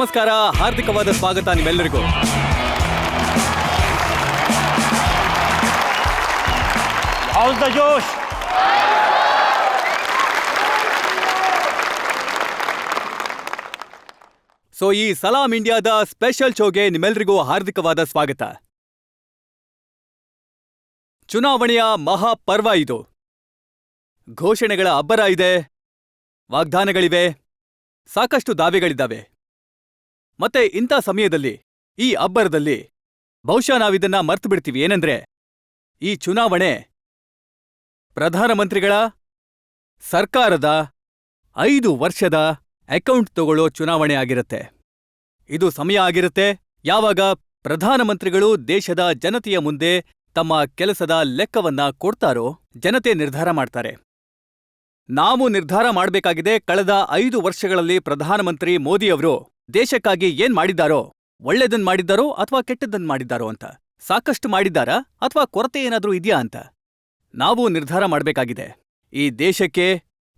ನಮಸ್ಕಾರ, ಹಾರ್ದಿಕವಾದ ಸ್ವಾಗತ ನಿಮ್ಮೆಲ್ಲರಿಗೂ. How's the Josh? ಸೊ ಈ ಸಲಾಂ ಇಂಡಿಯಾದ ಸ್ಪೆಷಲ್ ಶೋಗೆ ನಿಮ್ಮೆಲ್ಲರಿಗೂ ಹಾರ್ದಿಕವಾದ ಸ್ವಾಗತ. ಚುನಾವಣೆಯ ಮಹಾಪರ್ವ ಇದು. ಘೋಷಣೆಗಳ ಅಬ್ಬರ ಇದೆ, ವಾಗ್ದಾನಗಳಿವೆ, ಸಾಕಷ್ಟು ದಾವೆಗಳಿದ್ದಾವೆ. ಮತ್ತೆ ಇಂಥ ಸಮಯದಲ್ಲಿ, ಈ ಅಬ್ಬರದಲ್ಲಿ ಬಹುಶಃ ನಾವಿದನ್ನ ಮರ್ತು ಬಿಡ್ತೀವಿ. ಏನಂದ್ರೆ, ಈ ಚುನಾವಣೆ ಪ್ರಧಾನಮಂತ್ರಿಗಳ ಸರ್ಕಾರದ 5 ವರ್ಷದ ಅಕೌಂಟ್ ತಗೊಳ್ಳೋ ಚುನಾವಣೆ ಆಗಿರುತ್ತೆ. ಇದು ಸಮಯ ಆಗಿರುತ್ತೆ ಯಾವಾಗ ಪ್ರಧಾನಮಂತ್ರಿಗಳು ದೇಶದ ಜನತೆಯ ಮುಂದೆ ತಮ್ಮ ಕೆಲಸದ ಲೆಕ್ಕವನ್ನ ಕೊಡ್ತಾರೋ ಜನತೆ ನಿರ್ಧಾರ ಮಾಡ್ತಾರೆ. ನಾವು ನಿರ್ಧಾರ ಮಾಡಬೇಕಾಗಿದೆ, ಕಳೆದ 5 ವರ್ಷಗಳಲ್ಲಿ ಪ್ರಧಾನಮಂತ್ರಿ ಮೋದಿಯವರು ದೇಶಕ್ಕಾಗಿ ಏನ್ ಮಾಡಿದ್ದಾರೋ, ಒಳ್ಳೆದನ್ ಮಾಡಿದ್ದಾರೋ ಅಥವಾ ಕೆಟ್ಟದನ್ ಮಾಡಿದ್ದಾರೋ ಅಂತ. ಸಾಕಷ್ಟು ಮಾಡಿದ್ದಾರಾ ಅಥವಾ ಕೊರತೆ ಏನಾದ್ರೂ ಇದೆಯಾ ಅಂತ ನಾವು ನಿರ್ಧಾರ ಮಾಡಬೇಕಾಗಿದೆ. ಈ ದೇಶಕ್ಕೆ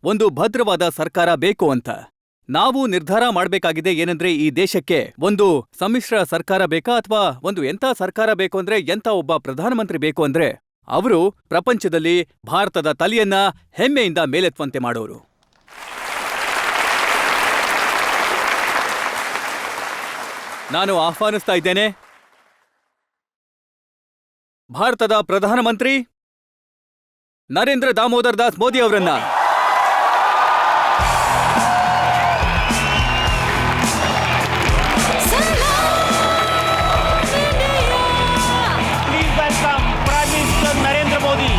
ಒಂದು ಭದ್ರವಾದ ಸರ್ಕಾರ ಬೇಕು ಅಂತ ನಾವು ನಿರ್ಧಾರ ಮಾಡಬೇಕಾಗಿದೆ. ಏನಂದ್ರೆ, ಈ ದೇಶಕ್ಕೆ ಒಂದು ಸಮ್ಮಿಶ್ರ ಸರ್ಕಾರ ಬೇಕಾ ಅಥವಾ ಒಂದು ಎಂಥ ಸರ್ಕಾರ ಬೇಕು ಅಂದ್ರೆ, ಎಂಥ ಒಬ್ಬ ಪ್ರಧಾನಮಂತ್ರಿ ಬೇಕು ಅಂದ್ರೆ ಅವರು ಪ್ರಪಂಚದಲ್ಲಿ ಭಾರತದ ತಲೆಯನ್ನ ಹೆಮ್ಮೆಯಿಂದ ಮೇಲೆತ್ತುವಂತೆ ಮಾಡೋರು. ನಾನು ಆಹ್ವಾನಿಸ್ತಾ ಇದ್ದೇನೆ ಭಾರತದ ಪ್ರಧಾನಮಂತ್ರಿ ನರೇಂದ್ರ ದಾಮೋದರ್ ದಾಸ್ ಮೋದಿ ಅವರನ್ನ. Please welcome Prime Minister Narendra Modi.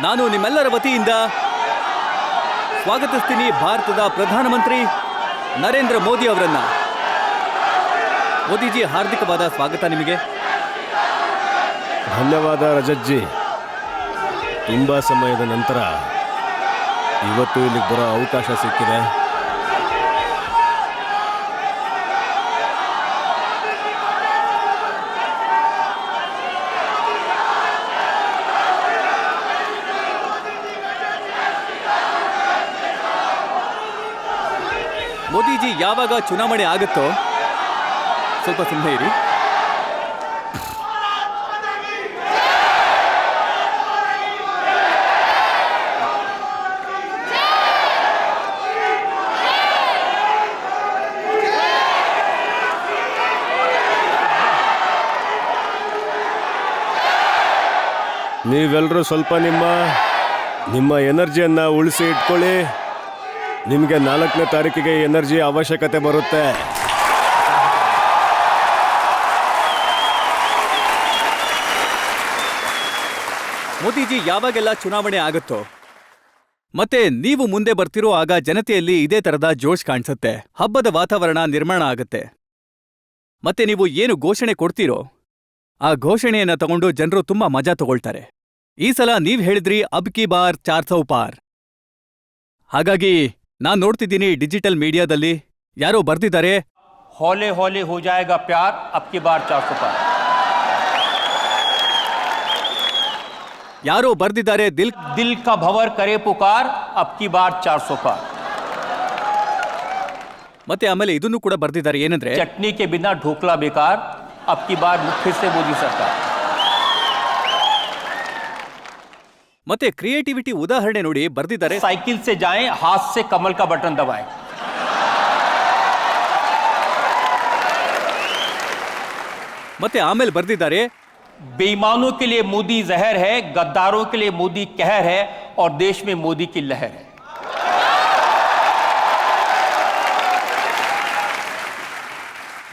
ನಾನು ನಿಮ್ಮೆಲ್ಲರ ವತಿಯಿಂದ ಸ್ವಾಗತಿಸ್ತೀನಿ ಭಾರತದ ಪ್ರಧಾನಮಂತ್ರಿ ನರೇಂದ್ರ ಮೋದಿ ಅವರನ್ನ. ಮೋದಿಜಿ, ಹಾರ್ದಿಕವಾದ ಸ್ವಾಗತ ನಿಮಗೆ. ಧನ್ಯವಾದ ರಜತ್ಜಿ. ತುಂಬ ಸಮಯದ ನಂತರ ಇವತ್ತು ಇಲ್ಲಿಗೆ ಬರೋ ಅವಕಾಶ ಸಿಕ್ಕಿದೆ. ಮೋದಿಜಿ, ಯಾವಾಗ ಚುನಾವಣೆ ಆಗುತ್ತೋ ಸ್ವಲ್ಪ ಸುಮ್ಮನೆ ಇರಿ. ನೀವೆಲ್ಲರೂ ಸ್ವಲ್ಪ ನಿಮ್ಮ ಎನರ್ಜಿಯನ್ನು ಉಳಿಸಿ ಇಟ್ಕೊಳ್ಳಿ. ನಿಮಗೆ 4ನೇ ತಾರೀಕಿಗೆ ಎನರ್ಜಿ ಅವಶ್ಯಕತೆ ಬರುತ್ತೆ. ಮೋದಿಜಿ, ಯಾವಾಗೆಲ್ಲ ಚುನಾವಣೆ ಆಗುತ್ತೋ ಮತ್ತೆ ನೀವು ಮುಂದೆ ಬರ್ತಿರೋ ಆಗ ಜನತೆಯಲ್ಲಿ ಇದೇ ತರದ ಜೋಶ್ ಕಾಣಿಸುತ್ತೆ. ಹಬ್ಬದ ವಾತಾವರಣ ನಿರ್ಮಾಣ ಆಗುತ್ತೆ. ಮತ್ತೆ ನೀವು ಏನು ಘೋಷಣೆ ಕೊಡ್ತೀರೋ ಆ ಘೋಷಣೆಯನ್ನ ತಗೊಂಡು ಜನರು ತುಂಬಾ ಮಜಾ ತಗೊಳ್ತಾರೆ. ಈ ಸಲ ನೀವ್ ಹೇಳಿದ್ರಿ ಅಬ್ ಕಿ ಬಾರ್ 400 ಪಾರ್. ಹಾಗಾಗಿ ನಾನ್ ನೋಡ್ತಿದ್ದೀನಿ ಡಿಜಿಟಲ್ ಮೀಡಿಯಾದಲ್ಲಿ ಯಾರೋ ಬರ್ದಿದ್ದಾರೆ, हौले हौले हो जाएगा प्यार, अब की बार 400 पार. ಯಾರೋ ಬರ್ದಿದ್ದಾರೆ दिल का भंवर करे पुकार अब की बार 400 पार। ಮತ್ತೆ ಆಮೇಲೆ ಇದನ್ನು ಕೂಡ ಬರ್ದಿದ್ದಾರೆ ಏನಂದ್ರೆ चटनी के बिना ढोकला बेकार अब की बार फिर से मोदी सरकार। ಮತ್ತೆ ಕ್ರಿಯೇಟಿವಿಟಿ ಉದಾಹರಣೆ ನೋಡಿ ಬರ್ದಿದ್ದಾರೆ साइकिल से जाएं हाथ से कमल का बटन दबाएं। ಮತ್ತೆ ಆಮೇಲೆ ಬರ್ದಿದ್ದಾರೆ बेईमानों के लिए मोदी जहर है, गद्दारों के लिए मोदी कहर है और देश में मोदी की लहर है।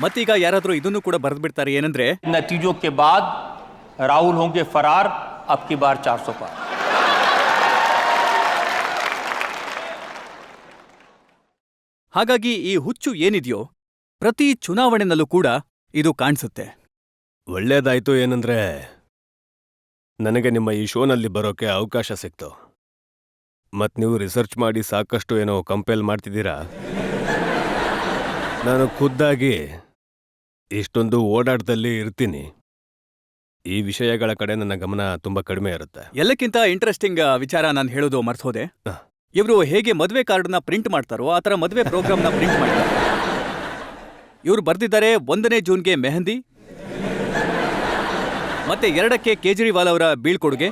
ಮತ್ತೀಗ ಯಾರಾದ್ರೂ ಇದನ್ನು ಕೂಡ ಬರ್ದ್ಬಿಡ್ತಾರೆ ಏನಂದ್ರೆ नतीजों के बाद राहुल होंगे फरार अब की बार 400 पार। ಹಾಗಾಗಿ ಈ ಹುಚ್ಚು ಏನಿದೆಯೋ ಪ್ರತಿ ಚುನಾವಣೆನಲ್ಲೂ ಕೂಡ ಇದು ಕಾಣಿಸುತ್ತೆ. ಒಳ್ಳೇದಾಯ್ತು ಏನಂದ್ರೆ ನನಗೆ ನಿಮ್ಮ ಈ ಶೋನಲ್ಲಿ ಬರೋಕೆ ಅವಕಾಶ ಸಿಕ್ತು. ಮತ್ತು ನೀವು ರಿಸರ್ಚ್ ಮಾಡಿ ಸಾಕಷ್ಟು ಏನೋ ಕಂಪೇಲ್ ಮಾಡ್ತಿದ್ದೀರಾ. ನಾನು ಖುದ್ದಾಗಿ ಇಷ್ಟೊಂದು ಓಡಾಟದಲ್ಲಿ ಇರ್ತೀನಿ. ಈ ವಿಷಯಗಳ ಕಡೆ ನನ್ನ ಗಮನ ತುಂಬ ಕಡಿಮೆ ಇರುತ್ತೆ. ಎಲ್ಲಕ್ಕಿಂತ ಇಂಟ್ರೆಸ್ಟಿಂಗ್ ವಿಚಾರ ನಾನು ಹೇಳೋದು ಮರ್ತೋದೆ. ಇವರು ಹೇಗೆ ಮದುವೆ ಕಾರ್ಡ್ನ ಪ್ರಿಂಟ್ ಮಾಡ್ತಾರೋ ಆ ಥರ ಮದುವೆ ಪ್ರೋಗ್ರಾಮ್ನ ಪ್ರಿಂಟ್ ಮಾಡ್ತಾರೆ. ಇವರು ಬರ್ದಿದ್ದಾರೆ 1ನೇ ಜೂನ್ಗೆ ಮೆಹಂದಿ, ಮತ್ತೆ 2ಕ್ಕೆ ಕೇಜ್ರಿವಾಲ್ ಅವರ ಬೀಳ್ಕೊಡುಗೆ,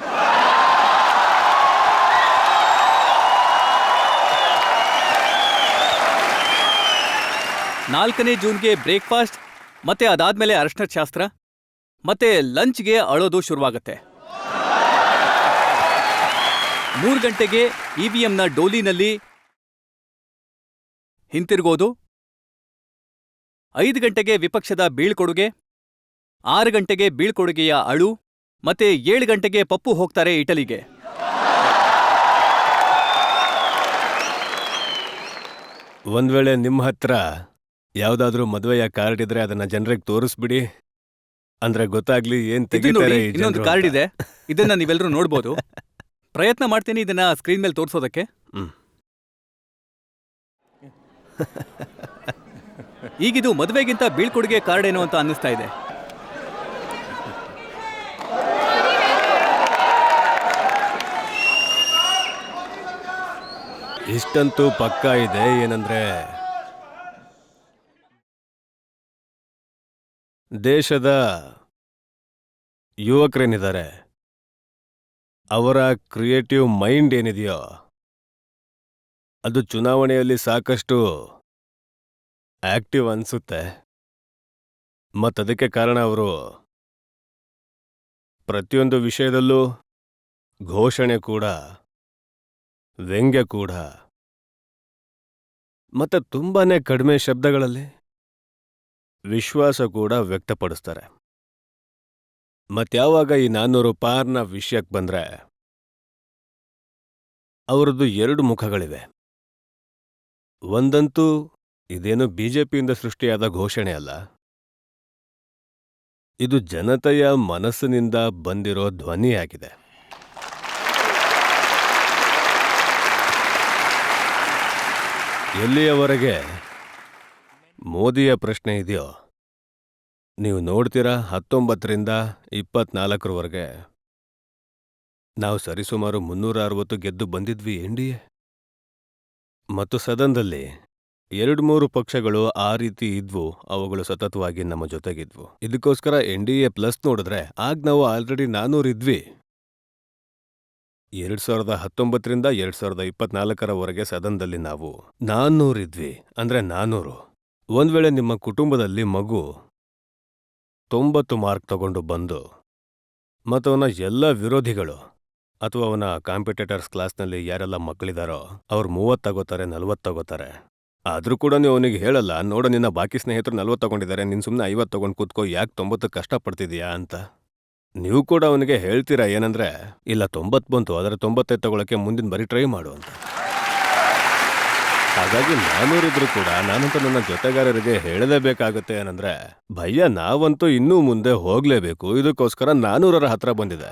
4ನೇ ಜೂನ್ಗೆ ಬ್ರೇಕ್ಫಾಸ್ಟ್, ಮತ್ತೆ ಅದಾದ್ಮೇಲೆ ಅರಶಿನ ಶಾಸ್ತ್ರ, ಮತ್ತೆ ಲಂಚ್ಗೆ ಅಳೋದು ಶುರುವಾಗತ್ತೆ. 3 ಗಂಟೆಗೆ ಇವಿಎಂನ ಡೋಲಿನಲ್ಲಿ ಹಿಂತಿರುಗೋದು, 5 ಗಂಟೆಗೆ ವಿಪಕ್ಷದ ಬೀಳ್ಕೊಡುಗೆ, 6 ಗಂಟೆಗೆ ಬೀಳ್ಕೊಡುಗೆಯ ಅಳು, ಮತ್ತೆ 7 ಗಂಟೆಗೆ ಪಪ್ಪು ಹೋಗ್ತಾರೆ ಇಟಲಿಗೆ. ಒಂದ್ ವೇಳೆ ನಿಮ್ಮ ಹತ್ರ ಯಾವುದಾದ್ರೂ ಮದುವೆಯ ಕಾರ್ಡ್ ಇದ್ರೆ ಅದನ್ನ ಜನರಿಗೆ ತೋರಿಸ್ಬಿಡಿ. ಅಂದ್ರೆ ಗೊತ್ತಾಗ್ಲಿ ಏನ್ ಇದು ನೋಡಿ, ತೆಗಿತಾರೆ ಈ ಇನ್ನೊಂದು ಜನ್ರು ಕಾರ್ಡ್ ಅಂತ. ಇದೆ. ಇದನ್ನ ನೀವೆಲ್ಲರೂ ನೋಡ್ಬೋದು. ಪ್ರಯತ್ನ ಮಾಡ್ತೀನಿ ಇದನ್ನ ಸ್ಕ್ರೀನ್ ಮೇಲೆ ತೋರಿಸೋದಕ್ಕೆ. ಹ್ಮ್. ಈಗಿದು ಮದುವೆಗಿಂತ ಬೀಳ್ಕೊಡುಗೆ ಕಾರ್ಡ್ ಏನೋ ಅಂತ ಅನ್ನಿಸ್ತಾ ಇದೆ. ಇಷ್ಟಂತೂ ಪಕ್ಕಾ ಇದೆ ಏನಂದ್ರೆ ದೇಶದ ಯುವಕರೇನಿದ್ದಾರೆ ಅವರ ಕ್ರಿಯೇಟಿವ್ ಮೈಂಡ್ ಏನಿದೆಯೋ ಅದು ಚುನಾವಣೆಯಲ್ಲಿ ಸಾಕಷ್ಟು ಆಕ್ಟಿವ್ ಅನ್ಸುತ್ತೆ. ಮತ್ತದಕ್ಕೆ ಕಾರಣ ಅವರು ಪ್ರತಿಯೊಂದು ವಿಷಯದಲ್ಲೂ ಘೋಷಣೆ ಕೂಡ, ವ್ಯಂಗ್ಯ ಕೂಡ, ಮತ್ತೆ ತುಂಬಾನೇ ಕಡಿಮೆ ಶಬ್ದಗಳಲ್ಲಿ ವಿಶ್ವಾಸ ಕೂಡ ವ್ಯಕ್ತಪಡಿಸ್ತಾರೆ. ಮತ್ಯಾವಾಗ ಈ 400 ಪಾರ್ನ ವಿಷಯಕ್ಕೆ ಬಂದ್ರೆ ಅವರದ್ದು 2 ಮುಖಗಳಿವೆ. ಒಂದಂತೂ ಇದೇನು ಬಿಜೆಪಿಯಿಂದ ಸೃಷ್ಟಿಯಾದ ಘೋಷಣೆ ಅಲ್ಲ, ಇದು ಜನತೆಯ ಮನಸ್ಸಿನಿಂದ ಬಂದಿರೋ ಧ್ವನಿಯಾಗಿದೆ. ಎಲ್ಲಿಯವರೆಗೆ ಮೋದಿಯ ಪ್ರಶ್ನೆ ಇದೆಯೋ ನೀವು ನೋಡ್ತೀರಾ 19ರಿಂದ 24ರವರೆಗೆ ನಾವು ಸರಿಸುಮಾರು 360 ಗೆದ್ದು ಬಂದಿದ್ವಿ ಎನ್ಡಿಎ. ಮತ್ತು ಸದನದಲ್ಲಿ 2-3 ಪಕ್ಷಗಳು ಆ ರೀತಿ ಇದ್ವು, ಅವುಗಳು ಸತತವಾಗಿ ನಮ್ಮ ಜೊತೆಗಿದ್ವು. ಇದಕ್ಕೋಸ್ಕರ ಎನ್ಡಿಎ ಪ್ಲಸ್ ನೋಡಿದ್ರೆ ಆಗ ನಾವು ಆಲ್ರೆಡಿ 400 ಇದ್ವಿ. 2019ರಿಂದ 2024ರವರೆಗೆ ಸದನದಲ್ಲಿ ನಾವು 400 ಇದ್ವಿ. ಅಂದ್ರೆ 400. ಒಂದ್ ವೇಳೆ ನಿಮ್ಮ ಕುಟುಂಬದಲ್ಲಿ ಮಗು 90 ಮಾರ್ಕ್ ತಗೊಂಡು ಬಂದು ಮತ್ತು ಅವನ ಎಲ್ಲ ವಿರೋಧಿಗಳು ಅಥವಾ ಅವನ ಕಾಂಪಿಟೇಟರ್ಸ್ ಕ್ಲಾಸ್ನಲ್ಲಿ ಯಾರೆಲ್ಲ ಮಕ್ಕಳಿದಾರೋ ಅವ್ರು 30 ತಗೋತಾರೆ, 40 ತಗೋತಾರೆ. ಆದ್ರೂ ಕೂಡ ನೀವು ಅವನಿಗೆ ಹೇಳಲ್ಲ, ನೋಡ ನಿನ್ನ ಬಾಕಿ ಸ್ನೇಹಿತರು 40 ತಗೊಂಡಿದ್ದಾರೆ, ನೀನು ಸುಮ್ಮನೆ 50 ತಗೊಂಡು ಕೂತ್ಕೋ, ಯಾಕೆ 90 ಕಷ್ಟಪಡ್ತಿದೀಯಾ ಅಂತ. ನೀವು ಕೂಡ ಅವನಿಗೆ ಹೇಳ್ತೀರಾ ಏನಂದ್ರೆ, ಇಲ್ಲ 90 ಬಂತು, ಅದರ 95 ತಗೊಳಕ್ಕೆ ಮುಂದಿನ ಬರೀ ಟ್ರೈ ಮಾಡು ಅಂತ. ಹಾಗಾಗಿ 400 ಇದ್ರೂ ಕೂಡ ನಾನಂತೂ ನನ್ನ ಜೊತೆಗಾರರಿಗೆ ಹೇಳಲೇಬೇಕಾಗುತ್ತೆ ಏನಂದ್ರೆ, ಭಯ್ಯ ನಾವಂತೂ ಇನ್ನೂ ಮುಂದೆ ಹೋಗ್ಲೇಬೇಕು, ಇದಕ್ಕೋಸ್ಕರ 400ರ ಹತ್ರ ಬಂದಿದೆ.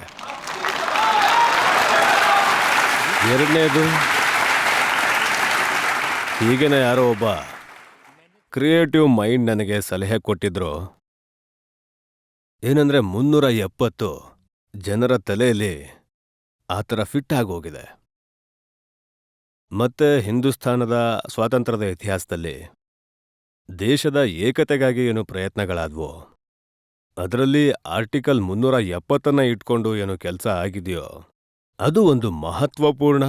ಎರಡನೇದು, ಹೀಗೇನೆ ಯಾರೋ ಒಬ್ಬ ಕ್ರಿಯೇಟಿವ್ ಮೈಂಡ್ ನನಗೆ ಸಲಹೆ ಕೊಟ್ಟಿದ್ರು. ಏನಂದ್ರೆ 370 ಜನರ ತಲೆಯಲ್ಲಿ ಆ ಥರ ಫಿಟ್ ಆಗೋಗಿದೆ. ಮತ್ತೆ ಹಿಂದೂಸ್ಥಾನದ ಸ್ವಾತಂತ್ರ್ಯದ ಇತಿಹಾಸದಲ್ಲಿ ದೇಶದ ಏಕತೆಗಾಗಿ ಏನು ಪ್ರಯತ್ನಗಳಾದ್ವೋ, ಅದರಲ್ಲಿ ಆರ್ಟಿಕಲ್ 370 ಇಟ್ಕೊಂಡು ಏನು ಕೆಲಸ ಆಗಿದೆಯೋ ಅದು ಒಂದು ಮಹತ್ವಪೂರ್ಣ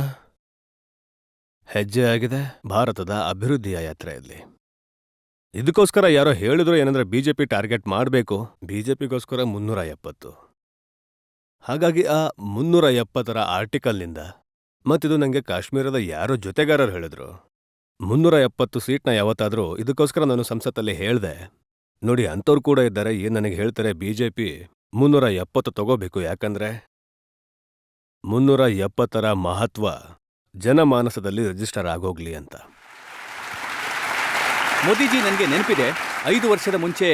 ಹೆಜ್ಜೆ ಆಗಿದೆ ಭಾರತದ ಅಭಿವೃದ್ಧಿಯ ಯಾತ್ರೆಯಲ್ಲಿ. ಇದಕ್ಕೋಸ್ಕರ ಯಾರೋ ಹೇಳಿದ್ರು ಏನಂದ್ರೆ ಬಿಜೆಪಿ ಟಾರ್ಗೆಟ್ ಮಾಡಬೇಕು, ಬಿಜೆಪಿಗೋಸ್ಕರ 370. ಹಾಗಾಗಿ ಆ 370ರ ಆರ್ಟಿಕಲ್ನಿಂದ, ಮತ್ತಿದು ನನಗೆ ಕಾಶ್ಮೀರದ ಯಾರೋ ಜೊತೆಗಾರರು ಹೇಳಿದ್ರು, 370 ಸೀಟ್ನ ಯಾವತ್ತಾದರೂ ಇದಕ್ಕೋಸ್ಕರ ನಾನು ಸಂಸತ್ತಲ್ಲಿ ಹೇಳ್ದೆ, ನೋಡಿ ಅಂಥವ್ರು ಕೂಡ ಇದ್ದಾರೆ, ಏನು ನನಗೆ ಹೇಳ್ತಾರೆ ಬಿಜೆಪಿ 370 ತಗೋಬೇಕು, ಯಾಕಂದ್ರೆ 370ರ ಮಹತ್ವ ಜನಮಾನಸದಲ್ಲಿ ರಿಜಿಸ್ಟರ್ ಆಗೋಗ್ಲಿ ಅಂತ. ಮೋದಿಜಿ, ನನಗೆ ನೆನಪಿದೆ, 5 ವರ್ಷದ ಮುಂಚೆ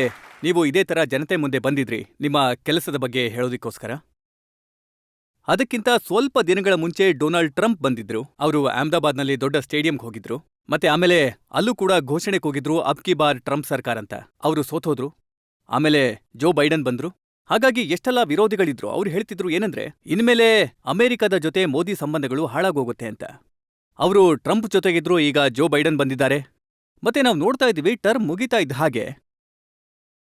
ನೀವು ಇದೇ ಥರ ಜನತೆ ಮುಂದೆ ಬಂದಿದ್ರಿ ನಿಮ್ಮ ಕೆಲಸದ ಬಗ್ಗೆ ಹೇಳೋದಕ್ಕೋಸ್ಕರ. ಅದಕ್ಕಿಂತ ಸ್ವಲ್ಪ ದಿನಗಳ ಮುಂಚೆ ಡೊನಾಲ್ಡ್ ಟ್ರಂಪ್ ಬಂದಿದ್ರು. ಅವರು ಅಹಮದಾಬಾದ್ನಲ್ಲಿ ದೊಡ್ಡ ಸ್ಟೇಡಿಯಂಗೆ ಹೋಗಿದ್ರು. ಮತ್ತೆ ಆಮೇಲೆ ಅಲ್ಲೂ ಕೂಡ ಘೋಷಣೆಗೆ ಹೋಗಿದ್ರು, ಅಬ್ ಕಿ ಬಾರ್ ಟ್ರಂಪ್ ಸರ್ಕಾರ ಅಂತ. ಅವರು ಸೋತೋದ್ರು. ಆಮೇಲೆ ಜೋ ಬೈಡನ್ ಬಂದ್ರು. ಹಾಗಾಗಿ ಎಷ್ಟೆಲ್ಲ ವಿರೋಧಿಗಳಿದ್ರು. ಅವ್ರು ಹೇಳ್ತಿದ್ರು ಏನಂದ್ರೆ, ಇನ್ಮೇಲೆ ಅಮೆರಿಕದ ಜೊತೆ ಮೋದಿ ಸಂಬಂಧಗಳು ಹಾಳಾಗೋಗುತ್ತೆ ಅಂತ. ಅವರು ಟ್ರಂಪ್ ಜೊತೆಗಿದ್ರು, ಈಗ ಜೋ ಬೈಡನ್ ಬಂದಿದ್ದಾರೆ. ಮತ್ತೆ ನಾವು ನೋಡ್ತಾ ಇದ್ದೀವಿ, ಟರ್ಮ್ ಮುಗಿತಾ ಇದ್ದ ಹಾಗೆ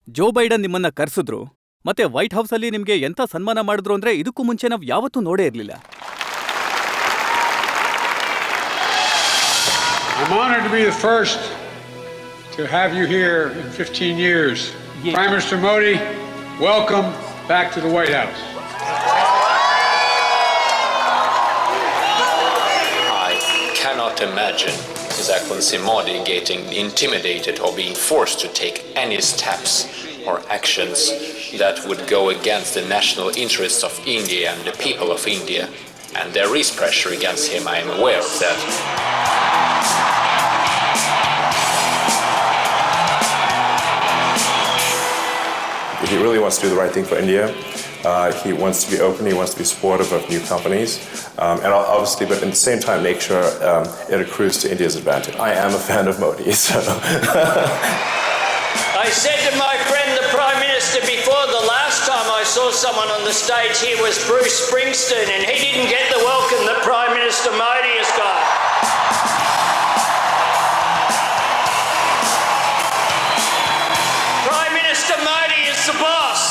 ಜೋ ಬೈಡನ್ ನಿಮ್ಮನ್ನ ಕರ್ಸಿದ್ರು. ಮತ್ತೆ ವೈಟ್ ಹೌಸಲ್ಲಿ ನಿಮ್ಗೆ ಎಂಥ ಸನ್ಮಾನ ಮಾಡಿದ್ರು ಅಂದ್ರೆ ಇದಕ್ಕೂ ಮುಂಚೆ ನಾವು ಯಾವತ್ತೂ ನೋಡೇ ಇರಲಿಲ್ಲ. I'm honored to be the first to have you here in 15 years. Yes. Prime Minister Modi, welcome back to the White House. I cannot imagine His Excellency Modi getting intimidated or being forced to take any steps or actions that would go against the national interests of India and the people of India. And there is pressure against him, I am aware of that. He really wants to do the right thing for India. He wants to be open, he wants to be supportive of new companies, and obviously, but at the same time, make sure it accrues to India's advantage. I am a fan of Modi, so. I said to my friend, the Prime Minister, before the last time I saw someone on the stage here was Bruce Springsteen, and he didn't get the welcome that Prime Minister Modi has got. Prime Minister Modi is the boss.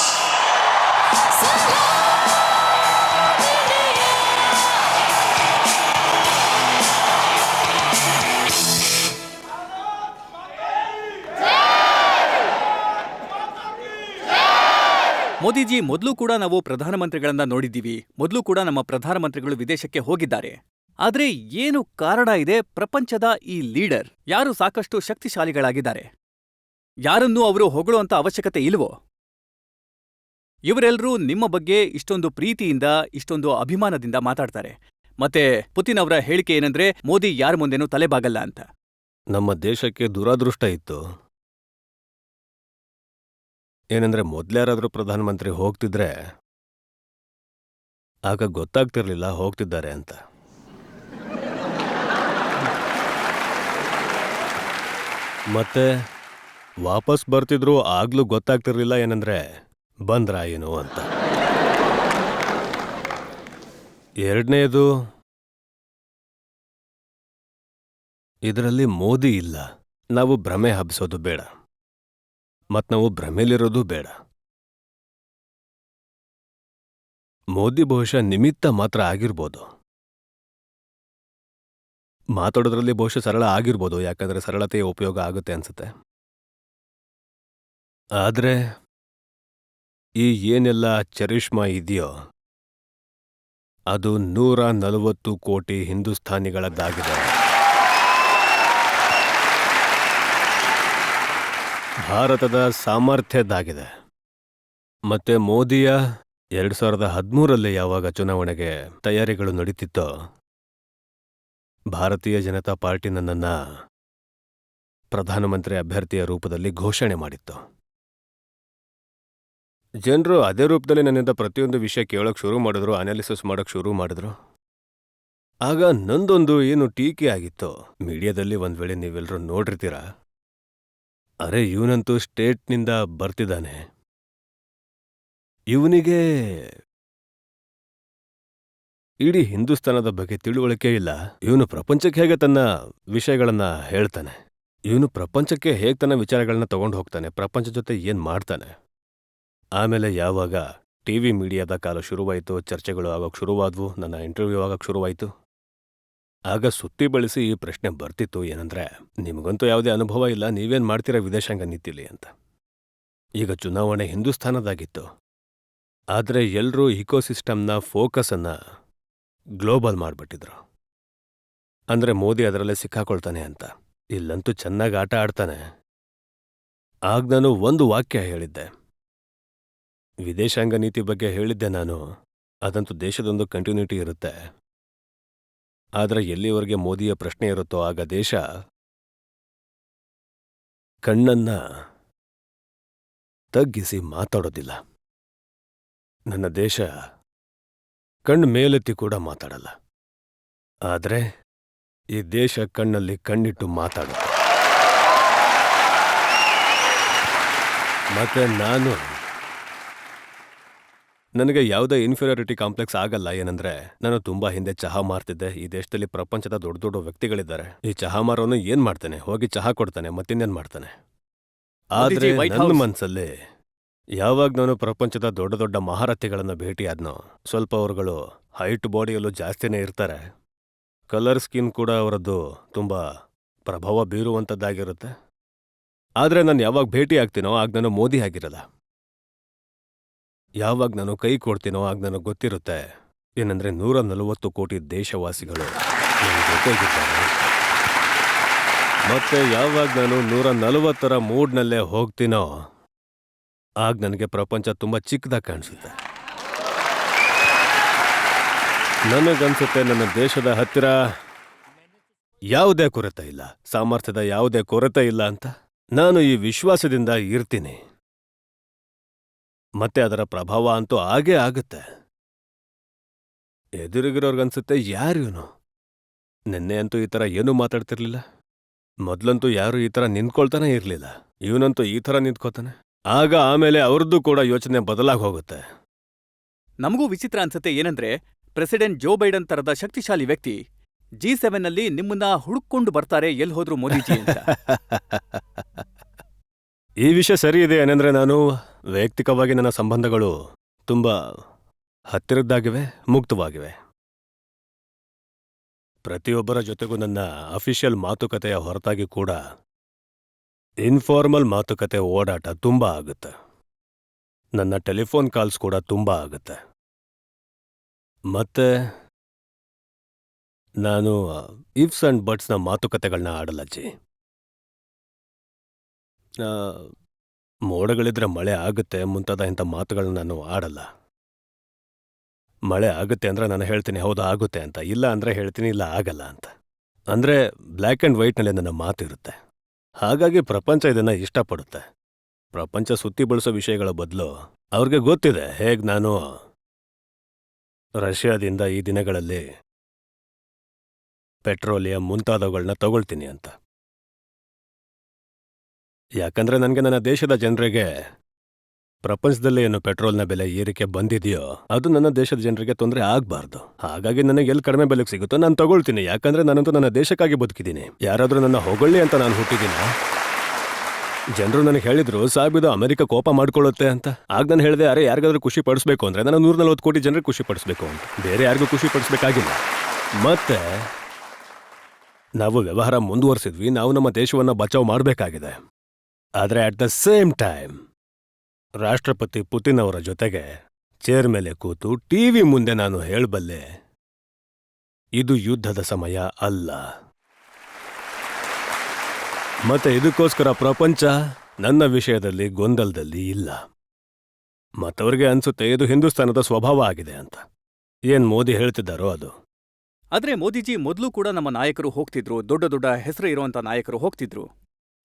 Modiji, ಮೊದಲು ಕೂಡ ನಾವು ಪ್ರಧಾನಮಂತ್ರಿಗಳನ್ನ ನೋಡಿದ್ದೀವಿ. ಮೊದಲು ಕೂಡ ನಮ್ಮ ಪ್ರಧಾನಮಂತ್ರಿಗಳು ವಿದೇಶಕ್ಕೆ ಹೋಗಿದ್ದಾರೆ. ಆದ್ರೆ ಏನು ಕಾರಣ ಇದೆ, ಪ್ರಪಂಚದ ಈ ಲೀಡರ್ ಯಾರು ಸಾಕಷ್ಟು ಶಕ್ತಿಶಾಲಿಗಳಾಗಿದ್ದಾರೆ, ಯಾರನ್ನೂ ಅವರು ಹೊಗಳುವಂತ ಅವಶ್ಯಕತೆ ಇಲ್ವೋ? ಇವರೆಲ್ಲರೂ ನಿಮ್ಮ ಬಗ್ಗೆ ಇಷ್ಟೊಂದು ಪ್ರೀತಿಯಿಂದ, ಇಷ್ಟೊಂದು ಅಭಿಮಾನದಿಂದ ಮಾತಾಡ್ತಾರೆ. ಮತ್ತೆ ಪುತಿನ್ ಅವರ ಹೇಳಿಕೆ ಏನಂದ್ರೆ, ಮೋದಿ ಯಾರ ಮುಂದೆನೂ ತಲೆಬಾಗಲ್ಲ ಅಂತ. ನಮ್ಮ ದೇಶಕ್ಕೆ ದುರಾದೃಷ್ಟ ಇತ್ತು ಏನಂದ್ರೆ, ಮೊದ್ಲ್ಯಾರಾದ್ರೂ ಪ್ರಧಾನಮಂತ್ರಿ ಹೋಗ್ತಿದ್ರೆ ಆಗ ಗೊತ್ತಾಗ್ತಿರ್ಲಿಲ್ಲ ಹೋಗ್ತಿದ್ದಾರೆ ಅಂತ. ಮತ್ತೆ ವಾಪಸ್ ಬರ್ತಿದ್ರು, ಆಗ್ಲೂ ಗೊತ್ತಾಗ್ತಿರ್ಲಿಲ್ಲ ಏನಂದ್ರೆ ಬಂದ್ರಾ ಏನು ಅಂತ. ಎರಡನೇದು, ಇದರಲ್ಲಿ ಮೋದಿ ಇಲ್ಲ. ನಾವು ಭ್ರಮೆ ಹಬ್ಸೋದು ಬೇಡ, ಮತ್ ನಾವು ಭ್ರಮೆಲಿರೋದು ಬೇಡ. ಮೋದಿ ಬಹುಶಃ ನಿಮಿತ್ತ ಮಾತ್ರ ಆಗಿರ್ಬೋದು, ಮಾತಾಡೋದ್ರಲ್ಲಿ ಬಹುಶಃ ಸರಳ ಆಗಿರ್ಬೋದು, ಯಾಕಂದ್ರೆ ಸರಳತೆಯ ಉಪಯೋಗ ಆಗುತ್ತೆ ಅನ್ಸುತ್ತೆ. ಆದ್ರೆ ಈ ಏನೆಲ್ಲ ಚರಿಷ್ಮಾ ಇದೆಯೋ ಅದು 140 ಕೋಟಿ ಹಿಂದೂಸ್ಥಾನಿಗಳದ್ದಾಗಿದೆ. ಭಾರತದ ಸಾಮರ್ಥ್ಯದ್ದಾಗಿದೆ. ಮತ್ತೆ ಮೋದಿಯ 2013ರಲ್ಲಿ ಯಾವಾಗ ಚುನಾವಣೆಗೆ ತಯಾರಿಗಳು ನಡೀತಿತ್ತೋ, ಭಾರತೀಯ ಜನತಾ ಪಾರ್ಟಿ ನನ್ನನ್ನ ಪ್ರಧಾನಮಂತ್ರಿ ಅಭ್ಯರ್ಥಿಯ ರೂಪದಲ್ಲಿ ಘೋಷಣೆ ಮಾಡಿತ್ತು. ಜನರು ಅದೇ ರೂಪದಲ್ಲಿ ನನ್ನಿಂದ ಪ್ರತಿಯೊಂದು ವಿಷಯ ಕೇಳೋಕೆ ಶುರು ಮಾಡಿದ್ರು, ಅನಾಲಿಸಿಸ್ ಮಾಡೋಕೆ ಶುರು ಮಾಡಿದ್ರು. ಆಗ ನಂದೊಂದು ಏನು ಟೀಕೆ ಆಗಿತ್ತೋ, ಮೀಡಿಯಾದಲ್ಲಿ ಒಂದ್ ವೇಳೆ ನೀವೆಲ್ಲರೂ ನೋಡಿರ್ತೀರ, ಅರೆ ಇವನಂತೂ ಸ್ಟೇಟ್ನಿಂದ ಬರ್ತಿದ್ದಾನೆ, ಇವನಿಗೆ ಇಡೀ ಹಿಂದೂಸ್ತಾನದ ಬಗ್ಗೆ ತಿಳುವಳಿಕೆ ಇಲ್ಲ. ಇವನು ಪ್ರಪಂಚಕ್ಕೆ ಹೇಗೆ ತನ್ನ ವಿಷಯಗಳನ್ನ ಹೇಳ್ತಾನೆ, ಇವನು ಪ್ರಪಂಚಕ್ಕೆ ಹೇಗೆ ತನ್ನ ವಿಚಾರಗಳನ್ನ ತಗೊಂಡು ಹೋಗ್ತಾನೆ, ಪ್ರಪಂಚ ಜೊತೆ ಏನ್ ಮಾಡ್ತಾನೆ. ಆಮೇಲೆ ಯಾವಾಗ ಟಿವಿ ಮೀಡಿಯಾದ ಕಾಲ ಶುರುವಾಯಿತು, ಚರ್ಚೆಗಳು ಆಗೋಕ್ ಶುರುವಾದ್ವು, ನನ್ನ ಇಂಟರ್ವ್ಯೂ ಆಗಕ್ ಶುರುವಾಯಿತು, ಆಗ ಸುತ್ತಿ ಬಳಸಿ ಈ ಪ್ರಶ್ನೆ ಬರ್ತಿತ್ತು, ಏನಂದ್ರೆ ನಿಮಗಂತೂ ಯಾವುದೇ ಅನುಭವ ಇಲ್ಲ, ನೀವೇನ್ ಮಾಡ್ತೀರಾ ವಿದೇಶಾಂಗ ನೀತಿಲಿ ಅಂತ. ಈಗ ಚುನಾವಣೆ ಹಿಂದೂಸ್ತಾನದಾಗಿತ್ತು, ಆದ್ರೆ ಎಲ್ರೂ ಇಕೋಸಿಸ್ಟಮ್ನ ಫೋಕಸ್ ಅನ್ನ ಗ್ಲೋಬಲ್ ಮಾಡ್ಬಿಟ್ಟಿದ್ರು. ಅಂದ್ರೆ ಮೋದಿ ಅದರಲ್ಲೇ ಸಿಕ್ಕಾಕೊಳ್ತಾನೆ ಅಂತ. ಇಲ್ಲಂತೂ ಚೆನ್ನಾಗಿ ಆಟ ಆಡ್ತಾನೆ. ಆಗ ನಾನು ಒಂದು ವಾಕ್ಯ ಹೇಳಿದ್ದೆ, ವಿದೇಶಾಂಗ ನೀತಿ ಬಗ್ಗೆ ಹೇಳಿದ್ದೆ ನಾನು, ಅದಂತೂ ದೇಶದೊಂದು ಕಂಟಿನ್ಯೂಟಿ ಇರುತ್ತೆ. ಆದ್ರೆ ಎಲ್ಲಿವರೆಗೆ ಮೋದಿಯ ಪ್ರಶ್ನೆ ಇರುತ್ತೋ ಆಗ ದೇಶ ಕಣ್ಣನ್ನ ತಗ್ಗಿಸಿ ಮಾತಾಡೋದಿಲ್ಲ. ನನ್ನ ದೇಶ ಕಣ್ಣು ಮೇಲೆತ್ತಿ ಕೂಡ ಮಾತಾಡಲ್ಲ. ಆದ್ರೆ ಈ ದೇಶ ಕಣ್ಣಲ್ಲಿ ಕಣ್ಣಿಟ್ಟು ಮಾತಾಡುತ್ತೆ. ಮತ್ತೆ ನನಗೆ ಯಾವುದೇ ಇನ್ಫೀರಿಯಾರಿಟಿ ಕಾಂಪ್ಲೆಕ್ಸ್ ಆಗಲ್ಲ. ಏನಂದ್ರೆ ನಾನು ತುಂಬಾ ಹಿಂದೆ ಚಹಾ ಮಾರ್ತಿದ್ದೆ. ಈ ದೇಶದಲ್ಲಿ ಪ್ರಪಂಚದ ದೊಡ್ಡ ದೊಡ್ಡ ವ್ಯಕ್ತಿಗಳಿದ್ದಾರೆ. ಈ ಚಹಾ ಮಾರೋನು ಏನ್ ಮಾಡ್ತಾನೆ, ಹೋಗಿ ಚಹಾ ಕೊಡ್ತಾನೆ, ಮತ್ತಿನ್ನೇನ್ ಮಾಡ್ತಾನೆ. ಆದ್ರೆ ಮೋದಿಜಿ, ವೈಟ್ ನನ್ನ ಹೌಸ್. ಮನ್ಸಲ್ಲಿ ಯಾವಾಗ ನಾನು ಪ್ರಪಂಚದ ದೊಡ್ಡ ದೊಡ್ಡ ಮಹಾರಥಿಗಳನ್ನ ಭೇಟಿಯಾದ್ನೋ, ಸ್ವಲ್ಪ ಅವರುಗಳು ಹೈಟ್ ಬಾಡಿಯಲ್ಲೂ ಜಾಸ್ತಿನೇ ಇರ್ತಾರೆ, ಕಲರ್ ಸ್ಕಿನ್ ಕೂಡ ಅವರದ್ದು ತುಂಬಾ ಪ್ರಭಾವ ಬೀರುವಂಥದ್ದಾಗಿರುತ್ತೆ. ಆದ್ರೆ ನಾನು ಯಾವಾಗ ಭೇಟಿ ಆಗ್ತೀನೋ ಆಗ ನಾನು ಮೋದಿ ಆಗಿರಲ್ಲ. ಯಾವಾಗ ನಾನು ಕೈ ಕೊಡ್ತೀನೋ ಆಗ ನನಗೆ ಗೊತ್ತಿರುತ್ತೆ ಏನಂದ್ರೆ 140 ಕೋಟಿ ದೇಶವಾಸಿಗಳು ನನ್ನ ಜೊತೆಗಿದ್ದಾರೆ. ಮತ್ತೆ ಯಾವಾಗ ನಾನು 140ರ ಮೂಡ್ನಲ್ಲೇ ಹೋಗ್ತೀನೋ ಆಗ ನನಗೆ ಪ್ರಪಂಚ ತುಂಬಾ ಚಿಕ್ಕದಾಗಿ ಕಾಣಿಸುತ್ತೆ. ನನಗನ್ಸುತ್ತೆ ನನ್ನ ದೇಶದ ಹತ್ತಿರ ಯಾವುದೇ ಕೊರತೆ ಇಲ್ಲ, ಸಾಮರ್ಥ್ಯದ ಯಾವುದೇ ಕೊರತೆ ಇಲ್ಲ ಅಂತ. ನಾನು ಈ ವಿಶ್ವಾಸದಿಂದ ಇರ್ತೀನಿ. ಮತ್ತೆ ಅದರ ಪ್ರಭಾವ ಅಂತೂ ಆಗೇ ಆಗುತ್ತೆ. ಎದುರಿಗಿರೋರ್ಗನ್ಸುತ್ತೆ ಯಾರಿವನು, ನಿನ್ನೆ ಅಂತೂ ಈ ಥರ ಏನೂ ಮಾತಾಡ್ತಿರ್ಲಿಲ್ಲ, ಮೊದ್ಲಂತೂ ಯಾರು ಈ ಥರ ನಿಂತ್ಕೊಳ್ತಾನೆ ಇರಲಿಲ್ಲ, ಇವನಂತೂ ಈ ಥರ ನಿಂತ್ಕೋತಾನೆ. ಆಗ ಆಮೇಲೆ ಅವ್ರದ್ದು ಕೂಡ ಯೋಚನೆ ಬದಲಾಗಿ ಹೋಗುತ್ತೆ. ನಮಗೂ ವಿಚಿತ್ರ ಅನ್ಸತ್ತೆ ಏನಂದ್ರೆ ಪ್ರೆಸಿಡೆಂಟ್ ಜೋ ಬೈಡನ್ ತರದ ಶಕ್ತಿಶಾಲಿ ವ್ಯಕ್ತಿ G7ನಲ್ಲಿ ನಿಮ್ಮನ್ನ ಹುಡುಕೊಂಡು ಬರ್ತಾರೆ ಎಲ್ಲಿ ಹೋದ್ರು ಮೋದಿಜಿ ಅಂತ. ಈ ವಿಷಯ ಸರಿ ಇದೆ. ಏನಂದ್ರೆ ನಾನು ವೈಯಕ್ತಿಕವಾಗಿ ನನ್ನ ಸಂಬಂಧಗಳು ತುಂಬಾ ಹತ್ತಿರದ್ದಾಗಿವೆ, ಮುಕ್ತವಾಗಿವೆ. ಪ್ರತಿಯೊಬ್ಬರ ಜೊತೆಗೂ ನನ್ನ ಅಫಿಷಿಯಲ್ ಮಾತುಕತೆಯ ಹೊರತಾಗಿ ಕೂಡ ಇನ್ಫಾರ್ಮಲ್ ಮಾತುಕತೆ, ಓಡಾಟ ತುಂಬಾ ಆಗುತ್ತೆ. ನನ್ನ ಟೆಲಿಫೋನ್ ಕಾಲ್ಸ್ ಕೂಡ ತುಂಬಾ ಆಗುತ್ತೆ. ಮತ್ತೆ ನಾನು ಇಫ್ಸ್ ಅಂಡ್ ಬಟ್ಸ್ನ ಮಾತುಕತೆಗಳನ್ನ ಆಡಲ್ಲಜ್ಜಿ. ಮೋಡಗಳಿದ್ರೆ ಮಳೆ ಆಗುತ್ತೆ ಮುಂತಾದ ಇಂಥ ಮಾತುಗಳನ್ನ ನಾನು ಆಡಲ್ಲ. ಮಳೆ ಆಗುತ್ತೆ ಅಂದ್ರೆ ನಾನು ಹೇಳ್ತೀನಿ ಹೌದು ಆಗುತ್ತೆ ಅಂತ, ಇಲ್ಲ ಅಂದ್ರೆ ಹೇಳ್ತೀನಿ ಇಲ್ಲ ಆಗಲ್ಲ ಅಂತ. ಅಂದ್ರೆ ಬ್ಲ್ಯಾಕ್ ಆ್ಯಂಡ್ ವೈಟ್ನಲ್ಲಿ ನನ್ನ ಮಾತಿರುತ್ತೆ. ಹಾಗಾಗಿ ಪ್ರಪಂಚ ಇದನ್ನ ಇಷ್ಟಪಡುತ್ತೆ. ಪ್ರಪಂಚ ಸುತ್ತಿ ಬಳಸೋ ವಿಷಯಗಳ ಬದಲು ಅವ್ರಿಗೆ ಗೊತ್ತಿದೆ ಹೇಗೆ ನಾನು ರಷ್ಯಾದಿಂದ ಈ ದಿನಗಳಲ್ಲಿ ಪೆಟ್ರೋಲಿಯಂ ಮುಂತಾದವುಗಳನ್ನ ತಗೊಳ್ತೀನಿ ಅಂತ. ಯಾಕಂದ್ರೆ ನನಗೆ ನನ್ನ ದೇಶದ ಜನರಿಗೆ ಪ್ರಪಂಚದಲ್ಲಿ ಏನು ಪೆಟ್ರೋಲ್ನ ಬೆಲೆ ಏರಿಕೆ ಬಂದಿದೆಯೋ ಅದು ನನ್ನ ದೇಶದ ಜನರಿಗೆ ತೊಂದರೆ ಆಗಬಾರ್ದು. ಹಾಗಾಗಿ ನನಗೆ ಎಲ್ಲಿ ಕಡಿಮೆ ಬೆಲೆಗೆ ಸಿಗುತ್ತೋ ನಾನು ತಗೊಳ್ತೀನಿ. ಯಾಕಂದ್ರೆ ನಾನಂತೂ ನನ್ನ ದೇಶಕ್ಕಾಗಿ ಬದುಕಿದ್ದೀನಿ. ಯಾರಾದರೂ ನನ್ನ ಹೊಗಳ್ಳಿ ಅಂತ ನಾನು ಹುಟ್ಟಿದ್ದೀನ? ಜನರು ನನಗೆ ಹೇಳಿದ್ರು ಸಾಬಿದು ಅಮೆರಿಕ ಕೋಪ ಮಾಡ್ಕೊಳ್ಳುತ್ತೆ ಅಂತ. ಆಗ ನಾನು ಹೇಳಿದೆ ಅರೆ ಯಾರಿಗಾದ್ರೂ ಖುಷಿ ಪಡಿಸ್ಬೇಕು ಅಂದ್ರೆ ನಾನು 140 ಕೋಟಿ ಜನರಿಗೆ ಖುಷಿ ಪಡಿಸ್ಬೇಕು ಅಂತ, ಬೇರೆ ಯಾರಿಗೂ ಖುಷಿ ಪಡಿಸ್ಬೇಕಾಗಿಲ್ಲ. ಮತ್ತೆ ನಾವು ವ್ಯವಹಾರ ಮುಂದುವರಿಸಿದ್ವಿ, ನಾವು ನಮ್ಮ ದೇಶವನ್ನ ಬಚಾವ್ ಮಾಡಬೇಕಾಗಿದೆ. ಆದರೆ ಅಟ್ ದ ಸೇಮ್ ಟೈಮ್ ರಾಷ್ಟ್ರಪತಿ ಪುತಿನ್ ಅವರ ಜೊತೆಗೆ ಚೇರ್ ಮೇಲೆ ಕೂತು ಟಿವಿ ಮುಂದೆ ನಾನು ಹೇಳಬಲ್ಲೆ, ಇದು ಯುದ್ಧದ ಸಮಯ ಅಲ್ಲ. ಮತ್ತೆ ಇದಕ್ಕೋಸ್ಕರ ಪ್ರಪಂಚ ನನ್ನ ವಿಷಯದಲ್ಲಿ ಗೊಂದಲದಲ್ಲಿ ಇಲ್ಲ. ಮತ್ತವ್ರಿಗೆ ಅನ್ಸುತ್ತೆ ಇದು ಹಿಂದೂಸ್ತಾನದ ಸ್ವಭಾವ ಆಗಿದೆ ಅಂತ. ಏನ್ ಮೋದಿ ಹೇಳ್ತಿದ್ದಾರೋ ಅದು. ಆದ್ರೆ ಮೋದಿಜಿ ಮೊದಲು ಕೂಡ ನಮ್ಮ ನಾಯಕರು ಹೋಗ್ತಿದ್ರು, ದೊಡ್ಡ ದೊಡ್ಡ ಹೆಸರು ಇರುವಂತ ನಾಯಕರು ಹೋಗ್ತಿದ್ರು.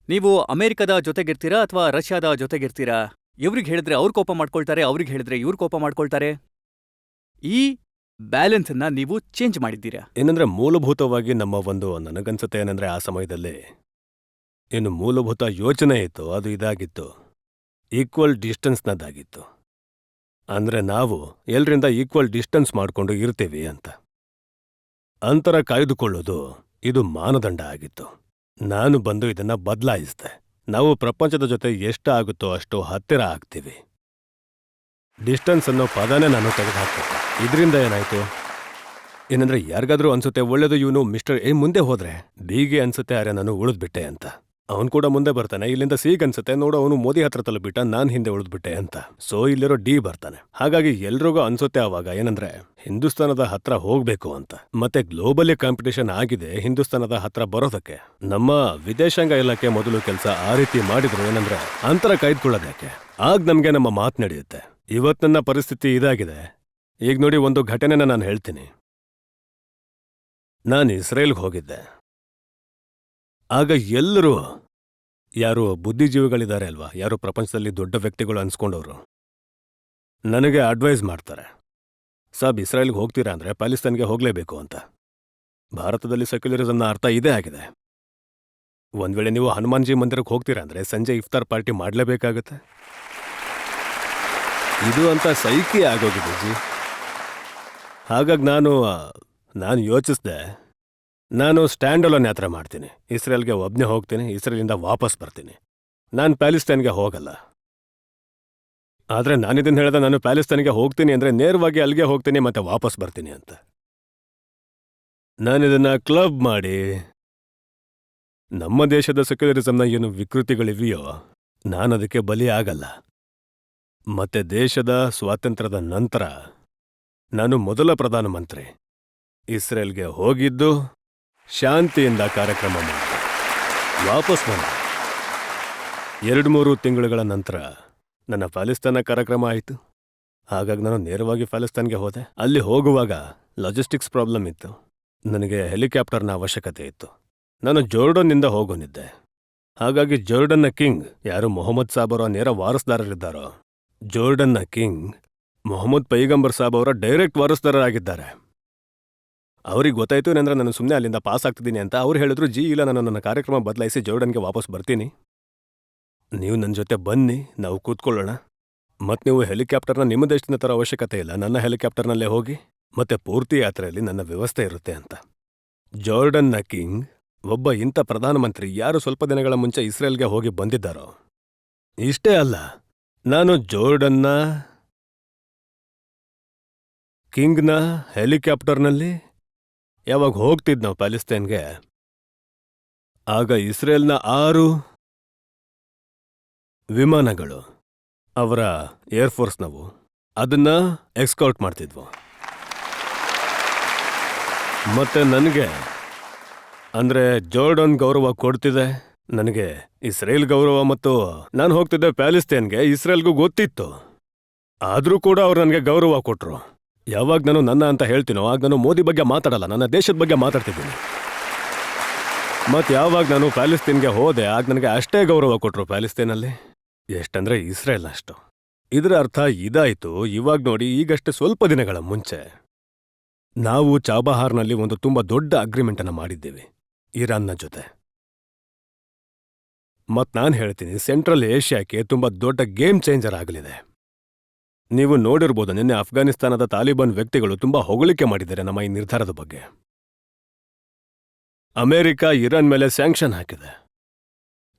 ನೀವು ಅಮೆರಿಕದ ಜೊತೆಗಿರ್ತೀರಾ ಅಥವಾ ರಷ್ಯಾದ ಜೊತೆಗಿರ್ತೀರಾ? ಇವ್ರಿಗೆ ಹೇಳಿದ್ರೆ ಅವ್ರು ಕೋಪ ಮಾಡ್ಕೊಳ್ತಾರೆ, ಅವ್ರಿಗೆ ಹೇಳಿದ್ರೆ ಇವ್ರು ಕೋಪ ಮಾಡ್ಕೊಳ್ತಾರೆ. ಈ ಬ್ಯಾಲೆನ್ಸ್ ಅನ್ನ ನೀವು ಚೇಂಜ್ ಮಾಡಿದ್ದೀರಾ. ಏನಂದ್ರೆ ಮೂಲಭೂತವಾಗಿ ನಮ್ಮ ನನಗನ್ಸುತ್ತೆ ಏನಂದ್ರೆ ಆ ಸಮಯದಲ್ಲಿ ಏನು ಮೂಲಭೂತ ಯೋಚನೆ ಇತ್ತು ಅದು ಇದಾಗಿತ್ತು, ಈಕ್ವಲ್ ಡಿಸ್ಟೆನ್ಸ್ನದ್ದಾಗಿತ್ತು. ಅಂದ್ರೆ ನಾವು ಎಲ್ರಿಂದ ಈಕ್ವಲ್ ಡಿಸ್ಟೆನ್ಸ್ ಮಾಡ್ಕೊಂಡು ಇರ್ತೀವಿ ಅಂತ. ಅಂತರ ಕಾಯ್ದುಕೊಳ್ಳೋದು ಇದು ಮಾನದಂಡ ಆಗಿತ್ತು. ನಾನು ಬಂದು ಇದನ್ನ ಬದಲಾಯಿಸಿದೆ. ನಾವು ಪ್ರಪಂಚದ ಜೊತೆ ಎಷ್ಟಾಗುತ್ತೋ ಅಷ್ಟು ಹತ್ತಿರ ಆಗ್ತೀವಿ. ಡಿಸ್ಟೆನ್ಸ್ ಅನ್ನೋ ಪದನೇ ನಾನು ತೆಗೆದುಹಾಕ್ಬಿಟ್ಟೆ. ಇದರಿಂದ ಏನಾಯ್ತು ಏನಂದ್ರೆ ಯಾರಿಗಾದ್ರೂ ಅನ್ಸುತ್ತೆ ಒಳ್ಳೇದು ಇವನು ಮಿಸ್ಟರ್ ಎ ಮುಂದೆ ಹೋದ್ರೆ ಬಿಗೆ ಅನ್ಸುತ್ತೆ ಅರೆ ನಾನು ಉಳಿದ್ಬಿಟ್ಟೆ ಅಂತ. ಅವನು ಕೂಡ ಮುಂದೆ ಬರ್ತಾನೆ. ಇಲ್ಲಿಂದ ಸಿಗ್ ಅನ್ಸುತ್ತೆ ನೋಡು ಅವನು ಮೋದಿ ಹತ್ರ ತಲುಪಿಟ್ಟ, ನಾನ್ ಹಿಂದೆ ಉಳಿದ್ಬಿಟ್ಟೆ ಅಂತ. ಸೊ ಇಲ್ಲಿರೋ ಡಿ ಬರ್ತಾನೆ. ಹಾಗಾಗಿ ಎಲ್ರಿಗೂ ಅನ್ಸುತ್ತೆ ಆವಾಗ ಏನಂದ್ರೆ ಹಿಂದೂಸ್ತಾನದ ಹತ್ರ ಹೋಗ್ಬೇಕು ಅಂತ. ಮತ್ತೆ ಗ್ಲೋಬಲಿ ಕಾಂಪಿಟೇಷನ್ ಆಗಿದೆ ಹಿಂದೂಸ್ತಾನದ ಹತ್ರ ಬರೋದಕ್ಕೆ. ನಮ್ಮ ವಿದೇಶಾಂಗ ಇಲಾಖೆ ಮೊದಲು ಕೆಲಸ ಆ ರೀತಿ ಮಾಡಿದ್ರು. ಏನಂದ್ರೆ ಅಂತರ ಕಾಯ್ದುಕೊಳ್ಳೋದಕ್ಕೆ. ಆಗ ನಮ್ಗೆ ನಮ್ಮ ಮಾತು ನಡೆಯುತ್ತೆ. ಇವತ್ ನನ್ನ ಪರಿಸ್ಥಿತಿ ಇದಾಗಿದೆ. ಈಗ ನೋಡಿ ಒಂದು ಘಟನೆನ ನಾನು ಹೇಳ್ತೀನಿ. ನಾನು ಇಸ್ರೇಲ್ಗೆ ಹೋಗಿದ್ದೆ. ಆಗ ಎಲ್ಲರೂ ಯಾರು ಬುದ್ಧಿಜೀವಿಗಳಿದ್ದಾರೆ ಅಲ್ವಾ, ಯಾರು ಪ್ರಪಂಚದಲ್ಲಿ ದೊಡ್ಡ ವ್ಯಕ್ತಿಗಳು ಅನ್ಸ್ಕೊಂಡವ್ರು ನನಗೆ ಅಡ್ವೈಸ್ ಮಾಡ್ತಾರೆ, ಸಾಬ್ ಇಸ್ರೇಲ್ಗೆ ಹೋಗ್ತೀರಾ ಅಂದ್ರೆ ಪ್ಯಾಲೆಸ್ತೈನ್ಗೆ ಹೋಗ್ಲೇಬೇಕು ಅಂತ. ಭಾರತದಲ್ಲಿ ಸೆಕ್ಯುಲರಿಸಮ್ನ ಅರ್ಥ ಇದೇ ಆಗಿದೆ. ಒಂದ್ ವೇಳೆ ನೀವು ಹನುಮಾನ್ಜಿ ಮಂದಿರಕ್ಕೆ ಹೋಗ್ತೀರಾ ಅಂದ್ರೆ ಸಂಜೆ ಇಫ್ತಾರ್ ಪಾರ್ಟಿ ಮಾಡಲೇಬೇಕಾಗತ್ತೆ. ಇದು ಅಂತ ಸೈಕಿ ಆಗೋಗಿದೆ ಜಿ. ಹಾಗಾಗಿ ನಾನು ಯೋಚಿಸ್ದೆ, ನಾನು ಸ್ಟ್ಯಾಂಡ್ ಅಲೋನ್ ಯಾತ್ರೆ ಮಾಡ್ತೀನಿ. ಇಸ್ರೇಲ್ಗೆ ಒಬ್ಬನೇ ಹೋಗ್ತೀನಿ, ಇಸ್ರೇಲಿಂದ ವಾಪಸ್ ಬರ್ತೀನಿ. ನಾನು ಪ್ಯಾಲೆಸ್ತೈನ್ಗೆ ಹೋಗಲ್ಲ. ಆದರೆ ನಾನಿದನ್ನು ಹೇಳಿದ ನಾನು ಪ್ಯಾಲೆಸ್ತೈನ್ಗೆ ಹೋಗ್ತೀನಿ ಅಂದರೆ ನೇರವಾಗಿ ಅಲ್ಲಿಗೆ ಹೋಗ್ತೀನಿ ಮತ್ತೆ ವಾಪಸ್ ಬರ್ತೀನಿ ಅಂತ. ನಾನಿದನ್ನು ಕ್ಲಬ್ ಮಾಡಿ ನಮ್ಮ ದೇಶದ ಸೆಕ್ಯುಲರಿಸಮ್ನ ಏನು ವಿಕೃತಿಗಳಿವೆಯೋ ನಾನದಕ್ಕೆ ಬಲಿ ಆಗಲ್ಲ. ಮತ್ತೆ ದೇಶದ ಸ್ವಾತಂತ್ರ್ಯದ ನಂತರ ನಾನು ಮೊದಲ ಪ್ರಧಾನಮಂತ್ರಿ ಇಸ್ರೇಲ್ಗೆ ಹೋಗಿದ್ದು ಶಾಂತಿಯಿಂದ ಕಾರ್ಯಕ್ರಮ ಮಾಡಿದೆ. ವಾಪಸ್ ಬಂದೆ. 2-3 ತಿಂಗಳುಗಳ ನಂತರ ನನ್ನ ಪ್ಯಾಲೆಸ್ತೈನ ಕಾರ್ಯಕ್ರಮ ಆಯಿತು. ಹಾಗಾಗಿ ನಾನು ನೇರವಾಗಿ ಪ್ಯಾಲೆಸ್ತೈನ್ಗೆ ಹೋದೆ. ಅಲ್ಲಿ ಹೋಗುವಾಗ ಲಾಜಿಸ್ಟಿಕ್ಸ್ ಪ್ರಾಬ್ಲಮ್ ಇತ್ತು. ನನಗೆ ಹೆಲಿಕಾಪ್ಟರ್ನ ಅವಶ್ಯಕತೆ ಇತ್ತು. ನಾನು ಜೋರ್ಡನ್ನಿಂದ ಹೋಗೋನಿದ್ದೆ. ಹಾಗಾಗಿ ಜೋರ್ಡನ್ನ ಕಿಂಗ್ ಯಾರು ಮೊಹಮ್ಮದ್ ಸಾಬ್ ಅವರ ನೇರ ವಾರಸ್ದಾರರಿದ್ದಾರೋ, ಜೋರ್ಡನ್ನ ಕಿಂಗ್ ಮೊಹಮ್ಮದ್ ಪೈಗಂಬರ್ ಸಾಬ್ ಅವರ ಡೈರೆಕ್ಟ್ ವಾರಸ್ದಾರರಾಗಿದ್ದಾರೆ. ಅವ್ರಿಗೆ ಗೊತ್ತಾಯ್ತು ಏನಂದ್ರೆ ನಾನು ಸುಮ್ಮನೆ ಅಲ್ಲಿಂದ ಪಾಸ್ ಆಗ್ತಿದ್ದೀನಿ ಅಂತ. ಅವ್ರು ಹೇಳಿದ್ರು, ಜಿ ಇಲ್ಲ, ನಾನು ನನ್ನ ಕಾರ್ಯಕ್ರಮ ಬದಲಾಯಿಸಿ ಜೋರ್ಡನ್ಗೆ ವಾಪಸ್ ಬರ್ತೀನಿ, ನೀವು ನನ್ನ ಜೊತೆ ಬನ್ನಿ, ನಾವು ಕೂತ್ಕೊಳ್ಳೋಣ. ಮತ್ತು ನೀವು ಹೆಲಿಕಾಪ್ಟರ್ನ ನಿಮ್ಮ ದೇಶದಿಂದ ತರೋ ಅವಶ್ಯಕತೆ ಇಲ್ಲ, ನನ್ನ ಹೆಲಿಕಾಪ್ಟರ್ನಲ್ಲೇ ಹೋಗಿ, ಮತ್ತೆ ಪೂರ್ತಿ ಯಾತ್ರೆಯಲ್ಲಿ ನನ್ನ ವ್ಯವಸ್ಥೆ ಇರುತ್ತೆ ಅಂತ. ಜೋರ್ಡನ್ನ ಕಿಂಗ್ ಒಬ್ಬ ಇಂಥ ಪ್ರಧಾನಮಂತ್ರಿ ಯಾರು ಸ್ವಲ್ಪ ದಿನಗಳ ಮುಂಚೆ ಇಸ್ರೇಲ್ಗೆ ಹೋಗಿ ಬಂದಿದ್ದಾರೋ. ಇಷ್ಟೇ ಅಲ್ಲ, ನಾನು ಜೋರ್ಡನ್ನ ಕಿಂಗ್ನ ಹೆಲಿಕಾಪ್ಟರ್ನಲ್ಲಿ ಯಾವಾಗ ಹೋಗ್ತಿದ್ ನಾವು ಪ್ಯಾಲೆಸ್ತೈನ್ಗೆ, ಆಗ ಇಸ್ರೇಲ್ನ 6 ವಿಮಾನಗಳು ಅವರ ಏರ್ಫೋರ್ಸ್ನವು ಅದನ್ನ ಎಕ್ಸ್ಕೌಟ್ ಮಾಡ್ತಿದ್ವು. ಮತ್ತೆ ನನಗೆ ಅಂದ್ರೆ ಜೋರ್ಡನ್ ಗೌರವ ಕೊಡ್ತಿದೆ, ನನಗೆ ಇಸ್ರೇಲ್ ಗೌರವ. ಮತ್ತು ನಾನು ಹೋಗ್ತಿದ್ದೆ ಪ್ಯಾಲೆಸ್ತೈನ್ಗೆ, ಇಸ್ರೇಲ್ಗೂ ಗೊತ್ತಿತ್ತು. ಆದರೂ ಕೂಡ ಅವ್ರು ನನಗೆ ಗೌರವ ಕೊಟ್ರು. ಯಾವಾಗ ನಾನು ನನ್ನ ಅಂತ ಹೇಳ್ತೀನೋ ಆಗ ನಾನು ಮೋದಿ ಬಗ್ಗೆ ಮಾತಾಡಲ್ಲ, ನನ್ನ ದೇಶದ ಬಗ್ಗೆ ಮಾತಾಡ್ತಿದ್ದೀನಿ. ಮತ್ತು ಯಾವಾಗ ನಾನು ಪ್ಯಾಲೆಸ್ತೈನ್ಗೆ ಹೋದೆ ಆಗ ನನಗೆ ಅಷ್ಟೇ ಗೌರವ ಕೊಟ್ರು ಪ್ಯಾಲೆಸ್ತೈನಲ್ಲಿ, ಎಷ್ಟಂದ್ರೆ ಇಸ್ರೇಲ್ ಅಷ್ಟು. ಇದರ ಅರ್ಥ ಇದಾಯಿತು. ಇವಾಗ ನೋಡಿ, ಈಗಷ್ಟೇ ಸ್ವಲ್ಪ ದಿನಗಳ ಮುಂಚೆ ನಾವು ಚಾಬಹಾರ್ನಲ್ಲಿ ಒಂದು ತುಂಬ ದೊಡ್ಡ ಅಗ್ರಿಮೆಂಟನ್ನು ಮಾಡಿದ್ದೀವಿ ಇರಾನ್ನ ಜೊತೆ. ಮತ್ತು ನಾನು ಹೇಳ್ತೀನಿ, ಸೆಂಟ್ರಲ್ ಏಷ್ಯಾಕ್ಕೆ ತುಂಬ ದೊಡ್ಡ ಗೇಮ್ ಚೇಂಜರ್ ಆಗಲಿದೆ. ನೀವು ನೋಡಿರ್ಬೋದು, ನಿನ್ನೆ ಅಫ್ಘಾನಿಸ್ತಾನದ ತಾಲಿಬಾನ್ ವ್ಯಕ್ತಿಗಳು ತುಂಬ ಹೊಗಳಿಕೆ ಮಾಡಿದ್ದಾರೆ ನಮ್ಮ ಈ ನಿರ್ಧಾರದ ಬಗ್ಗೆ. ಅಮೆರಿಕ ಇರಾನ್ ಮೇಲೆ ಸ್ಯಾಂಕ್ಷನ್ ಹಾಕಿದೆ.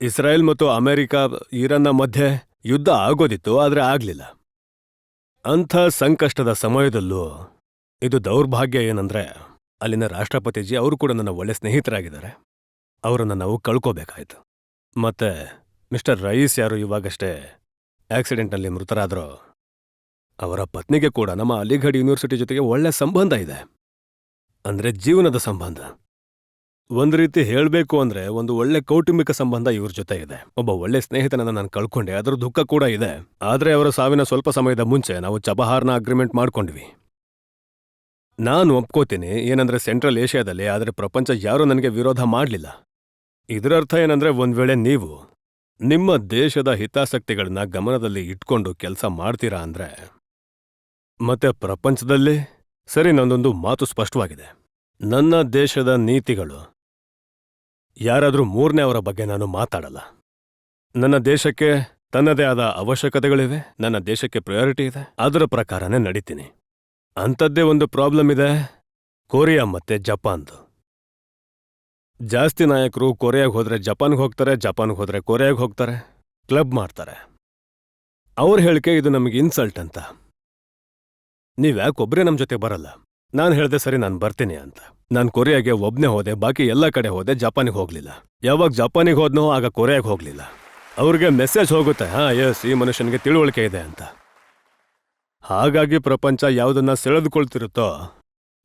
ಇಸ್ರಾಯೇಲ್ ಮತ್ತು ಅಮೆರಿಕ ಇರಾನ್ನ ಮಧ್ಯೆ ಯುದ್ಧ ಆಗೋದಿತ್ತು, ಆದರೆ ಆಗಲಿಲ್ಲ. ಅಂಥ ಸಂಕಷ್ಟದ ಸಮಯದಲ್ಲೂ ಇದು ದೌರ್ಭಾಗ್ಯ ಏನಂದ್ರೆ, ಅಲ್ಲಿನ ರಾಷ್ಟ್ರಪತಿಜಿ ಅವರು ಕೂಡ ನನ್ನ ಒಳ್ಳೆ ಸ್ನೇಹಿತರಾಗಿದ್ದಾರೆ. ಅವರನ್ನು ನಾವು ಕಳ್ಕೋಬೇಕಾಯ್ತು. ಮತ್ತೆ ಮಿಸ್ಟರ್ ರಯೀಸ್ ಯಾರು ಇವಾಗಷ್ಟೇ ಆಕ್ಸಿಡೆಂಟ್ನಲ್ಲಿ ಮೃತರಾದರೂ, ಅವರ ಪತ್ನಿಗೆ ಕೂಡ ನಮ್ಮ ಅಲಿಘಡ್ ಯೂನಿವರ್ಸಿಟಿ ಜೊತೆಗೆ ಒಳ್ಳೆ ಸಂಬಂಧ ಇದೆ. ಅಂದ್ರೆ ಜೀವನದ ಸಂಬಂಧ. ಒಂದು ರೀತಿ ಹೇಳಬೇಕು ಅಂದ್ರೆ ಒಂದು ಒಳ್ಳೆ ಕೌಟುಂಬಿಕ ಸಂಬಂಧ ಇವ್ರ ಜೊತೆ ಇದೆ. ಒಬ್ಬ ಒಳ್ಳೆ ಸ್ನೇಹಿತನನ್ನ ನಾನು ಕಳ್ಕೊಂಡೆ, ಅದರ ದುಃಖ ಕೂಡ ಇದೆ. ಆದ್ರೆ ಅವರ ಸಾವಿನ ಸ್ವಲ್ಪ ಸಮಯದ ಮುಂಚೆ ನಾವು ಚಬಹಾರ್ನ ಅಗ್ರಿಮೆಂಟ್ ಮಾಡ್ಕೊಂಡ್ವಿ. ನಾನು ಒಪ್ಕೋತೀನಿ, ಏನಂದ್ರೆ ಸೆಂಟ್ರಲ್ ಏಷ್ಯಾದಲ್ಲಿ, ಆದರೆ ಪ್ರಪಂಚ ಯಾರೂ ನನಗೆ ವಿರೋಧ ಮಾಡಲಿಲ್ಲ. ಇದರ ಅರ್ಥ ಏನಂದ್ರೆ, ಒಂದ್ ವೇಳೆ ನೀವು ನಿಮ್ಮ ದೇಶದ ಹಿತಾಸಕ್ತಿಗಳನ್ನ ಗಮನದಲ್ಲಿ ಇಟ್ಕೊಂಡು ಕೆಲಸ ಮಾಡ್ತೀರಾ ಅಂದ್ರೆ, ಮತ್ತೆ ಪ್ರಪಂಚದಲ್ಲಿ ಸರಿ, ನನ್ನೊಂದು ಮಾತು ಸ್ಪಷ್ಟವಾಗಿದೆ. ನನ್ನ ದೇಶದ ನೀತಿಗಳು ಯಾರಾದ್ರೂ 3ನೇಯವರ ಬಗ್ಗೆ ನಾನು ಮಾತಾಡಲ್ಲ. ನನ್ನ ದೇಶಕ್ಕೆ ತನ್ನದೇ ಆದ ಅವಶ್ಯಕತೆಗಳಿವೆ, ನನ್ನ ದೇಶಕ್ಕೆ ಪ್ರಯಾರಿಟಿ ಇದೆ, ಅದರ ಪ್ರಕಾರನೇ ನಡೀತೀನಿ. ಅಂಥದ್ದೇ ಒಂದು ಪ್ರಾಬ್ಲಮ್ ಇದೆ, ಕೊರಿಯಾ ಮತ್ತೆ ಜಪಾನ್ದು. ಜಾಸ್ತಿ ನಾಯಕರು ಕೊರಿಯಾಗೆ ಹೋದ್ರೆ ಜಪಾನ್ಗೆ ಹೋಗ್ತಾರೆ, ಜಪಾನ್ಗೆ ಹೋದ್ರೆ ಕೊರಿಯಾಗೆ ಹೋಗ್ತಾರೆ, ಕ್ಲಬ್ ಮಾಡ್ತಾರೆ. ಅವ್ರ ಹೇಳಿಕೆ ಇದು ನಮಗೆ ಇನ್ಸಲ್ಟ್ ಅಂತ. ನೀವ್ಯಾಕೊಬ್ರೇ ನಮ್ಮ ಜೊತೆ ಬರಲ್ಲ? ನಾನು ಹೇಳ್ದೆ ಸರಿ ನಾನು ಬರ್ತೀನಿ ಅಂತ. ನಾನು ಕೊರಿಯಾಗೆ ಒಬ್ನೇ ಹೋದೆ, ಬಾಕಿ ಎಲ್ಲ ಕಡೆ ಹೋದೆ, ಜಪಾನಿಗೆ ಹೋಗ್ಲಿಲ್ಲ. ಯಾವಾಗ ಜಪಾನಿಗೆ ಹೋದ್ನೋ ಆಗ ಕೊರಿಯಾಗೆ ಹೋಗ್ಲಿಲ್ಲ. ಅವ್ರಿಗೆ ಮೆಸೇಜ್ ಹೋಗುತ್ತೆ, ಎಸ್ ಈ ಮನುಷ್ಯನಿಗೆ ತಿಳುವಳಿಕೆ ಇದೆ ಅಂತ. ಹಾಗಾಗಿ ಪ್ರಪಂಚ ಯಾವುದನ್ನ ಸೆಳೆದುಕೊಳ್ತಿರುತ್ತೋ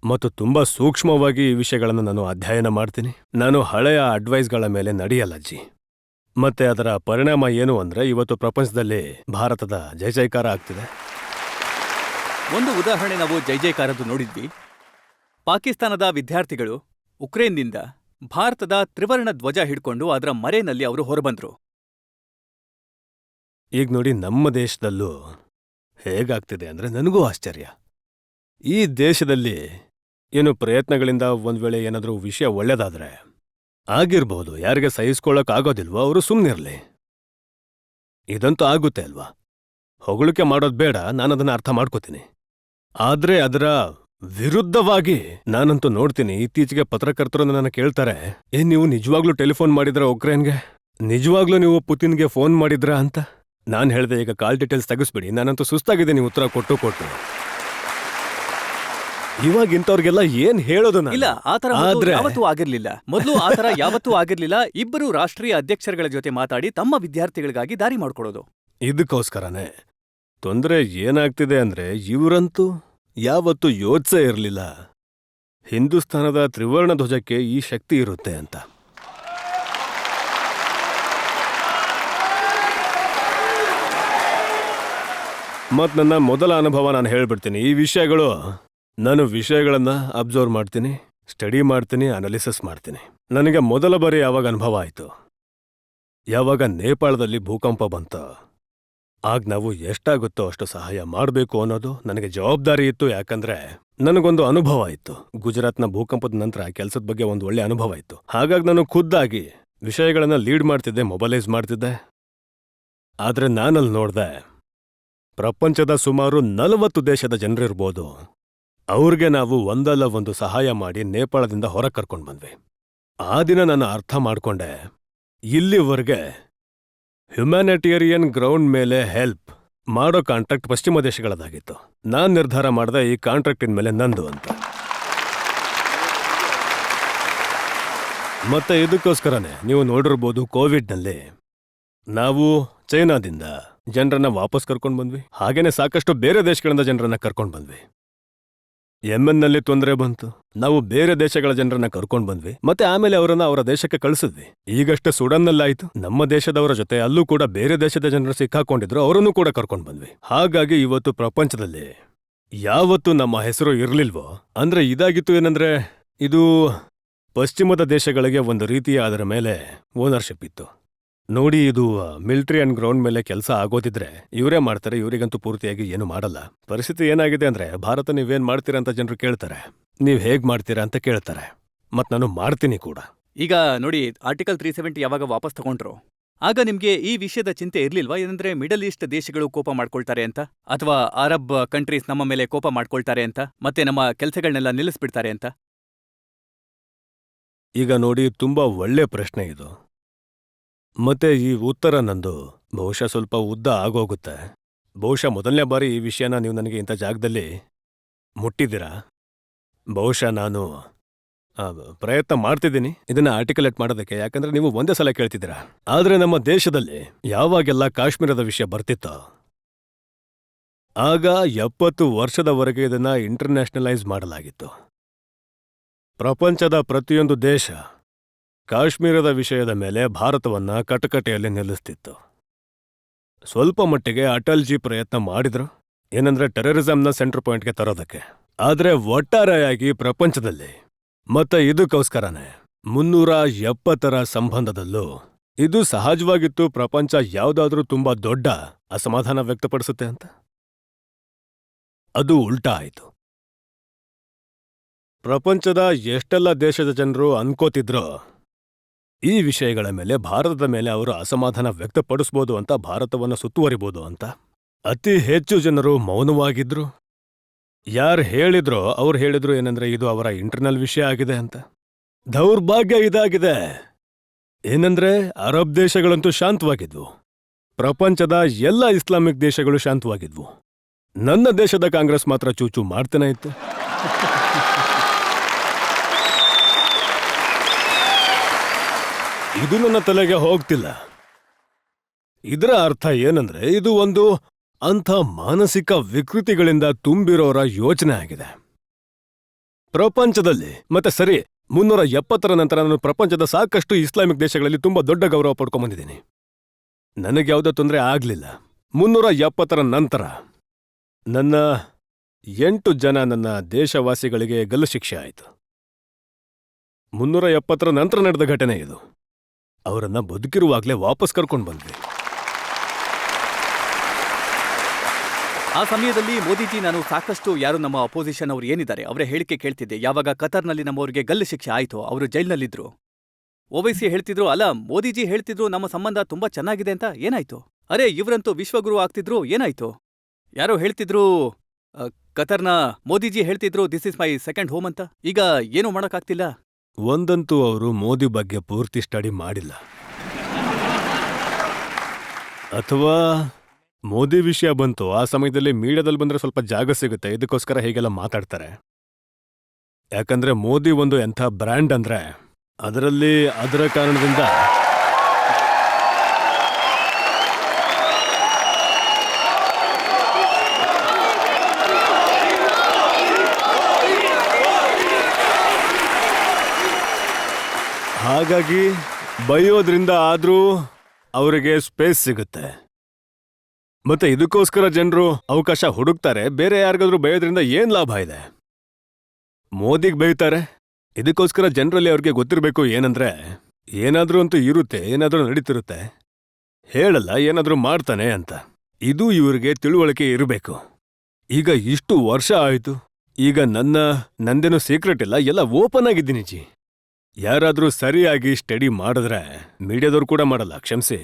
ಮತ್ತು ತುಂಬಾ ಸೂಕ್ಷ್ಮವಾಗಿ ಈ ವಿಷಯಗಳನ್ನು ನಾನು ಅಧ್ಯಯನ ಮಾಡ್ತೀನಿ. ನಾನು ಹಳೆಯ ಅಡ್ವೈಸ್ಗಳ ಮೇಲೆ ನಡೆಯಲ್ಲಜ್ಜಿ. ಮತ್ತೆ ಅದರ ಪರಿಣಾಮ ಏನು ಅಂದ್ರೆ ಇವತ್ತು ಪ್ರಪಂಚದಲ್ಲಿ ಭಾರತದ ಜಯ ಜಯಕಾರ ಆಗ್ತಿದೆ. ಒಂದು ಉದಾಹರಣೆ ನಾವು ಜೈ ಜೈಕಾರದ್ದು ನೋಡಿದ್ವಿ. ಪಾಕಿಸ್ತಾನದ ವಿದ್ಯಾರ್ಥಿಗಳು ಉಕ್ರೇನ್ನಿಂದ ಭಾರತದ ತ್ರಿವರ್ಣ ಧ್ವಜ ಹಿಡ್ಕೊಂಡು ಅದರ ಮರೆಯಲ್ಲಿ ಅವರು ಹೊರಬಂದ್ರು. ಈಗ ನೋಡಿ ನಮ್ಮ ದೇಶದಲ್ಲೂ ಹೇಗಾಗ್ತಿದೆ ಅಂದ್ರೆ ನನಗೂ ಆಶ್ಚರ್ಯ. ಈ ದೇಶದಲ್ಲಿ ಏನು ಪ್ರಯತ್ನಗಳಿಂದ ಒಂದ್ ವೇಳೆ ಏನಾದರೂ ವಿಷಯ ಒಳ್ಳೇದಾದ್ರೆ ಆಗಿರ್ಬೋದು, ಯಾರಿಗೆ ಸಹಿಸ್ಕೊಳ್ಳೋಕ್ ಆಗೋದಿಲ್ವೋ ಅವರು ಸುಮ್ಮನಿರ್ಲಿ. ಇದಂತೂ ಆಗುತ್ತೆ ಅಲ್ವಾ? ಹೊಗಳಿಕೆ ಮಾಡೋದು ಬೇಡ, ನಾನದನ್ನ ಅರ್ಥ ಮಾಡ್ಕೋತೀನಿ. ಆದ್ರೆ ಅದರ ವಿರುದ್ಧವಾಗಿ ನಾನಂತೂ ನೋಡ್ತೀನಿ, ಇತ್ತೀಚೆಗೆ ಪತ್ರಕರ್ತರು ನನ್ನ ಕೇಳ್ತಾರೆ, ನೀವು ನಿಜವಾಗ್ಲೂ ಟೆಲಿಫೋನ್ ಮಾಡಿದ್ರ ಉಕ್ರೇನ್ಗೆ? ನಿಜವಾಗ್ಲೂ ನೀವು ಪುತಿನ್ಗೆ ಫೋನ್ ಮಾಡಿದ್ರಾ ಅಂತ. ನಾನು ಹೇಳ್ದೆ, ಈಗ ಕಾಲ್ ಡೀಟೇಲ್ಸ್ ತೆಗಿಸ್ಬಿಡಿ, ನಾನಂತೂ ಸುಸ್ತಾಗಿದ್ದೀನಿ ಉತ್ತರ ಕೊಟ್ಟು. ಇವಾಗ ಇಂಥವ್ರಿಗೆಲ್ಲ ಏನ್ ಹೇಳೋದು ನಾನು? ಇಲ್ಲ, ಆತರ ಯಾವತ್ತೂ ಆಗಿರ್ಲಿಲ್ಲ. ಮೊದಲು ಆತರ ಯಾವತ್ತೂ ಆಗಿರ್ಲಿಲ್ಲ. ಇಬ್ಬರು ರಾಷ್ಟ್ರೀಯ ಅಧ್ಯಕ್ಷರುಗಳ ಜೊತೆ ಮಾತಾಡಿ ತಮ್ಮ ವಿದ್ಯಾರ್ಥಿಗಳಿಗಾಗಿ ದಾರಿ ಮಾಡ್ಕೊಡೋದು. ಇದಕ್ಕೋಸ್ಕರನೇ ತೊಂದರೆ ಏನಾಗ್ತಿದೆ ಅಂದ್ರೆ ಇವರಂತೂ ಯಾವತ್ತೂ ಯೋಚಿಸೇ ಇರಲಿಲ್ಲ ಹಿಂದೂಸ್ತಾನದ ತ್ರಿವರ್ಣ ಧ್ವಜಕ್ಕೆ ಈ ಶಕ್ತಿ ಇರುತ್ತೆ ಅಂತ. ಮತ್ ನನ್ನ ಮೊದಲ ಅನುಭವ ನಾನು ಹೇಳ್ಬಿಡ್ತೀನಿ. ಈ ವಿಷಯಗಳು ನಾನು ವಿಷಯಗಳನ್ನ ಅಬ್ಸರ್ವ್ ಮಾಡ್ತೀನಿ, ಸ್ಟಡಿ ಮಾಡ್ತೀನಿ, ಅನಾಲಿಸಿಸ್ ಮಾಡ್ತೀನಿ. ನನಗೆ ಮೊದಲ ಬಾರಿ ಯಾವಾಗ ಅನುಭವ ಆಯಿತು, ಯಾವಾಗ ನೇಪಾಳದಲ್ಲಿ ಭೂಕಂಪ ಬಂತ, ಆಗ ನಾವು ಎಷ್ಟಾಗುತ್ತೋ ಅಷ್ಟು ಸಹಾಯ ಮಾಡಬೇಕು ಅನ್ನೋದು ನನಗೆ ಜವಾಬ್ದಾರಿ ಇತ್ತು. ಯಾಕಂದ್ರೆ ನನಗೊಂದು ಅನುಭವ ಇತ್ತು. ಗುಜರಾತ್ನ ಭೂಕಂಪದ ನಂತರ ಕೆಲಸದ ಬಗ್ಗೆ ಒಂದು ಒಳ್ಳೆ ಅನುಭವ ಇತ್ತು. ಹಾಗಾಗಿ ನಾನು ಖುದ್ದಾಗಿ ವಿಷಯಗಳನ್ನ ಲೀಡ್ ಮಾಡ್ತಿದ್ದೆ, ಮೊಬಲೈಸ್ ಮಾಡ್ತಿದ್ದೆ. ಆದ್ರೆ ನಾನಲ್ಲಿ ನೋಡ್ದೆ, ಪ್ರಪಂಚದ ಸುಮಾರು 40 ದೇಶದ ಜನರಿರ್ಬೋದು, ಅವ್ರಿಗೆ ನಾವು ಒಂದಲ್ಲ ಒಂದು ಸಹಾಯ ಮಾಡಿ ನೇಪಾಳದಿಂದ ಹೊರ ಕರ್ಕೊಂಡು ಬಂದ್ವಿ. ಆ ದಿನ ನಾನು ಅರ್ಥ ಮಾಡ್ಕೊಂಡೆ, ಇಲ್ಲಿವರೆಗೆ ಹ್ಯುಮ್ಯಾನಿಟೇರಿಯನ್ ಗ್ರೌಂಡ್ ಮೇಲೆ ಹೆಲ್ಪ್ ಮಾಡೋ ಕಾಂಟ್ರಾಕ್ಟ್ ಪಶ್ಚಿಮ ದೇಶಗಳದಾಗಿತ್ತು. ನಾನ್ ನಿರ್ಧಾರ ಮಾಡಿದೆ ಈ ಕಾಂಟ್ರಾಕ್ಟಿನ ಮೇಲೆ ನಂದು ಅಂತ. ಮತ್ತೆ ಇದಕ್ಕೋಸ್ಕರನೇ ನೀವು ನೋಡಿರ್ಬೋದು, ಕೋವಿಡ್ನಲ್ಲಿ ನಾವು ಚೈನಾದಿಂದ ಜನರನ್ನ ವಾಪಸ್ ಕರ್ಕೊಂಡು ಬಂದ್ವಿ. ಹಾಗೇನೆ ಸಾಕಷ್ಟು ಬೇರೆ ದೇಶಗಳಿಂದ ಜನರನ್ನ ಕರ್ಕೊಂಡು ಬಂದ್ವಿ. ಯೆಮೆನ್ನಲ್ಲಿ ತೊಂದರೆ ಬಂತು, ನಾವು ಬೇರೆ ದೇಶಗಳ ಜನರನ್ನ ಕರ್ಕೊಂಡು ಬಂದ್ವಿ. ಮತ್ತೆ ಆಮೇಲೆ ಅವರನ್ನ ಅವರ ದೇಶಕ್ಕೆ ಕಳಿಸಿದ್ವಿ. ಈಗಷ್ಟೇ ಸುಡನ್ನಲ್ಲಾಯ್ತು, ನಮ್ಮ ದೇಶದವರ ಜೊತೆ ಅಲ್ಲೂ ಕೂಡ ಬೇರೆ ದೇಶದ ಜನರು ಸಿಕ್ಕಾಕೊಂಡಿದ್ರು, ಅವರನ್ನು ಕೂಡ ಕರ್ಕೊಂಡು ಬಂದ್ವಿ. ಹಾಗಾಗಿ ಇವತ್ತು ಪ್ರಪಂಚದಲ್ಲಿ ಯಾವತ್ತೂ ನಮ್ಮ ಹೆಸರು ಇರ್ಲಿಲ್ವೋ ಅಂದ್ರೆ ಇದಾಗಿತ್ತು. ಏನಂದ್ರೆ ಇದು ಪಶ್ಚಿಮದ ದೇಶಗಳಿಗೆ ಒಂದು ರೀತಿಯ ಅದರ ಮೇಲೆ ಓನರ್ಶಿಪ್ ಇತ್ತು. ನೋಡಿ, ಇದು ಮಿಲಿಟರಿ ಅಂಡ್ ಗ್ರೌಂಡ್ ಮೇಲೆ ಕೆಲಸ ಆಗೋದಿದ್ರೆ ಇವರೇ ಮಾಡ್ತಾರೆ, ಇವರಿಗಂತೂ ಪೂರ್ತಿಯಾಗಿ ಏನು ಮಾಡಲ್ಲ. ಪರಿಸ್ಥಿತಿ ಏನಾಗಿದೆ ಅಂದ್ರೆ, ಭಾರತ ನೀವೇನ್ ಮಾಡ್ತೀರಾ ಅಂತ ಜನರು ಕೇಳ್ತಾರೆ, ನೀವ್ ಹೇಗ್ ಮಾಡ್ತೀರಾ ಅಂತ ಕೇಳ್ತಾರೆ. ಮತ್ ನಾನು ಮಾಡ್ತೀನಿ ಕೂಡ. ಈಗ ನೋಡಿ, ಆರ್ಟಿಕಲ್ 370 ಯಾವಾಗ ವಾಪಸ್ ತಗೊಂಡ್ರು, ಆಗ ನಿಮ್ಗೆ ಈ ವಿಷಯದ ಚಿಂತೆ ಇರ್ಲಿಲ್ವಾ? ಏನಂದ್ರೆ ಮಿಡಲ್ ಈಸ್ಟ್ ದೇಶಗಳು ಕೋಪ ಮಾಡ್ಕೊಳ್ತಾರೆ ಅಂತ, ಅಥವಾ ಅರಬ್ ಕಂಟ್ರೀಸ್ ನಮ್ಮ ಮೇಲೆ ಕೋಪ ಮಾಡ್ಕೊಳ್ತಾರೆ ಅಂತ, ಮತ್ತೆ ನಮ್ಮ ಕೆಲಸಗಳನ್ನೆಲ್ಲ ನಿಲ್ಲಿಸ್ಬಿಡ್ತಾರೆ ಅಂತ? ಈಗ ನೋಡಿ, ತುಂಬಾ ಒಳ್ಳೆ ಪ್ರಶ್ನೆ ಇದು. ಮತ್ತೆ ಈ ಉತ್ತರ ನಂದು ಬಹುಶಃ ಸ್ವಲ್ಪ ಉದ್ದ ಆಗೋಗುತ್ತೆ. ಬಹುಶಃ ಮೊದಲನೇ ಬಾರಿ ಈ ವಿಷಯನ ನೀವು ನನಗೆ ಇಂಥ ಜಾಗದಲ್ಲಿ ಮುಟ್ಟಿದ್ದೀರಾ. ಬಹುಶಃ ನಾನು ಪ್ರಯತ್ನ ಮಾಡ್ತಿದ್ದೀನಿ ಇದನ್ನ ಆರ್ಟಿಕುಲೇಟ್ ಮಾಡೋದಕ್ಕೆ, ಯಾಕಂದ್ರೆ ನೀವು ಒಂದೇ ಸಲ ಕೇಳ್ತಿದ್ದೀರಾ. ಆದ್ರೆ ನಮ್ಮ ದೇಶದಲ್ಲಿ ಯಾವಾಗೆಲ್ಲ ಕಾಶ್ಮೀರದ ವಿಷಯ ಬರ್ತಿತ್ತೋ ಆಗ 70 ವರ್ಷದವರೆಗೆ ಇದನ್ನ ಇಂಟರ್ನ್ಯಾಷನಲೈಸ್ ಮಾಡಲಾಗಿತ್ತು. ಪ್ರಪಂಚದ ಪ್ರತಿಯೊಂದು ದೇಶ ಕಾಶ್ಮೀರದ ವಿಷಯದ ಮೇಲೆ ಭಾರತವನ್ನ ಕಟಕಟೆಯಲ್ಲಿ ನಿಲ್ಲಿಸ್ತಿತ್ತು. ಸ್ವಲ್ಪ ಮಟ್ಟಿಗೆ ಅಟಲ್ಜಿ ಪ್ರಯತ್ನ ಮಾಡಿದ್ರು, ಏನಂದ್ರೆ ಟೆರರಿಸಂನ ಸೆಂಟರ್ ಪಾಯಿಂಟ್ಗೆ ತರೋದಕ್ಕೆ. ಆದ್ರೆ ಒಟ್ಟಾರೆಯಾಗಿ ಪ್ರಪಂಚದಲ್ಲಿ ಮತ್ತೆ ಇದಕ್ಕೋಸ್ಕರನೇ 370ರ ಸಂಬಂಧದಲ್ಲೂ ಇದು ಸಹಜವಾಗಿತ್ತು. ಪ್ರಪಂಚ ಯಾವುದಾದ್ರೂ ತುಂಬಾ ದೊಡ್ಡ ಅಸಮಾಧಾನ ವ್ಯಕ್ತಪಡಿಸುತ್ತೆ ಅಂತ, ಅದು ಉಲ್ಟಾ ಆಯಿತು. ಪ್ರಪಂಚದ ಎಷ್ಟೆಲ್ಲ ದೇಶದ ಜನರು ಅನ್ಕೋತಿದ್ರೋ ಈ ವಿಷಯಗಳ ಮೇಲೆ, ಭಾರತದ ಮೇಲೆ ಅವರು ಅಸಮಾಧಾನ ವ್ಯಕ್ತಪಡಿಸ್ಬೋದು ಅಂತ, ಭಾರತವನ್ನು ಸುತ್ತುವರಿಬೋದು ಅಂತ, ಅತಿ ಹೆಚ್ಚು ಜನರು ಮೌನವಾಗಿದ್ರು. ಯಾರು ಹೇಳಿದ್ರೋ ಅವ್ರು ಹೇಳಿದ್ರು ಏನಂದ್ರೆ ಇದು ಅವರ ಇಂಟರ್ನಲ್ ವಿಷಯ ಆಗಿದೆ ಅಂತ. ದೌರ್ಭಾಗ್ಯ ಇದಾಗಿದೆ ಏನಂದ್ರೆ ಅರಬ್ ದೇಶಗಳಂತೂ ಶಾಂತವಾಗಿದ್ವು, ಪ್ರಪಂಚದ ಎಲ್ಲ ಇಸ್ಲಾಮಿಕ್ ದೇಶಗಳು ಶಾಂತವಾಗಿದ್ವು. ನನ್ನ ದೇಶದ ಕಾಂಗ್ರೆಸ್ ಮಾತ್ರ ಚೂಚು ಮಾಡ್ತಾನೆ ಇತ್ತು. ಇದು ನನ್ನ ತಲೆಗೆ ಹೋಗ್ತಿಲ್ಲ. ಇದರ ಅರ್ಥ ಏನಂದ್ರೆ ಇದು ಒಂದು ಅಂಥ ಮಾನಸಿಕ ವಿಕೃತಿಗಳಿಂದ ತುಂಬಿರೋರ ಯೋಚನೆ ಆಗಿದೆ ಪ್ರಪಂಚದಲ್ಲಿ. ಮತ್ತೆ ಸರಿ, 370ರ ನಂತರ ನಾನು ಪ್ರಪಂಚದ ಸಾಕಷ್ಟು ಇಸ್ಲಾಮಿಕ್ ದೇಶಗಳಲ್ಲಿ ತುಂಬಾ ದೊಡ್ಡ ಗೌರವ ಪಡ್ಕೊಂಡ್ಬಂದಿದ್ದೀನಿ. ನನಗೆ ಯಾವುದೇ ತೊಂದರೆ ಆಗ್ಲಿಲ್ಲ. 370ರ ನಂತರ ನನ್ನ 8 ಜನ ನನ್ನ ದೇಶವಾಸಿಗಳಿಗೆ ಗಲ್ಲು ಶಿಕ್ಷೆ ಆಯಿತು. 370ರ ನಂತರ ನಡೆದ ಘಟನೆ ಇದು. ಅವರನ್ನ ಬದುಕಿರುವಾಗಲೇ ವಾಪಸ್ ಕರ್ಕೊಂಡು ಬಂದ್ವಿ. ಆ ಸಮಯದಲ್ಲಿ ಮೋದಿಜಿ ನಾನು ಸಾಕಷ್ಟು ಯಾರು ನಮ್ಮ ಅಪೋಸಿಷನ್ ಅವ್ರು ಏನಿದ್ದಾರೆ ಅವರ ಹೇಳಿಕೆ ಕೇಳ್ತಿದ್ದೆ. ಯಾವಾಗ ಕತಾರ್ನಲ್ಲಿ ನಮ್ಮವರಿಗೆ ಗಲ್ಲು ಶಿಕ್ಷೆ ಆಯಿತು, ಅವರು ಜೈಲ್ನಲ್ಲಿದ್ರು. ಓವೈಸಿ ಹೇಳ್ತಿದ್ರು, ಅಲ್ಲ ಮೋದಿಜಿ ಹೇಳ್ತಿದ್ರು ನಮ್ಮ ಸಂಬಂಧ ತುಂಬಾ ಚೆನ್ನಾಗಿದೆ ಅಂತ. ಏನಾಯ್ತು? ಅರೆ ಇವರಂತೂ ವಿಶ್ವಗುರು ಆಗ್ತಿದ್ರು, ಏನಾಯ್ತು? ಯಾರೋ ಹೇಳ್ತಿದ್ರು ಕತಾರ್ನ ಮೋದಿಜಿ ಹೇಳ್ತಿದ್ರು this is my second home ಅಂತ. ಈಗ ಏನೂ ಮಾಡೋಕ್ಕಾಗ್ತಿಲ್ಲ. ಒಂದಂತೂ ಅವರು ಮೋದಿ ಬಗ್ಗೆ ಪೂರ್ತಿ ಸ್ಟಡಿ ಮಾಡಿಲ್ಲ, ಅಥವಾ ಮೋದಿ ವಿಷಯ ಬಂತು ಆ ಸಮಯದಲ್ಲಿ ಮೀಡಿಯಾದಲ್ಲಿ ಬಂದ್ರೆ ಸ್ವಲ್ಪ ಜಾಗ ಸಿಗುತ್ತೆ, ಇದಕ್ಕೋಸ್ಕರ ಹೀಗೆಲ್ಲ ಮಾತಾಡ್ತಾರೆ. ಯಾಕಂದ್ರೆ ಮೋದಿ ಒಂದು ಎಂಥ ಬ್ರ್ಯಾಂಡ್ ಅಂದ್ರೆ ಅದರಲ್ಲಿ ಅದರ ಕಾರಣದಿಂದ ಹಾಗಾಗಿ ಬೈಯೋದ್ರಿಂದ ಆದ್ರೂ ಅವರಿಗೆ ಸ್ಪೇಸ್ ಸಿಗುತ್ತೆ. ಮತ್ತೆ ಇದಕ್ಕೋಸ್ಕರ ಜನರು ಅವಕಾಶ ಹುಡುಕ್ತಾರೆ. ಬೇರೆ ಯಾರಿಗಾದ್ರೂ ಬೈಯೋದ್ರಿಂದ ಏನ್ ಲಾಭ ಇದೆ? ಮೋದಿಗ್ ಬೈತಾರೆ, ಇದಕ್ಕೋಸ್ಕರ ಜನರಲ್ಲಿ ಅವ್ರಿಗೆ ಗೊತ್ತಿರಬೇಕು ಏನಂದ್ರೆ ಏನಾದ್ರೂ ಅಂತೂ ಇರುತ್ತೆ, ಏನಾದ್ರೂ ನಡೀತಿರುತ್ತೆ, ಹೇಳಲ್ಲ ಏನಾದ್ರೂ ಮಾಡ್ತಾನೆ ಅಂತ. ಇದು ಇವ್ರಿಗೆ ತಿಳುವಳಿಕೆ ಇರಬೇಕು. ಈಗ ಇಷ್ಟು ವರ್ಷ ಆಯ್ತು, ಈಗ ನಂದೇನೋ ಸೀಕ್ರೆಟ್ ಇಲ್ಲ, ಎಲ್ಲ ಓಪನ್ ಆಗಿದ್ದೀನಿ ಜಿ. ಯಾರಾದ್ರೂ ಸರಿಯಾಗಿ ಸ್ಟಡಿ ಮಾಡಿದ್ರೆ, ಮೀಡಿಯಾದವ್ರು ಕೂಡ ಮಾಡಲ್ಲ, ಕ್ಷಮಿಸಿ,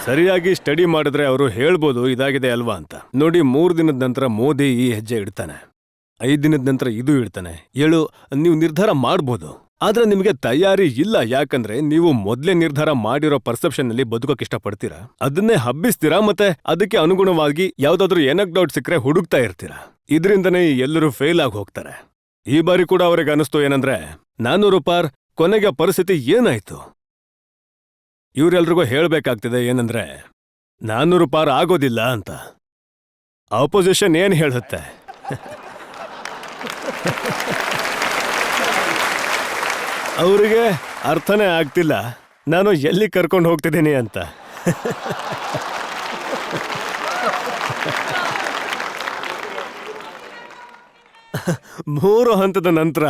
ಸರಿಯಾಗಿ ಸ್ಟಡಿ ಮಾಡಿದ್ರೆ ಅವರು ಹೇಳ್ಬೋದು ಇದಾಗಿದೆ ಅಲ್ವಾ ಅಂತ. ನೋಡಿ, 3 ದಿನದ ನಂತರ ಮೋದಿ ಈ ಹೆಜ್ಜೆ ಇಡ್ತಾನೆ, 5 ದಿನದ ನಂತರ ಇದು ಇಡ್ತಾನೆ. ನೀವು ನಿರ್ಧಾರ ಮಾಡ್ಬೋದು, ಆದ್ರೆ ನಿಮಗೆ ತಯಾರಿ ಇಲ್ಲ. ಯಾಕಂದ್ರೆ ನೀವು ಮೊದ್ಲೇ ನಿರ್ಧಾರ ಮಾಡಿರೋ ಪರ್ಸೆಪ್ಷನ್ನಲ್ಲಿ ಬದುಕೋಕ್ ಇಷ್ಟಪಡ್ತೀರಾ, ಅದನ್ನೇ ಹಬ್ಬಿಸ್ತೀರಾ, ಮತ್ತೆ ಅದಕ್ಕೆ ಅನುಗುಣವಾಗಿ ಯಾವ್ದಾದ್ರೂ ಡೌಟ್ ಸಿಕ್ಕರೆ ಹುಡುಕ್ತಾ ಇರ್ತೀರಾ. ಇದರಿಂದನೇ ಎಲ್ಲರೂ ಫೇಲ್ ಆಗಿ ಹೋಗ್ತಾರೆ. ಈ ಬಾರಿ ಕೂಡ ಅವ್ರಿಗೆ ಅನಿಸ್ತು ಏನಂದ್ರೆ 400 ಪಾರ್, ಕೊನೆಗೆ ಪರಿಸ್ಥಿತಿ ಏನಾಯ್ತು? ಇವ್ರೆಲ್ರಿಗೂ ಹೇಳ್ಬೇಕಾಗ್ತಿದೆ ಏನಂದ್ರೆ 400 ಪಾರ್ ಆಗೋದಿಲ್ಲ ಅಂತ. ಆಪೋಸಿಷನ್ ಏನ್ ಹೇಳುತ್ತೆ? ಅವರಿಗೆ ಅರ್ಥನೇ ಆಗ್ತಿಲ್ಲ ನಾನು ಎಲ್ಲಿ ಕರ್ಕೊಂಡು ಹೋಗ್ತಿದ್ದೀನಿ ಅಂತ. ಮೂರು ಹಂತದ ನಂತರ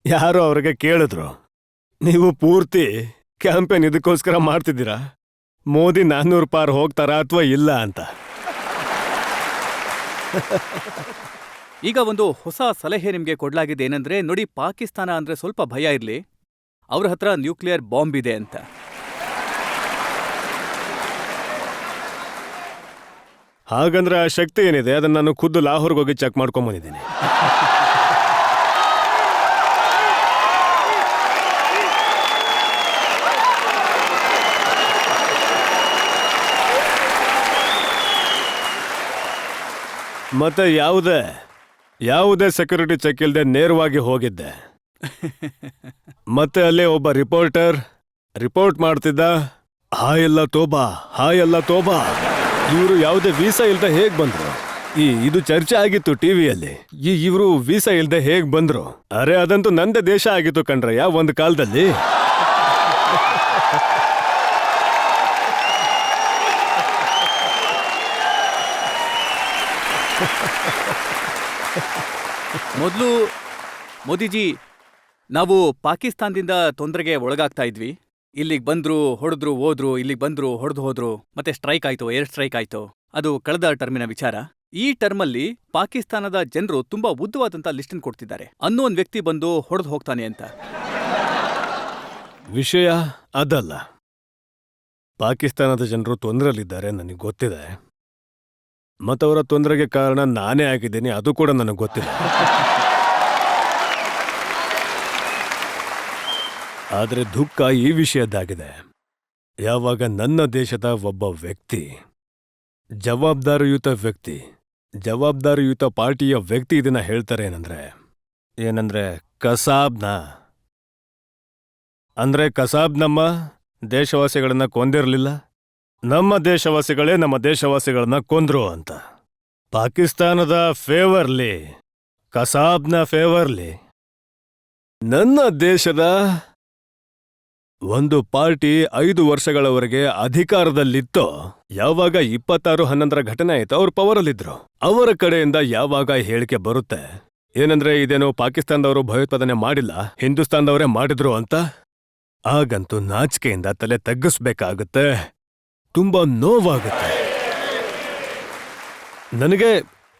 ಯಾರೋ ಅವ್ರಿಗೆ ಕೇಳಿದ್ರು, ನೀವು ಪೂರ್ತಿ ಕ್ಯಾಂಪೇನ್ ಇದಕ್ಕೋಸ್ಕರ ಮಾಡ್ತಿದ್ದೀರಾ, ಮೋದಿ 400 ಪಾರ್ ಹೋಗ್ತಾರಾ ಅಥವಾ ಇಲ್ಲ ಅಂತ. ಈಗ ಒಂದು ಹೊಸ ಸಲಹೆ ನಿಮ್ಗೆ ಕೊಡ್ಲಾಗಿದೆ. ಏನಂದ್ರೆ ನೋಡಿ, ಪಾಕಿಸ್ತಾನ ಅಂದ್ರೆ ಸ್ವಲ್ಪ ಭಯ ಇರ್ಲಿ, ಅವ್ರ ಹತ್ರ ನ್ಯೂಕ್ಲಿಯರ್ ಬಾಂಬ್ ಇದೆ ಅಂತ. ಹಾಗಂದ್ರೆ ಆ ಶಕ್ತಿ ಏನಿದೆ ಅದನ್ನ ನಾನು ಖುದ್ದು ಲಾಹೋರ್ಗೆ ಹೋಗಿ ಚೆಕ್ ಮಾಡ್ಕೊಂಬಂದಿದ್ದೀನಿ. ಮತ್ತೆ ಯಾವುದೇ ಸೆಕ್ಯೂರಿಟಿ ಚೆಕ್ ಇಲ್ಲದೆ ನೇರವಾಗಿ ಹೋಗಿದ್ದೆ. ಮತ್ತೆ ಅಲ್ಲೇ ಒಬ್ಬ ರಿಪೋರ್ಟರ್ ರಿಪೋರ್ಟ್ ಮಾಡ್ತಿದ್ದ, ಹಾಯ್ ಅಲ್ಲ ತೋಬಾ, ಇವರು ಯಾವುದೇ ವೀಸಾ ಇಲ್ದೆ ಹೇಗ್ ಬಂದ್ರು? ಇದು ಚರ್ಚೆ ಆಗಿತ್ತು ಟಿವಿಯಲ್ಲಿ. ಇವರು ವೀಸಾ ಇಲ್ದೆ ಹೇಗ್ ಬಂದ್ರು? ಅರೆ ಅದಂತೂ ನಂದೇ ದೇಶ ಆಗಿತ್ತು ಕಣ್ರಯ್ಯ ಒಂದು ಕಾಲದಲ್ಲಿ. ಮೊದಲು ಮೋದಿಜಿ, ನಾವು ಪಾಕಿಸ್ತಾನದಿಂದ ತೊಂದರೆಗೆ ಒಳಗಾಗ್ತಾ ಇದ್ವಿ. ಇಲ್ಲಿಗೆ ಬಂದ್ರು, ಹೊಡೆದ್ರು, ಹೋದ್ರು, ಇಲ್ಲಿಗೆ ಬಂದ್ರು, ಹೊಡೆದು ಹೋದ್ರು, ಮತ್ತೆ ಸ್ಟ್ರೈಕ್ ಆಯ್ತು, ಏರ್ ಸ್ಟ್ರೈಕ್ ಆಯ್ತು. ಅದು ಕಳೆದ ಟರ್ಮಿನ ವಿಚಾರ. ಈ ಟರ್ಮಲ್ಲಿ ಪಾಕಿಸ್ತಾನದ ಜನರು ತುಂಬಾ ಉದ್ದವಾದಂತ ಲಿಸ್ಟನ್ ಕೊಡ್ತಿದ್ದಾರೆ. ಅನ್ನೋನ್ ವ್ಯಕ್ತಿ ಬಂದು ಹೊಡೆದು ಹೋಗ್ತಾನೆ ಅಂತ. ವಿಷಯ ಅದಲ್ಲ. ಪಾಕಿಸ್ತಾನದ ಜನರು ತೊಂದರೆಯಲ್ಲಿದ್ದಾರೆ, ನನಗೆ ಗೊತ್ತಿದೆ. ಮತ್ತವರ ತೊಂದರೆಗೆ ಕಾರಣ ನಾನೇ ಆಗಿದ್ದೀನಿ, ಅದು ಕೂಡ ನನಗೆ ಗೊತ್ತಿಲ್ಲ. ಆದರೆ ದುಃಖ ಈ ವಿಷಯದ್ದಾಗಿದೆ. ಯಾವಾಗ ನನ್ನ ದೇಶದ ಒಬ್ಬ ವ್ಯಕ್ತಿ, ಜವಾಬ್ದಾರಿಯುತ ಪಾರ್ಟಿಯ ವ್ಯಕ್ತಿ ಇದನ್ನ ಹೇಳ್ತಾರೆ ಏನಂದ್ರೆ ಕಸಾಬ್ ನಮ್ಮ ದೇಶವಾಸಿಗಳನ್ನ ಕೊಂದಿರಲಿಲ್ಲ, ನಮ್ಮ ದೇಶವಾಸಿಗಳೇ ನಮ್ಮ ದೇಶವಾಸಿಗಳನ್ನ ಕೊಂದ್ರು ಅಂತ. ಪಾಕಿಸ್ತಾನದ ಫೇವರ್ಲಿ, ಕಸಾಬ್ನ ಫೇವರ್ಲಿ ನನ್ನ ದೇಶದ ಒಂದು ಪಾರ್ಟಿ 5 ವರ್ಷಗಳವರೆಗೆ ಅಧಿಕಾರದಲ್ಲಿತ್ತೋ, ಯಾವಾಗ 26/11 ಘಟನೆ ಆಯ್ತು ಅವ್ರು ಪವರಲ್ಲಿದ್ರು, ಅವರ ಕಡೆಯಿಂದ ಯಾವಾಗ ಹೇಳಿಕೆ ಬರುತ್ತೆ ಏನಂದ್ರೆ ಇದೇನೋ ಪಾಕಿಸ್ತಾನದವರು ಭಯೋತ್ಪಾದನೆ ಮಾಡಿಲ್ಲ, ಹಿಂದೂಸ್ತಾನದವರೇ ಮಾಡಿದ್ರು ಅಂತ, ಆಗಂತೂ ನಾಚಿಕೆಯಿಂದ ತಲೆ ತಗ್ಗಿಸ್ಬೇಕಾಗುತ್ತೆ, ತುಂಬಾ ನೋವಾಗುತ್ತೆ. ನನಗೆ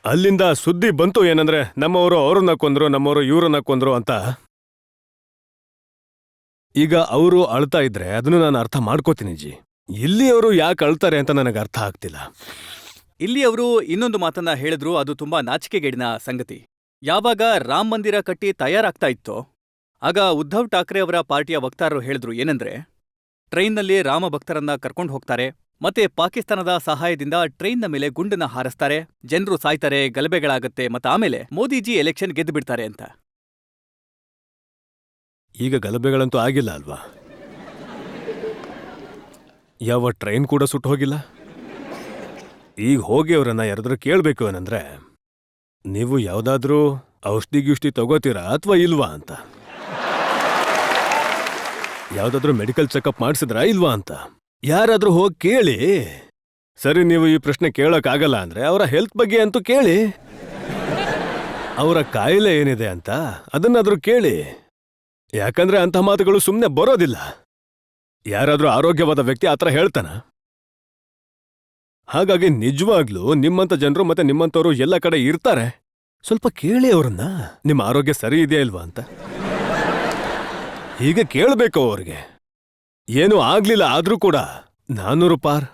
ಅಲ್ಲಿಂದ ಸುದ್ದಿ ಬಂತು ಏನಂದ್ರೆ ನಮ್ಮವರು ಅವ್ರನ್ನ ಕೊಂದ್ರು, ನಮ್ಮವರು ಇವ್ರನ್ನ ಕೊಂದ್ರು ಅಂತ. ಈಗ ಅವರು ಅಳ್ತಾ ಇದ್ರೆ ಅದನ್ನು ನಾನು ಅರ್ಥ ಮಾಡ್ಕೋತೀನಿ ಜಿ. ಇಲ್ಲಿ ಅವರು ಯಾಕೆ ಅಳ್ತಾರೆ ಅಂತ ನನಗೆ ಅರ್ಥ ಆಗ್ತಿಲ್ಲ. ಇಲ್ಲಿ ಅವರು ಇನ್ನೊಂದು ಮಾತನ್ನ ಹೇಳಿದ್ರು, ಅದು ತುಂಬಾ ನಾಚಿಕೆಗೇಡಿನ ಸಂಗತಿ. ಯಾವಾಗ ರಾಮ್ ಮಂದಿರ ಕಟ್ಟಿ ತಯಾರಾಗ್ತಾ ಇತ್ತೋ ಆಗ ಉದ್ಧವ್ ಠಾಕ್ರೆ ಅವರ ಪಾರ್ಟಿಯ ವಕ್ತಾರರು ಹೇಳಿದ್ರು ಏನಂದ್ರೆ, ಟ್ರೈನ್ನಲ್ಲಿ ರಾಮ ಭಕ್ತರನ್ನ ಕರ್ಕೊಂಡು ಹೋಗ್ತಾರೆ, ಮತ್ತೆ ಪಾಕಿಸ್ತಾನದ ಸಹಾಯದಿಂದ ಟ್ರೈನ್ನ ಮೇಲೆ ಗುಂಡನ್ನ ಹಾರಿಸ್ತಾರೆ, ಜನರು ಸಾಯ್ತಾರೆ, ಗಲಭೆಗಳಾಗತ್ತೆ, ಮತ್ತೆ ಆಮೇಲೆ ಮೋದಿಜಿ ಎಲೆಕ್ಷನ್ ಗೆದ್ದು ಬಿಡ್ತಾರೆ ಅಂತ. ಈಗ ಗಲಭೆಗಳಂತೂ ಆಗಿಲ್ಲ ಅಲ್ವಾ? ಯಾವ ಟ್ರೈನ್ ಕೂಡ ಸುಟ್ಟು ಹೋಗಿಲ್ಲ. ಈಗ ಹೋಗಿ ಅವರನ್ನ ಯಾರಾದ್ರೂ ಕೇಳಬೇಕು ಏನಂದ್ರೆ, ನೀವು ಯಾವುದಾದ್ರೂ ಔಷಧಿ ತಗೋತೀರಾ ಅಥವಾ ಇಲ್ವಾ ಅಂತ, ಯಾವುದಾದ್ರೂ ಮೆಡಿಕಲ್ ಚೆಕಪ್ ಮಾಡಿಸಿದ್ರಾ ಇಲ್ವಾ ಅಂತ ಯಾರಾದ್ರೂ ಹೋಗಿ ಕೇಳಿ. ಸರಿ, ನೀವು ಈ ಪ್ರಶ್ನೆ ಕೇಳೋಕ್ಕಾಗಲ್ಲ ಅಂದ್ರೆ ಅವರ ಹೆಲ್ತ್ ಬಗ್ಗೆ ಅಂತೂ ಕೇಳಿ, ಅವರ ಕಾಯಿಲೆ ಏನಿದೆ ಅಂತ ಅದನ್ನಾದ್ರೂ ಕೇಳಿ. ಯಾಕಂದ್ರೆ ಅಂಥ ಮಾತುಗಳು ಸುಮ್ಮನೆ ಬರೋದಿಲ್ಲ. ಯಾರಾದ್ರೂ ಆರೋಗ್ಯವಾದ ವ್ಯಕ್ತಿ ಆತರ ಹೇಳ್ತಾನ? ಹಾಗಾಗಿ ನಿಜವಾಗ್ಲೂ ನಿಮ್ಮಂತ ಜನರು ಮತ್ತೆ ನಿಮ್ಮಂತವರು ಎಲ್ಲ ಕಡೆ ಇರ್ತಾರೆ. ಸ್ವಲ್ಪ ಕೇಳಿ ಅವ್ರನ್ನ, ನಿಮ್ಮ ಆರೋಗ್ಯ ಸರಿ ಇದೆಯಾ ಇಲ್ವಾ ಅಂತ. ಹೀಗೆ ಕೇಳಬೇಕು ಅವ್ರಿಗೆ. ಏನೂ ಆಗ್ಲಿಲ್ಲ ಆದ್ರೂ ಕೂಡ 400 ಪಾರ್.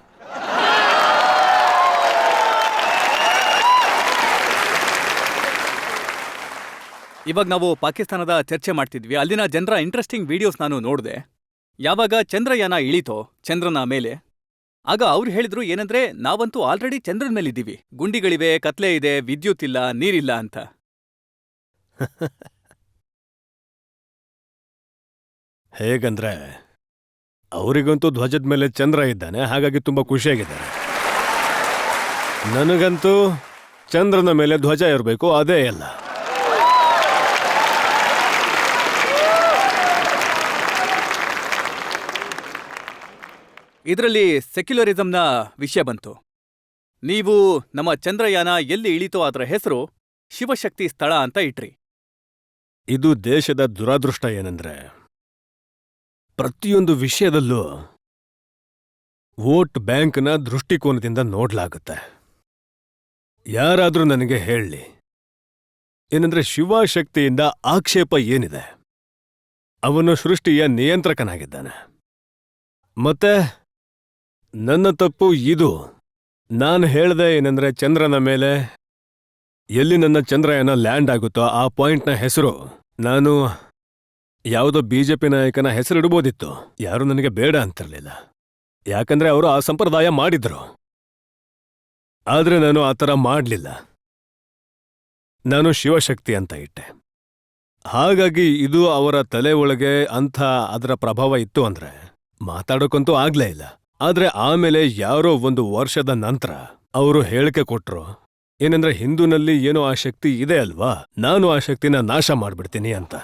ಇವಾಗ ನಾವು ಪಾಕಿಸ್ತಾನದ ಚರ್ಚೆ ಮಾಡ್ತಿದ್ವಿ. ಅಲ್ಲಿನ ಜನರ ಇಂಟ್ರೆಸ್ಟಿಂಗ್ ವಿಡಿಯೋಸ್ ನಾನು ನೋಡಿದೆ. ಯಾವಾಗ ಚಂದ್ರಯಾನ ಇಳೀತೋ ಚಂದ್ರನ ಮೇಲೆ, ಆಗ ಅವ್ರು ಹೇಳಿದ್ರು ಏನಂದ್ರೆ, ನಾವಂತೂ ಆಲ್ರೆಡಿ ಚಂದ್ರನ ಮೇಲಿದ್ದೀವಿ, ಗುಂಡಿಗಳಿವೆ, ಕತ್ಲೆ ಇದೆ, ವಿದ್ಯುತ್ ಇಲ್ಲ, ನೀರಿಲ್ಲ ಅಂತ. ಹೇಗಂದ್ರೆ ಅವರಿಗಂತೂ ಧ್ವಜದ ಮೇಲೆ ಚಂದ್ರ ಇದ್ದಾನೆ, ಹಾಗಾಗಿ ತುಂಬಾ ಖುಷಿಯಾಗಿದ್ದಾರೆ. ನನಗಂತೂ ಚಂದ್ರನ ಮೇಲೆ ಧ್ವಜ ಇರಬೇಕು, ಅದೇ ಎಲ್ಲ. ಇದರಲ್ಲಿ ಸೆಕ್ಯುಲರಿಸಂನ ವಿಷಯ ಬಂತು. ನೀವು ನಮ್ಮ ಚಂದ್ರಯಾನ ಎಲ್ಲಿ ಇಳೀತೋ ಅದರ ಹೆಸರು ಶಿವಶಕ್ತಿ ಸ್ಥಳ ಅಂತ ಇಟ್ರಿ. ಇದು ದೇಶದ ದುರಾದೃಷ್ಟ ಏನಂದ್ರೆ, ಪ್ರತಿಯೊಂದು ವಿಷಯದಲ್ಲೂ ವೋಟ್ ಬ್ಯಾಂಕ್ನ ದೃಷ್ಟಿಕೋನದಿಂದ ನೋಡ್ಲಾಗುತ್ತೆ. ಯಾರಾದ್ರೂ ನನಗೆ ಹೇಳಿ ಏನಂದ್ರೆ, ಶಿವಶಕ್ತಿಯಿಂದ ಆಕ್ಷೇಪ ಏನಿದೆ? ಅವನು ಸೃಷ್ಟಿಯ ನಿಯಂತ್ರಕನಾಗಿದ್ದಾನೆ. ಮತ್ತೆ ನನ್ನ ತಪ್ಪು ಇದು. ನಾನು ಹೇಳ್ದೆ ಏನಂದ್ರೆ, ಚಂದ್ರನ ಮೇಲೆ ಎಲ್ಲಿ ನನ್ನ ಚಂದ್ರಯಾನ ಲ್ಯಾಂಡ್ ಆಗುತ್ತೋ ಆ ಪಾಯಿಂಟ್ನ ಹೆಸರು ನಾನು ಯಾವುದೋ ಬಿಜೆಪಿ ನಾಯಕನ ಹೆಸರಿಡ್ಬೋದಿತ್ತು. ಯಾರೂ ನನಗೆ ಬೇಡ ಅಂತಿರ್ಲಿಲ್ಲ, ಯಾಕಂದ್ರೆ ಅವರು ಆ ಸಂಪ್ರದಾಯ ಮಾಡಿದ್ರು. ಆದ್ರೆ ನಾನು ಆ ಥರ ಮಾಡಲಿಲ್ಲ. ನಾನು ಶಿವಶಕ್ತಿ ಅಂತ ಇಟ್ಟೆ. ಹಾಗಾಗಿ ಇದು ಅವರ ತಲೆ ಒಳಗೆ ಅಂಥ ಅದರ ಪ್ರಭಾವ ಇತ್ತು ಅಂದ್ರೆ ಮಾತಾಡೋಕ್ಕಂತೂ ಆಗ್ಲೇ ಇಲ್ಲ. ಆದ್ರೆ ಆಮೇಲೆ ಯಾರೋ 1 ವರ್ಷದ ನಂತರ ಅವರು ಹೇಳಿಕೆ ಕೊಟ್ರು ಏನಂದ್ರೆ, ಹಿಂದೂನಲ್ಲಿ ಏನೋ ಆ ಶಕ್ತಿ ಇದೆ ಅಲ್ವಾ, ನಾನು ಆ ಶಕ್ತಿನ ನಾಶ ಮಾಡ್ಬಿಡ್ತೀನಿ ಅಂತ.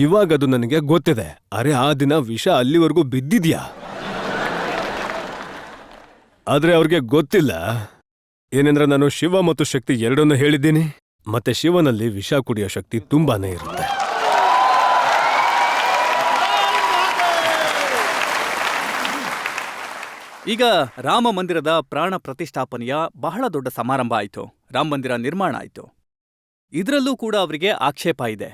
ಇವಾಗದು ನನಗೆ ಗೊತ್ತಿದೆ. ಅರೆ, ಆ ದಿನ ವಿಷ ಅಲ್ಲಿವರೆಗೂ ಬಿದ್ದಿದ್ಯಾ? ಆದ್ರೆ ಅವ್ರಿಗೆ ಗೊತ್ತಿಲ್ಲ ಏನಂದ್ರೆ, ನಾನು ಶಿವ ಮತ್ತು ಶಕ್ತಿ ಎರಡನ್ನೂ ಹೇಳಿದ್ದೀನಿ. ಮತ್ತೆ ಶಿವನಲ್ಲಿ ವಿಷ ಕುಡಿಯೋ ಶಕ್ತಿ ತುಂಬಾನೇ ಇರುತ್ತೆ. ಈಗ ರಾಮ ಮಂದಿರದ ಪ್ರಾಣ ಪ್ರತಿಷ್ಠಾಪನೆಯ ಬಹಳ ದೊಡ್ಡ ಸಮಾರಂಭ ಆಯಿತು. ರಾಮ ಮಂದಿರ ನಿರ್ಮಾಣ ಆಯಿತು. ಇದರಲ್ಲೂ ಕೂಡ ಅವರಿಗೆ ಆಕ್ಷೇಪ ಇದೆ.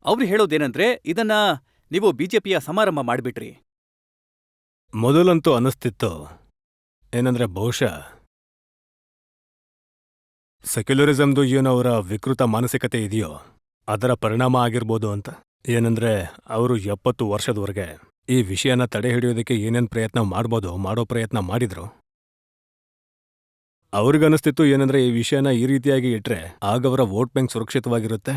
ಅವ್ರು ಹೇಳೋದೇನಂದ್ರೆ, ಇದನ್ನ ನೀವು ಬಿಜೆಪಿಯ ಸಮಾರಂಭ ಮಾಡಿಬಿಟ್ರಿ. ಮೊದಲಂತೂ ಅನಿಸ್ತಿತ್ತು ಏನಂದ್ರೆ ಬಹುಶಃ ಸೆಕ್ಯುಲರಿಸಮ್ದು ಏನು ಅವರ ವಿಕೃತ ಮಾನಸಿಕತೆ ಇದೆಯೋ ಅದರ ಪರಿಣಾಮ ಆಗಿರ್ಬೋದು ಅಂತ. ಏನಂದ್ರೆ ಅವರು 70 ವರ್ಷದವರೆಗೆ ಈ ವಿಷಯನ ತಡೆ ಹಿಡಿಯೋದಕ್ಕೆ ಏನೇನ್ ಪ್ರಯತ್ನ ಮಾಡ್ಬೋದು ಮಾಡೋ ಪ್ರಯತ್ನ ಮಾಡಿದ್ರು. ಅವ್ರಿಗನ್ನಿಸ್ತಿತ್ತು ಏನಂದ್ರೆ ಈ ವಿಷಯನ ಈ ರೀತಿಯಾಗಿ ಇಟ್ರೆ ಆಗ ಅವರ ವೋಟ್ ಬ್ಯಾಂಕ್ ಸುರಕ್ಷಿತವಾಗಿರುತ್ತೆ.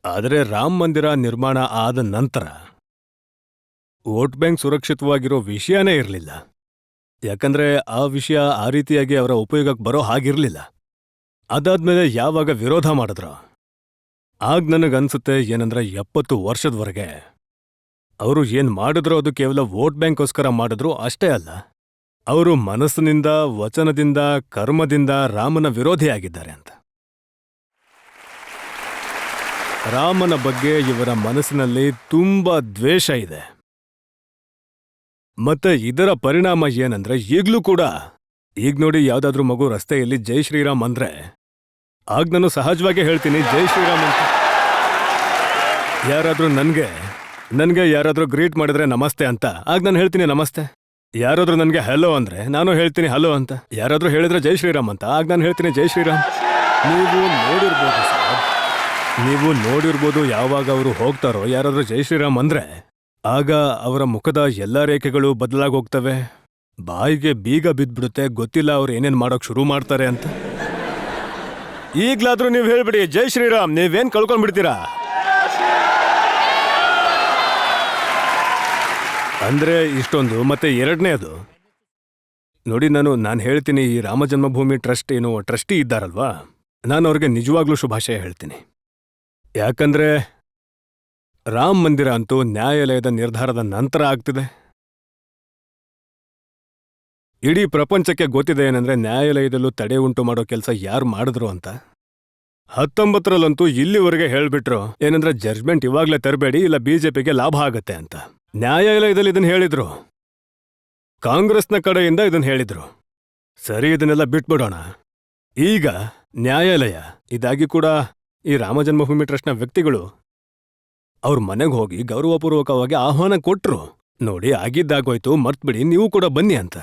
ಆದರೆ ರಾಮ ಮಂದಿರ ನಿರ್ಮಾಣ ಆದ ನಂತರ ವೋಟ್ ಬ್ಯಾಂಕ್ ಸುರಕ್ಷಿತವಾಗಿರೋ ವಿಷಯನೇ ಇರಲಿಲ್ಲ. ಯಾಕಂದ್ರೆ ಆ ವಿಷಯ ಆ ರೀತಿಯಾಗಿ ಅವರ ಉಪಯೋಗಕ್ಕೆ ಬರೋ ಹಾಗಿರ್ಲಿಲ್ಲ. ಅದಾದ್ಮೇಲೆ ಯಾವಾಗ ವಿರೋಧ ಮಾಡಿದ್ರು ಆಗ ನನಗನ್ಸುತ್ತೆ ಏನಂದ್ರೆ 70 ವರ್ಷದವರೆಗೆ ಅವರು ಏನ್ ಮಾಡಿದ್ರು ಅದು ಕೇವಲ ವೋಟ್ ಬ್ಯಾಂಕ್ಗೋಸ್ಕರ ಮಾಡಿದ್ರು ಅಷ್ಟೇ ಅಲ್ಲ, ಅವರು ಮನಸ್ಸಿನಿಂದ, ವಚನದಿಂದ, ಕರ್ಮದಿಂದ ರಾಮನ ವಿರೋಧಿಯಾಗಿದ್ದಾರೆ ಅಂತ. ರಾಮನ ಬಗ್ಗೆ ಇವರ ಮನಸ್ಸಿನಲ್ಲಿ ತುಂಬಾ ದ್ವೇಷ ಇದೆ. ಮತ್ತೆ ಇದರ ಪರಿಣಾಮ ಏನಂದ್ರೆ ಈಗ್ಲೂ ಕೂಡ ಈಗ ನೋಡಿ ಯಾವ್ದಾದ್ರೂ ಮಗು ರಸ್ತೆಯಲ್ಲಿ ಜೈ ಶ್ರೀರಾಮ್ ಅಂದ್ರೆ ಆಗ ನಾನು ಸಹಜವಾಗಿ ಹೇಳ್ತೀನಿ ಜೈ ಶ್ರೀರಾಮ್ ಅಂತ. ಯಾರಾದ್ರೂ ನನ್ಗೆ ಯಾರಾದ್ರೂ ಗ್ರೀಟ್ ಮಾಡಿದ್ರೆ ನಮಸ್ತೆ ಅಂತ ಆಗ ನಾನು ಹೇಳ್ತೀನಿ ನಮಸ್ತೆ. ಯಾರಾದ್ರೂ ನನ್ಗೆ ಹಲೋ ಅಂದ್ರೆ ನಾನು ಹೇಳ್ತೀನಿ ಹಲೋ ಅಂತ. ಯಾರಾದ್ರೂ ಹೇಳಿದ್ರೆ ಜೈ ಶ್ರೀರಾಮ್ ಅಂತ ಆಗ ನಾನು ಹೇಳ್ತೀನಿ ಜೈ ಶ್ರೀರಾಮ್. ನೀವು ನೋಡಿರ್ಬೋದು ಯಾವಾಗ ಅವರು ಹೋಗ್ತಾರೋ ಯಾರಾದ್ರೂ ಜೈ ಶ್ರೀರಾಮ್ ಅಂದ್ರೆ ಆಗ ಅವರ ಮುಖದ ಎಲ್ಲಾ ರೇಖೆಗಳು ಬದಲಾಗಿ ಹೋಗ್ತವೆ, ಬಾಯಿಗೆ ಬೀಗ ಬಿದ್ಬಿಡುತ್ತೆ, ಗೊತ್ತಿಲ್ಲ ಅವ್ರು ಏನೇನ್ ಮಾಡೋಕ್ ಶುರು ಮಾಡ್ತಾರೆ ಅಂತ. ಈಗ್ಲಾದ್ರೂ ನೀವು ಹೇಳ್ಬಿಡಿ ಜೈ ಶ್ರೀರಾಮ್, ನೀವೇನ್ ಕಳ್ಕೊಂಡ್ಬಿಡ್ತೀರಾ ಅಂದ್ರೆ ಇಷ್ಟೊಂದು. ಮತ್ತೆ ಎರಡನೇದು ನೋಡಿ, ನಾನು ಹೇಳ್ತೀನಿ ಈ ರಾಮ ಜನ್ಮಭೂಮಿ ಟ್ರಸ್ಟ್ ಏನು ಟ್ರಸ್ಟಿ ಇದ್ದಾರಲ್ವಾ, ನಾನು ಅವ್ರಿಗೆ ನಿಜವಾಗ್ಲೂ ಶುಭಾಶಯ ಹೇಳ್ತೀನಿ. ಯಾಕಂದ್ರೆ ರಾಮ ಮಂದಿರ ಅಂತೂ ನ್ಯಾಯಾಲಯದ ನಿರ್ಧಾರದ ನಂತರ ಆಗ್ತಿದೆ. ಇಡೀ ಪ್ರಪಂಚಕ್ಕೆ ಗೊತ್ತಿದೆ ಏನಂದ್ರೆ ನ್ಯಾಯಾಲಯದಲ್ಲೂ ತಡೆ ಉಂಟು ಮಾಡೋ ಕೆಲಸ ಯಾರು ಮಾಡಿದ್ರು ಅಂತ. 19ರಲ್ಲಂತೂ ಇಲ್ಲಿವರೆಗೆ ಹೇಳ್ಬಿಟ್ರು ಏನಂದ್ರೆ ಜಡ್ಜ್ಮೆಂಟ್ ಇವಾಗ್ಲೇ ತರಬೇಡಿ, ಇಲ್ಲ ಬಿಜೆಪಿಗೆ ಲಾಭ ಆಗತ್ತೆ ಅಂತ. ನ್ಯಾಯಾಲಯದಲ್ಲಿ ಇದನ್ನ ಹೇಳಿದ್ರು, ಕಾಂಗ್ರೆಸ್ನ ಕಡೆಯಿಂದ ಇದನ್ನ ಹೇಳಿದ್ರು. ಸರಿ, ಇದನ್ನೆಲ್ಲ ಬಿಟ್ಬಿಡೋಣ. ಈಗ ನ್ಯಾಯಾಲಯ ಇದಾಗಿ ಕೂಡ ಈ ರಾಮ ಜನ್ಮಭೂಮಿ ಟ್ರಸ್ಟ್ನ ವ್ಯಕ್ತಿಗಳು ಅವ್ರ ಮನೆಗೆ ಹೋಗಿ ಗೌರವಪೂರ್ವಕವಾಗಿ ಆಹ್ವಾನ ಕೊಟ್ರು. ನೋಡಿ, ಆಗಿದ್ದಾಗೋಯ್ತು, ಮರ್ತ್ಬಿಡಿ, ನೀವು ಕೂಡ ಬನ್ನಿ ಅಂತ.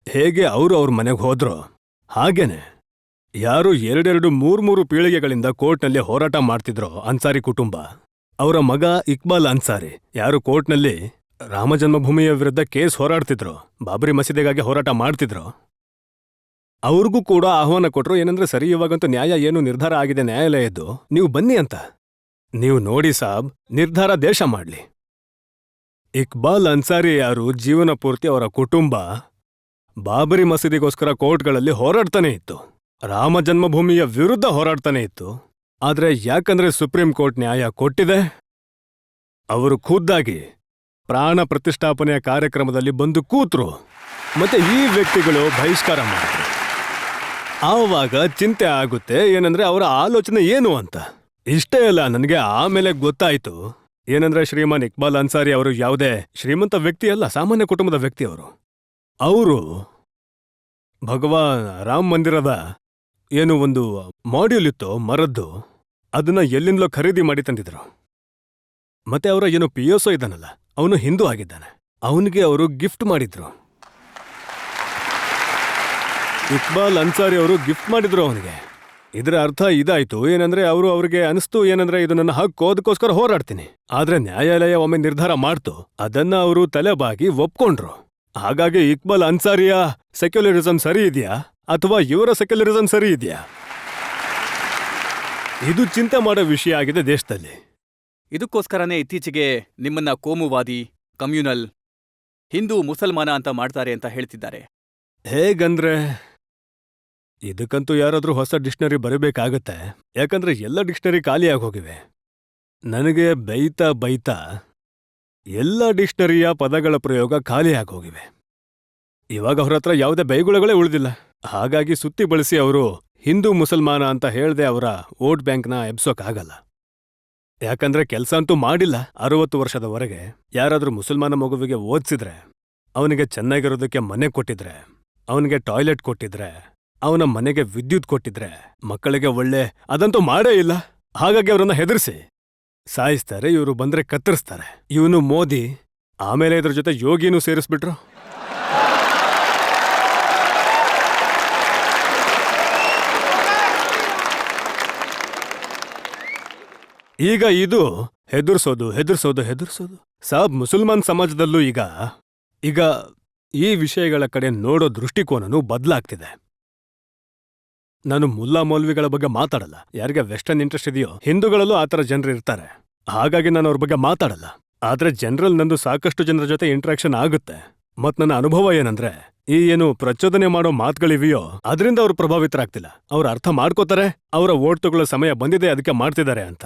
ಹೇಗೆ ಅವ್ರ ಮನೆಗೆ ಹೋದ್ರು ಹಾಗೇನೆ ಯಾರು 2-3 ಪೀಳಿಗೆಗಳಿಂದ ಕೋರ್ಟ್ನಲ್ಲಿ ಹೋರಾಟ ಮಾಡ್ತಿದ್ರೋ ಅನ್ಸಾರಿ ಕುಟುಂಬ, ಅವರ ಮಗ ಇಕ್ಬಾಲ್ ಅನ್ಸಾರಿ ಯಾರು ಕೋರ್ಟ್ನಲ್ಲಿ ರಾಮ ಜನ್ಮಭೂಮಿಯ ವಿರುದ್ಧ ಕೇಸ್ ಹೋರಾಡ್ತಿದ್ರು, ಬಾಬರಿ ಮಸೀದಿಗಾಗಿ ಹೋರಾಟ ಮಾಡ್ತಿದ್ರು, ಅವ್ರಿಗೂ ಕೂಡ ಆಹ್ವಾನ ಕೊಟ್ರು. ಏನಂದ್ರೆ ಸರಿ, ಇವಾಗಂತೂ ನ್ಯಾಯ ಏನು ನಿರ್ಧಾರ ಆಗಿದೆ ನ್ಯಾಯಾಲಯದ್ದು, ನೀವು ಬನ್ನಿ ಅಂತ. ನೀವು ನೋಡಿ ಸಾಬ್, ನಿರ್ಧಾರ ದೇಶ ಮಾಡ್ಲಿ. ಇಕ್ಬಾಲ್ ಅನ್ಸಾರಿ ಯಾರು ಜೀವನ ಪೂರ್ತಿ ಅವರ ಕುಟುಂಬ ಬಾಬರಿ ಮಸೀದಿಗೋಸ್ಕರ ಕೋರ್ಟ್ಗಳಲ್ಲಿ ಹೋರಾಡ್ತಾನೆ ಇತ್ತು, ರಾಮ ಜನ್ಮಭೂಮಿಯ ವಿರುದ್ಧ ಹೋರಾಡ್ತಾನೆ ಇತ್ತು. ಆದ್ರೆ ಯಾಕಂದ್ರೆ ಸುಪ್ರೀಂ ಕೋರ್ಟ್ ನ್ಯಾಯ ಕೊಟ್ಟಿದೆ, ಅವರು ಖುದ್ದಾಗಿ ಪ್ರಾಣ ಪ್ರತಿಷ್ಠಾಪನೆಯ ಕಾರ್ಯಕ್ರಮದಲ್ಲಿ ಬಂದು ಕೂತ್ರು. ಮತ್ತೆ ಈ ವ್ಯಕ್ತಿಗಳು ಬಹಿಷ್ಕಾರ ಮಾಡಿದ್ರು. ಆವಾಗ ಚಿಂತೆ ಆಗುತ್ತೆ ಏನಂದ್ರೆ ಅವರ ಆಲೋಚನೆ ಏನು ಅಂತ. ಇಷ್ಟೇ ಅಲ್ಲ, ನನಗೆ ಆಮೇಲೆ ಗೊತ್ತಾಯ್ತು ಏನಂದ್ರೆ ಶ್ರೀಮಾನ್ ಇಕ್ಬಾಲ್ ಅನ್ಸಾರಿ ಅವರು ಯಾವುದೇ ಶ್ರೀಮಂತ ವ್ಯಕ್ತಿ ಅಲ್ಲ, ಸಾಮಾನ್ಯ ಕುಟುಂಬದ ವ್ಯಕ್ತಿ ಅವರು ಭಗವಾನ್ ರಾಮ್ ಮಂದಿರದ ಏನು ಒಂದು ಮಾಡ್ಯೂಲ್ ಇತ್ತು ಮರದ್ದು, ಅದನ್ನ ಎಲ್ಲಿಂದಲೋ ಖರೀದಿ ಮಾಡಿ ತಂದಿದ್ರು. ಮತ್ತೆ ಅವರ ಏನು PSO ಇದ್ದಾನಲ್ಲ, ಅವನು ಹಿಂದೂ ಆಗಿದ್ದಾನೆ, ಅವನಿಗೆ ಅವರು ಗಿಫ್ಟ್ ಮಾಡಿದ್ರು. ಇಕ್ಬಾಲ್ ಅನ್ಸಾರಿ ಅವರು ಗಿಫ್ಟ್ ಮಾಡಿದ್ರು ಅವನಿಗೆ. ಇದರ ಅರ್ಥ ಇದಾಯ್ತು ಏನಂದ್ರೆ ಅವ್ರಿಗೆ ಅನಿಸ್ತು ಏನಂದ್ರೆ ಇದು ನನ್ನ ಹಕ್ಕು, ಅದಕ್ಕೋಸ್ಕರ ಹೋರಾಡ್ತೀನಿ. ಆದ್ರೆ ನ್ಯಾಯಾಲಯ ಒಮ್ಮೆ ನಿರ್ಧಾರ ಮಾಡ್ತು, ಅದನ್ನ ಅವರು ತಲೆಬಾಗಿ ಒಪ್ಕೊಂಡ್ರು. ಹಾಗಾಗಿ ಇಕ್ಬಾಲ್ ಅನ್ಸಾರಿಯ ಸೆಕ್ಯುಲರಿಸಂ ಸರಿ ಇದೆಯಾ ಅಥವಾ ಇವರ ಸೆಕ್ಯುಲರಿಸಂ ಸರಿ ಇದೆಯಾ, ಇದು ಚಿಂತೆ ಮಾಡೋ ವಿಷಯ ಆಗಿದೆ ದೇಶದಲ್ಲಿ. ಇದಕ್ಕೋಸ್ಕರನೇ ಇತ್ತೀಚೆಗೆ ನಿಮ್ಮನ್ನ ಕೋಮುವಾದಿ, ಕಮ್ಯುನಲ್, ಹಿಂದೂ ಮುಸಲ್ಮಾನ ಅಂತ ಮಾಡ್ತಾರೆ ಅಂತ ಹೇಳ್ತಿದ್ದಾರೆ. ಹೇಗಂದ್ರೆ ಇದಕ್ಕಂತೂ ಯಾರಾದ್ರೂ ಹೊಸ ಡಿಕ್ಷನರಿ ಬರೀಬೇಕಾಗತ್ತೆ, ಯಾಕಂದ್ರೆ ಎಲ್ಲ ಡಿಕ್ಷನರಿ ಖಾಲಿಯಾಗಿ ಹೋಗಿವೆ. ನನಗೆ ಬೈತಾ ಎಲ್ಲ ಡಿಕ್ಷನರಿಯ ಪದಗಳ ಪ್ರಯೋಗ ಖಾಲಿಯಾಗಿ ಹೋಗಿವೆ. ಇವಾಗ ಅವ್ರ ಹತ್ರ ಯಾವುದೇ ಬೈಗುಳಗಳೇ ಉಳಿದಿಲ್ಲ. ಹಾಗಾಗಿ ಸುತ್ತಿ ಬಳಸಿ ಅವರು ಹಿಂದೂ ಮುಸಲ್ಮಾನ ಅಂತ ಹೇಳ್ದೆ ಅವರ ವೋಟ್ ಬ್ಯಾಂಕ್ನ ಎಬ್ಸೋಕ್ಕಾಗಲ್ಲ. ಯಾಕಂದ್ರೆ ಕೆಲಸ ಅಂತೂ ಮಾಡಿಲ್ಲ. 60 ವರ್ಷದವರೆಗೆ ಯಾರಾದ್ರೂ ಮುಸಲ್ಮಾನ ಮಗುವಿಗೆ ಓದಿಸಿದ್ರೆ, ಅವನಿಗೆ ಚೆನ್ನಾಗಿರೋದಕ್ಕೆ ಮನೆ ಕೊಟ್ಟಿದ್ರೆ, ಅವನಿಗೆ ಟಾಯ್ಲೆಟ್ ಕೊಟ್ಟಿದ್ರೆ, ಅವನ ಮನೆಗೆ ವಿದ್ಯುತ್ ಕೊಟ್ಟಿದ್ರೆ, ಮಕ್ಕಳಿಗೆ ಒಳ್ಳೆ ಅದಂತೂ ಮಾಡೇ ಇಲ್ಲ. ಹಾಗಾಗಿ ಅವರನ್ನ ಹೆದರ್ಸಿ ಸಾಯಿಸ್ತಾರೆ, ಇವರು ಬಂದ್ರೆ ಕತ್ತರಿಸ್ತಾರೆ. ಇವನು ಮೋದಿ, ಆಮೇಲೆ ಇದ್ರ ಜೊತೆ ಯೋಗಿನೂ ಸೇರಿಸ್ಬಿಟ್ರು. ಈಗ ಇದು ಹೆದರ್ಸೋದು ಸಾಬ್ ಮುಸಲ್ಮಾನ್ ಸಮಾಜದಲ್ಲೂ ಈಗ ಈ ವಿಷಯಗಳ ಕಡೆ ನೋಡೋ ದೃಷ್ಟಿಕೋನನು ಬದಲಾಗ್ತಿದೆ. ನಾನು ಮುಲ್ಲಾ ಮೌಲ್ವಿಗಳ ಬಗ್ಗೆ ಮಾತಾಡಲ್ಲ. ಯಾರಿಗೆ ವೆಸ್ಟರ್ನ್ ಇಂಟ್ರೆಸ್ಟ್ ಇದೆಯೋ ಹಿಂದೂಗಳಲ್ಲೂ ಆ ಥರ ಜನರು ಇರ್ತಾರೆ, ಹಾಗಾಗಿ ನಾನು ಅವ್ರ ಬಗ್ಗೆ ಮಾತಾಡಲ್ಲ. ಆದ್ರೆ ಜನರಲ್ ನಂದು ಸಾಕಷ್ಟು ಜನರ ಜೊತೆ ಇಂಟ್ರಾಕ್ಷನ್ ಆಗುತ್ತೆ. ಮತ್ ನನ್ನ ಅನುಭವ ಏನಂದ್ರೆ, ಈ ಏನು ಪ್ರಚೋದನೆ ಮಾಡೋ ಮಾತುಗಳಿವೆಯೋ ಅದರಿಂದ ಅವ್ರು ಪ್ರಭಾವಿತರಾಗ್ತಿಲ್ಲ. ಅವ್ರು ಅರ್ಥ ಮಾಡ್ಕೋತಾರೆ, ಅವರ ವೋಟ್ ತಗೊಳ್ಳೋ ಸಮಯ ಬಂದಿದೆ, ಅದಕ್ಕೆ ಮಾಡ್ತಿದ್ದಾರೆ ಅಂತ.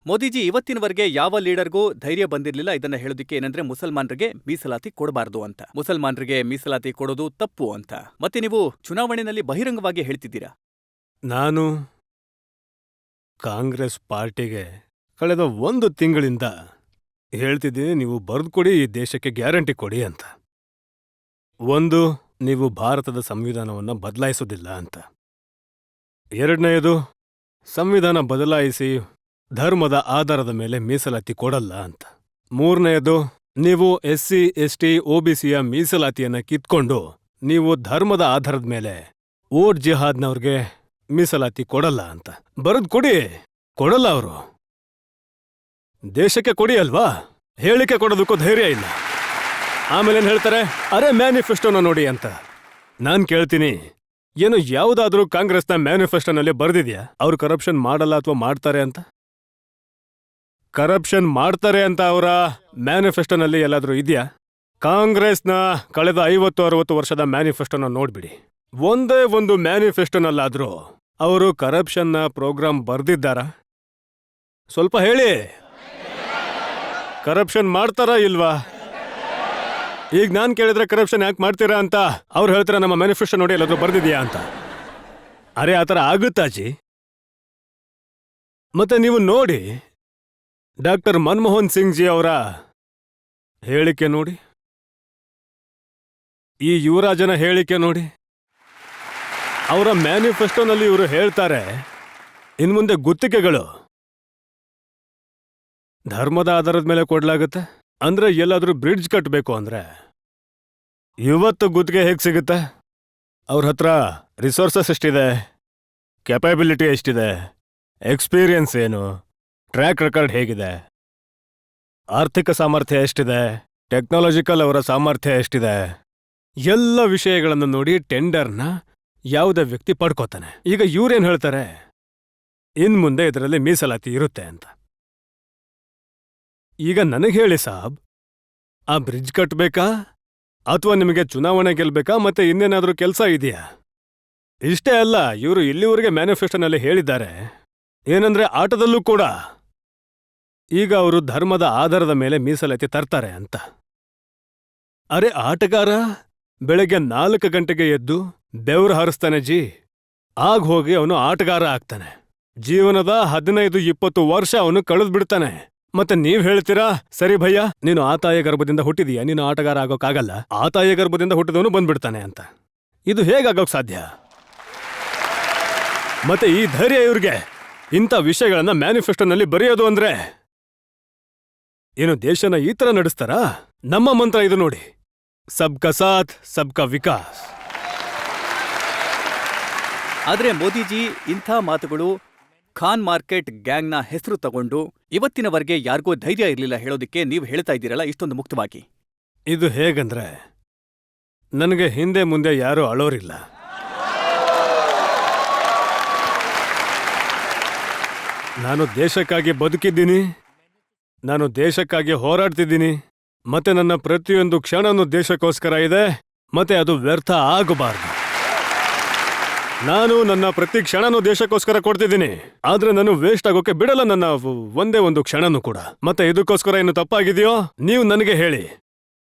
ಮೋದಿಜಿ ಇವತ್ತಿನವರೆಗೆ ಯಾವ ಲೀಡರ್ಗೂ ಧೈರ್ಯ ಬಂದಿರಲಿಲ್ಲ ಇದನ್ನ ಹೇಳೋದಕ್ಕೆ, ಏನಂದ್ರೆ ಮುಸಲ್ಮಾನರಿಗೆ ಮೀಸಲಾತಿ ಕೊಡಬಾರ್ದು ಅಂತ, ಮುಸಲ್ಮಾನರಿಗೆ ಮೀಸಲಾತಿ ಕೊಡೋದು ತಪ್ಪು ಅಂತ. ಮತ್ತೆ ನೀವು ಚುನಾವಣೆಯಲ್ಲಿ ಬಹಿರಂಗವಾಗಿ ಹೇಳ್ತಿದ್ದೀರಾ. ನಾನು ಕಾಂಗ್ರೆಸ್ ಪಾರ್ಟಿಗೆ ಕಳೆದ 1 ತಿಂಗಳಿಂದ ಹೇಳ್ತಿದ್ದೀನಿ, ನೀವು ಬರೆದುಕೊಡಿ, ಈ ದೇಶಕ್ಕೆ ಗ್ಯಾರಂಟಿ ಕೊಡಿ ಅಂತ. ಒಂದು, ನೀವು ಭಾರತದ ಸಂವಿಧಾನವನ್ನ ಬದಲಾಯಿಸೋದಿಲ್ಲ ಅಂತ. ಎರಡನೆಯದು, ಸಂವಿಧಾನ ಬದಲಾಯಿಸಿ ಧರ್ಮದ ಆಧಾರದ ಮೇಲೆ ಮೀಸಲಾತಿ ಕೊಡಲ್ಲ ಅಂತ. ಮೂರನೆಯದು, ನೀವು SC, ST, OBCಯ ಮೀಸಲಾತಿಯನ್ನ ಕಿತ್ಕೊಂಡು ನೀವು ಧರ್ಮದ ಆಧಾರದ ಮೇಲೆ ವೋಟ್ ಜಿಹಾದ್ನವ್ರಿಗೆ ಮೀಸಲಾತಿ ಕೊಡಲ್ಲ ಅಂತ. ಬರೆದು ಕೊಡಿ. ಕೊಡಲ್ಲ ಅವರು. ದೇಶಕ್ಕೆ ಕೊಡಿ ಅಲ್ವಾ? ಹೇಳಿಕೆ ಕೊಡೋದಕ್ಕೂ ಧೈರ್ಯ ಇಲ್ಲ. ಆಮೇಲೆ ಏನ್ ಹೇಳ್ತಾರೆ, ಅರೆ ಮ್ಯಾನಿಫೆಸ್ಟೋನ ನೋಡಿ ಅಂತ. ನಾನ್ ಕೇಳ್ತೀನಿ, ಏನು ಯಾವುದಾದ್ರೂ ಕಾಂಗ್ರೆಸ್ನ ಮ್ಯಾನಿಫೆಸ್ಟೋನಲ್ಲಿ ಬರೆದಿದ್ಯಾ ಅವ್ರು ಕರಪ್ಷನ್ ಮಾಡಲ್ಲ ಅಥವಾ ಮಾಡ್ತಾರೆ ಅಂತ? ಕರಪ್ಷನ್ ಮಾಡ್ತಾರೆ ಅಂತ ಅವರ ಮ್ಯಾನಿಫೆಸ್ಟೋನಲ್ಲಿ ಎಲ್ಲಾದ್ರೂ ಇದೆಯಾ? ಕಾಂಗ್ರೆಸ್ನ ಕಳೆದ 50-60 ವರ್ಷದ ಮ್ಯಾನಿಫೆಸ್ಟೋನ ನೋಡ್ಬಿಡಿ. ಒಂದೇ ಒಂದು ಮ್ಯಾನಿಫೆಸ್ಟೋನಲ್ಲಾದ್ರೂ ಅವರು ಕರಪ್ಷನ್ನ ಪ್ರೋಗ್ರಾಂ ಬರ್ದಿದ್ದಾರಾ? ಸ್ವಲ್ಪ ಹೇಳಿ. ಕರಪ್ಷನ್ ಮಾಡ್ತಾರಾ ಇಲ್ವಾ? ಈಗ ನಾನ್ ಕೇಳಿದ್ರೆ ಕರಪ್ಷನ್ ಯಾಕೆ ಮಾಡ್ತೀರಾ ಅಂತ ಅವ್ರು ಹೇಳ್ತಾರೆ, ನಮ್ಮ ಮ್ಯಾನಿಫೆಸ್ಟೋ ನೋಡಿ ಎಲ್ಲಾದ್ರೂ ಬರ್ದಿದ್ಯಾ ಅಂತ. ಅರೆ ಆ ಥರ ಆಗುತ್ತಾಜಿ? ಮತ್ತೆ ನೀವು ನೋಡಿ, ಡಾಕ್ಟರ್ ಮನಮೋಹನ್ ಸಿಂಗ್ ಜಿ ಅವರ ಹೇಳಿಕೆ ನೋಡಿ, ಈ ಯುವರಾಜನ ಹೇಳಿಕೆ ನೋಡಿ. ಅವರ ಮ್ಯಾನಿಫೆಸ್ಟೋನಲ್ಲಿ ಇವರು ಹೇಳ್ತಾರೆ, ಇನ್ಮುಂದೆ ಗುತ್ತಿಗೆಗಳು ಧರ್ಮದ ಆಧಾರದ ಮೇಲೆ ಕೊಡ್ಲಾಗುತ್ತೆ. ಅಂದ್ರೆ ಎಲ್ಲಾದ್ರೂ ಬ್ರಿಡ್ಜ್ ಕಟ್ಟಬೇಕು ಅಂದ್ರೆ ಇವತ್ತು ಗುತ್ತಿಗೆ ಹೇಗೆ ಸಿಗುತ್ತೆ? ಅವ್ರ ಹತ್ರ ರಿಸೋರ್ಸಸ್ ಎಷ್ಟಿದೆ, ಕೆಪಬಿಲಿಟಿ ಎಷ್ಟಿದೆ, ಎಕ್ಸ್ಪೀರಿಯನ್ಸ್ ಏನು, ಟ್ರ್ಯಾಕ್ ರೆಕಾರ್ಡ್ ಹೇಗಿದೆ, ಆರ್ಥಿಕ ಸಾಮರ್ಥ್ಯ ಎಷ್ಟಿದೆ, ಟೆಕ್ನಾಲಜಿಕಲ್ ಅವರ ಸಾಮರ್ಥ್ಯ ಎಷ್ಟಿದೆ, ಎಲ್ಲ ವಿಷಯಗಳನ್ನು ನೋಡಿ ಟೆಂಡರ್ನ ಯಾವುದೇ ವ್ಯಕ್ತಿ ಪಡ್ಕೋತಾನೆ. ಈಗ ಇವ್ರೇನ್ ಹೇಳ್ತಾರೆ, ಇನ್ಮುಂದೆ ಇದರಲ್ಲಿ ಮೀಸಲಾತಿ ಇರುತ್ತೆ ಅಂತ. ಈಗ ನನಗೆ ಹೇಳಿ ಸಾಬ್, ಆ ಬ್ರಿಡ್ಜ್ ಕಟ್ಟಬೇಕಾ ಅಥವಾ ನಿಮಗೆ ಚುನಾವಣೆ ಗೆಲ್ಬೇಕಾ, ಮತ್ತೆ ಇನ್ನೇನಾದ್ರೂ ಕೆಲಸ ಇದೆಯಾ? ಇಷ್ಟೇ ಅಲ್ಲ, ಇವರು ಇಲ್ಲಿವರೆಗೆ ಮ್ಯಾನಿಫೆಸ್ಟೋನಲ್ಲಿ ಹೇಳಿದ್ದಾರೆ ಏನಂದ್ರೆ ಆಟದಲ್ಲೂ ಕೂಡ ಈಗ ಅವರು ಧರ್ಮದ ಆಧಾರದ ಮೇಲೆ ಮೀಸಲಾತಿ ತರ್ತಾರೆ ಅಂತ. ಅರೆ ಆಟಗಾರ ಬೆಳಗ್ಗೆ 4 ಗಂಟೆಗೆ ಎದ್ದು ಬೆವರು ಹರಿಸ್ತಾನೆ ಜಿ, ಆಗ ಹೋಗಿ ಅವನು ಆಟಗಾರ ಆಗ್ತಾನೆ. ಜೀವನದ 15-20 ವರ್ಷ ಅವನು ಕಳೆದ್ಬಿಡ್ತಾನೆ. ಮತ್ತೆ ನೀವ್ ಹೇಳ್ತೀರಾ, ಸರಿ ಭಯ್ಯ ನೀನು ಆ ತಾಯಿಯ ಗರ್ಭದಿಂದ ಹುಟ್ಟಿದೀಯ, ನೀನು ಆಟಗಾರ ಆಗೋಕ್ಕಾಗಲ್ಲ, ಆ ತಾಯಿಯ ಗರ್ಭದಿಂದ ಹುಟ್ಟಿದವನು ಬಂದ್ಬಿಡ್ತಾನೆ ಅಂತ. ಇದು ಹೇಗಾಗೋಕ್ ಸಾಧ್ಯ? ಮತ್ತೆ ಈ ಧೈರ್ಯ ಇವ್ರಿಗೆ ಇಂಥ ವಿಷಯಗಳನ್ನ ಮ್ಯಾನಿಫೆಸ್ಟೋನಲ್ಲಿ ಬರೆಯೋದು ಅಂದ್ರೆ ಏನು ದೇಶನ ಈ ತರ ನಡೆಸ್ತಾರಾ? ನಮ್ಮ ಮಂತ್ರ ಇದು ನೋಡಿ, ಸಬ್ಕಾ ಸಾಥ್ ಸಬ್ಕಾ ವಿಕಾಸ್. ಆದ್ರೆ ಮೋದಿಜಿ ಇಂಥ ಮಾತುಗಳು ಖಾನ್ ಮಾರ್ಕೆಟ್ ಗ್ಯಾಂಗ್ನ ಹೆಸರು ತಗೊಂಡು ಇವತ್ತಿನವರೆಗೆ ಯಾರಿಗೂ ಧೈರ್ಯ ಇರಲಿಲ್ಲ ಹೇಳೋದಿಕ್ಕೆ ನೀವು ಹೇಳ್ತಾ ಇದ್ದೀರಲ್ಲ ಇಷ್ಟೊಂದು ಮುಕ್ತವಾಗಿ. ಇದು ಹೇಗಂದ್ರೆ, ನನಗೆ ಹಿಂದೆ ಮುಂದೆ ಯಾರೂ ಅಳೋರಿಲ್ಲ. ನಾನು ದೇಶಕ್ಕಾಗಿ ಬದುಕಿದ್ದೀನಿ, ನಾನು ದೇಶಕ್ಕಾಗಿ ಹೋರಾಡ್ತಿದ್ದೀನಿ, ಮತ್ತೆ ನನ್ನ ಪ್ರತಿಯೊಂದು ಕ್ಷಣನೂ ದೇಶಕ್ಕೋಸ್ಕರ ಇದೆ, ಮತ್ತೆ ಅದು ವ್ಯರ್ಥ ಆಗಬಾರ್ದು. ನಾನು ನನ್ನ ಪ್ರತಿ ಕ್ಷಣನೂ ದೇಶಕ್ಕೋಸ್ಕರ ಕೊಡ್ತಿದ್ದೀನಿ, ಆದ್ರೆ ನಾನು ವೇಸ್ಟ್ ಆಗೋಕೆ ಬಿಡಲ್ಲ ನನ್ನ ಒಂದೇ ಒಂದು ಕ್ಷಣನೂ ಕೂಡ. ಮತ್ತೆ ಇದಕ್ಕೋಸ್ಕರ ಏನು ತಪ್ಪಾಗಿದೆಯೋ ನೀವು ನನಗೆ ಹೇಳಿ.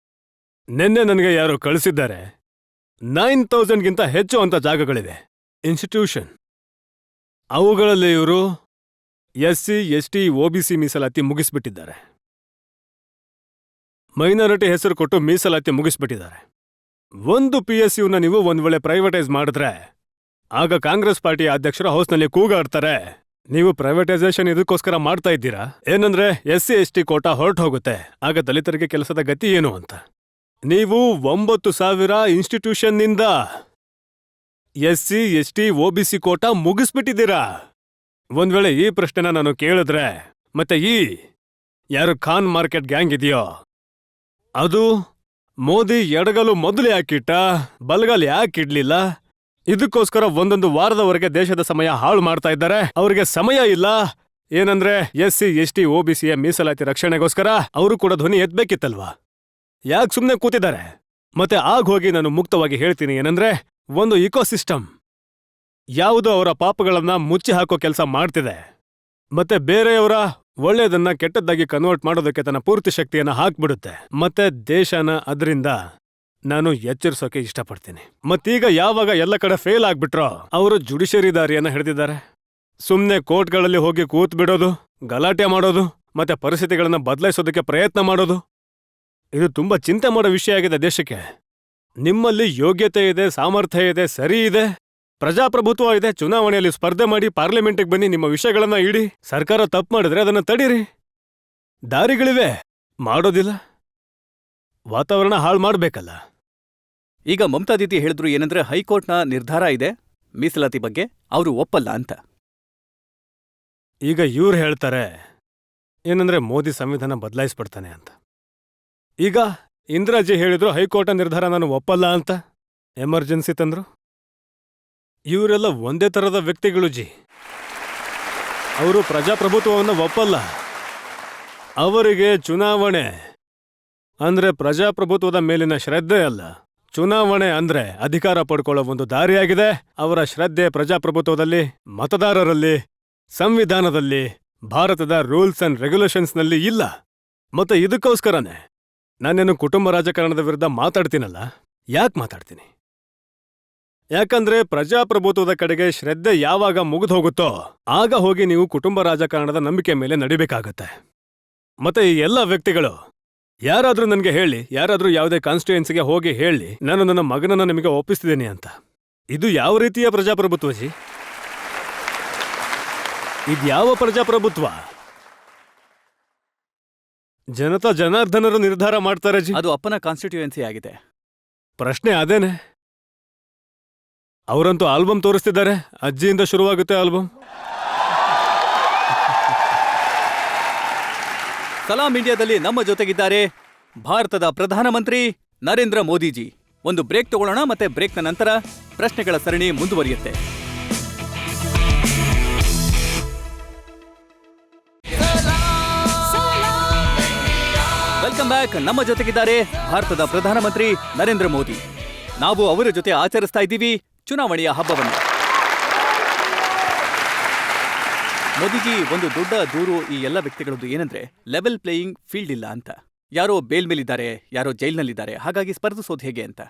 ನಿನ್ನೆ ನನಗೆ ಯಾರೋ ಕಳಿಸಿದ್ದಾರೆ, 9000ಗಿಂತ ಹೆಚ್ಚು ಅಂತ ಜಾಗಗಳಿವೆ, ಇನ್ಸ್ಟಿಟ್ಯೂಷನ್. ಅವುಗಳಲ್ಲಿ ಇವರು SC, ST, OBC ಮೀಸಲಾತಿ ಮುಗಿಸ್ಬಿಟ್ಟಿದ್ದಾರೆ. ಮೈನಾರಿಟಿ ಹೆಸರು ಕೊಟ್ಟು ಮೀಸಲಾತಿ ಮುಗಿಸ್ಬಿಟ್ಟಿದ್ದಾರೆ. ಒಂದು PSUನ ನೀವು ಒಂದ್ ವೇಳೆ ಪ್ರೈವೇಟೈಸ್ ಮಾಡಿದ್ರೆ ಆಗ ಕಾಂಗ್ರೆಸ್ ಪಾರ್ಟಿಯ ಅಧ್ಯಕ್ಷರು ಹೌಸ್ನಲ್ಲಿ ಕೂಗಾಡ್ತಾರೆ, ನೀವು ಪ್ರೈವೇಟೈಸೇಷನ್ ಇದಕ್ಕೋಸ್ಕರ ಮಾಡ್ತಾ ಇದ್ದೀರಾ, ಏನಂದ್ರೆ SC, ST ಕೋಟಾ ಹೊರಟು ಹೋಗುತ್ತೆ, ಆಗ ದಲಿತರಿಗೆ ಕೆಲಸದ ಗತಿ ಏನು ಅಂತ. ನೀವು 9000 ಇನ್ಸ್ಟಿಟ್ಯೂಷನ್ನಿಂದ SC, ST, OBC ಕೋಟಾ ಮುಗಿಸ್ಬಿಟ್ಟಿದ್ದೀರಾ. ಒಂದ್ ವೇಳೆ ಈ ಪ್ರಶ್ನೆನ ನಾನು ಕೇಳಿದ್ರೆ ಮತ್ತೆ ಯಾರು ಖಾನ್ ಮಾರ್ಕೆಟ್ ಗ್ಯಾಂಗ್ ಇದೆಯೋ ಅದು ಮೋದಿ ಎಡಗಲು ಮೊದಲು ಯಾಕಿಟ್ಟ, ಬಲಗಲ್ ಯಾಕಿಡ್ಲಿಲ್ಲ? ಇದಕ್ಕೋಸ್ಕರ ಒಂದೊಂದು ವಾರದವರೆಗೆ ದೇಶದ ಸಮಯ ಹಾಳು ಮಾಡ್ತಾ ಇದ್ದಾರೆ. ಅವರಿಗೆ ಸಮಯ ಇಲ್ಲ. ಏನಂದ್ರೆ SC ST OBCಯ ಮೀಸಲಾತಿ ರಕ್ಷಣೆಗೋಸ್ಕರ ಅವರು ಕೂಡ ಧ್ವನಿ ಎತ್ತಬೇಕಿತ್ತಲ್ವಾ? ಯಾಕೆ ಸುಮ್ಮನೆ ಕೂತಿದ್ದಾರೆ? ಮತ್ತೆ ಹೋಗಿ ನಾನು ಮುಕ್ತವಾಗಿ ಹೇಳ್ತೀನಿ ಏನಂದ್ರೆ, ಒಂದು ಇಕೋಸಿಸ್ಟಮ್ ಯಾವುದು ಅವರ ಪಾಪಗಳನ್ನ ಮುಚ್ಚಿ ಹಾಕೋ ಕೆಲಸ ಮಾಡ್ತಿದೆ, ಮತ್ತೆ ಬೇರೆಯವರ ಒಳ್ಳೆಯದನ್ನ ಕೆಟ್ಟದ್ದಾಗಿ ಕನ್ವರ್ಟ್ ಮಾಡೋದಕ್ಕೆ ತನ್ನ ಪೂರ್ತಿ ಶಕ್ತಿಯನ್ನ ಹಾಕ್ಬಿಡುತ್ತೆ. ಮತ್ತೆ ದೇಶನ ಅದರಿಂದ ನಾನು ಎಚ್ಚರಿಸೋಕೆ ಇಷ್ಟಪಡ್ತೀನಿ. ಮತ್ತೀಗ ಯಾವಾಗ ಎಲ್ಲ ಕಡೆ ಫೇಲ್ ಆಗ್ಬಿಟ್ರೋ ಅವರು ಜುಡಿಷಿಯರಿ ದಾರಿಯನ್ನ ಹಿಡಿದಿದ್ದಾರೆ. ಸುಮ್ನೆ ಕೋರ್ಟ್ಗಳಲ್ಲಿ ಹೋಗಿ ಕೂತ್ ಬಿಡೋದು, ಗಲಾಟೆ ಮಾಡೋದು, ಮತ್ತೆ ಪರಿಸ್ಥಿತಿಗಳನ್ನ ಬದಲಾಯಿಸೋದಕ್ಕೆ ಪ್ರಯತ್ನ ಮಾಡೋದು, ಇದು ತುಂಬಾ ಚಿಂತೆ ಮಾಡೋ ವಿಷಯ ಆಗಿದೆ ದೇಶಕ್ಕೆ. ನಿಮ್ಮಲ್ಲಿ ಯೋಗ್ಯತೆ ಇದೆ, ಸಾಮರ್ಥ್ಯ ಇದೆ, ಸರಿ ಇದೆ, ಪ್ರಜಾಪ್ರಭುತ್ವ ಇದೆ, ಚುನಾವಣೆಯಲ್ಲಿ ಸ್ಪರ್ಧೆ ಮಾಡಿ ಪಾರ್ಲಿಮೆಂಟಿಗೆ ಬನ್ನಿ, ನಿಮ್ಮ ವಿಷಯಗಳನ್ನ ಇಡಿ. ಸರ್ಕಾರ ತಪ್ಪು ಮಾಡಿದ್ರೆ ಅದನ್ನ ತಡೀರಿ. ದಾರಿಗಳಿವೆ, ಮಾಡೋದಿಲ್ಲ. ವಾತಾವರಣ ಹಾಳು ಮಾಡ್ಬೇಕಲ್ಲ. ಈಗ ಮಮತಾ ದೀದಿ ಹೇಳಿದ್ರು ಏನಂದ್ರೆ ಹೈಕೋರ್ಟ್ನ ನಿರ್ಧಾರ ಇದೆ ಮೀಸಲಾತಿ ಬಗ್ಗೆ, ಅವರು ಒಪ್ಪಲ್ಲ ಅಂತ. ಈಗ ಇವ್ರು ಹೇಳ್ತಾರೆ ಏನಂದ್ರೆ ಮೋದಿ ಸಂವಿಧಾನ ಬದಲಾಯಿಸ್ಬಿಡ್ತಾನೆ ಅಂತ. ಈಗ ಇಂದಿರಾಜಿ ಹೇಳಿದ್ರು ಹೈಕೋರ್ಟ್ ನಿರ್ಧಾರ ನಾನು ಒಪ್ಪಲ್ಲ ಅಂತ, ಎಮರ್ಜೆನ್ಸಿ ತಂದ್ರು. ಇವರೆಲ್ಲ ಒಂದೇ ತರದ ವ್ಯಕ್ತಿಗಳು ಜಿ. ಅವರು ಪ್ರಜಾಪ್ರಭುತ್ವವನ್ನು ಒಪ್ಪಲ್ಲ. ಅವರಿಗೆ ಚುನಾವಣೆ ಅಂದ್ರೆ ಪ್ರಜಾಪ್ರಭುತ್ವದ ಮೇಲಿನ ಶ್ರದ್ಧೆ ಅಲ್ಲ, ಚುನಾವಣೆ ಅಂದ್ರೆ ಅಧಿಕಾರ ಪಡ್ಕೊಳ್ಳೋ ಒಂದು ದಾರಿಯಾಗಿದೆ. ಅವರ ಶ್ರದ್ಧೆ ಪ್ರಜಾಪ್ರಭುತ್ವದಲ್ಲಿ, ಮತದಾರರಲ್ಲಿ, ಸಂವಿಧಾನದಲ್ಲಿ, ಭಾರತದ ರೂಲ್ಸ್ ಅಂಡ್ ರೆಗ್ಯುಲೇಷನ್ಸ್ನಲ್ಲಿ ಇಲ್ಲ. ಮತ್ತೆ ಇದಕ್ಕೋಸ್ಕರನೇ ನಾನೇನು ಕುಟುಂಬ ರಾಜಕಾರಣದ ವಿರುದ್ಧ ಮಾತಾಡ್ತೀನಲ್ಲ. ಯಾಕೆ ಮಾತಾಡ್ತೀನಿ? ಯಾಕಂದ್ರೆ ಪ್ರಜಾಪ್ರಭುತ್ವದ ಕಡೆಗೆ ಶ್ರದ್ಧೆ ಯಾವಾಗ ಮುಗಿದು ಹೋಗುತ್ತೋ ಆಗ ಹೋಗಿ ನೀವು ಕುಟುಂಬ ರಾಜಕಾರಣದ ನಂಬಿಕೆ ಮೇಲೆ ನಡಿಬೇಕಾಗತ್ತೆ. ಮತ್ತೆ ಈ ಎಲ್ಲ ವ್ಯಕ್ತಿಗಳು ಯಾರಾದ್ರೂ ನನಗೆ ಹೇಳಿ, ಯಾರಾದ್ರೂ ಯಾವುದೇ ಕಾನ್ಸ್ಟಿಟ್ಯೂಯೆನ್ಸಿಗೆ ಹೋಗಿ ಹೇಳಿ ನಾನು ನನ್ನ ಮಗನನ್ನ ನಿಮಗೆ ಒಪ್ಪಿಸ್ತಿದ್ದೀನಿ ಅಂತ. ಇದು ಯಾವ ರೀತಿಯ ಪ್ರಜಾಪ್ರಭುತ್ವ ಜಿ? ಇದ್ಯಾವ ಪ್ರಜಾಪ್ರಭುತ್ವ? ಜನತಾ ಜನಾರ್ದನರು ನಿರ್ಧಾರ ಮಾಡ್ತಾರೆ ಜಿ. ಅದು ಅಪ್ಪನ ಕಾನ್ಸ್ಟಿಟ್ಯೂಯೆನ್ಸಿ ಆಗಿದೆ. ಪ್ರಶ್ನೆ ಅದೇನೆ. ಅವರಂತೂ ಆಲ್ಬಮ್ ತೋರಿಸ್ತಿದ್ದಾರೆ. ಅಜ್ಜಿಯಿಂದ ಶುರುವಾಗುತ್ತೆ ಆಲ್ಬಮ್. ಸಲಾಂ ಇಂಡಿಯಾದಲ್ಲಿ ನಮ್ಮ ಜೊತೆಗಿದ್ದಾರೆ ಭಾರತದ ಪ್ರಧಾನಮಂತ್ರಿ ನರೇಂದ್ರ ಮೋದಿಜಿ. ಒಂದು ಬ್ರೇಕ್ ತಗೊಳ್ಳೋಣ, ಮತ್ತೆ ಬ್ರೇಕ್ನ ನಂತರ ಪ್ರಶ್ನೆಗಳ ಸರಣಿ ಮುಂದುವರಿಯುತ್ತೆ. Welcome back. ನಮ್ಮ ಜೊತೆಗಿದ್ದಾರೆ ಭಾರತದ ಪ್ರಧಾನಮಂತ್ರಿ ನರೇಂದ್ರ ಮೋದಿ. ನಾವು ಅವರ ಜೊತೆ ಆಚರಿಸ್ತಾ ಇದ್ದೀವಿ ಚುನಾವಣೆಯ ಹಬ್ಬವನ್ನು. ಮೋದಿಜಿ, ಒಂದು ದೊಡ್ಡ ದೂರು ಈ ಎಲ್ಲ ವ್ಯಕ್ತಿಗಳದ್ದು ಏನಂದ್ರೆ ಲೆವೆಲ್ ಪ್ಲೇಯಿಂಗ್ ಫೀಲ್ಡ್ ಇಲ್ಲ ಅಂತ. ಯಾರೋ ಬೇಲ್ ಮೇಲಿದ್ದಾರೆ, ಯಾರೋ ಜೈಲ್ನಲ್ಲಿದ್ದಾರೆ, ಹಾಗಾಗಿ ಸ್ಪರ್ಧಿಸೋದು ಹೇಗೆ ಅಂತ.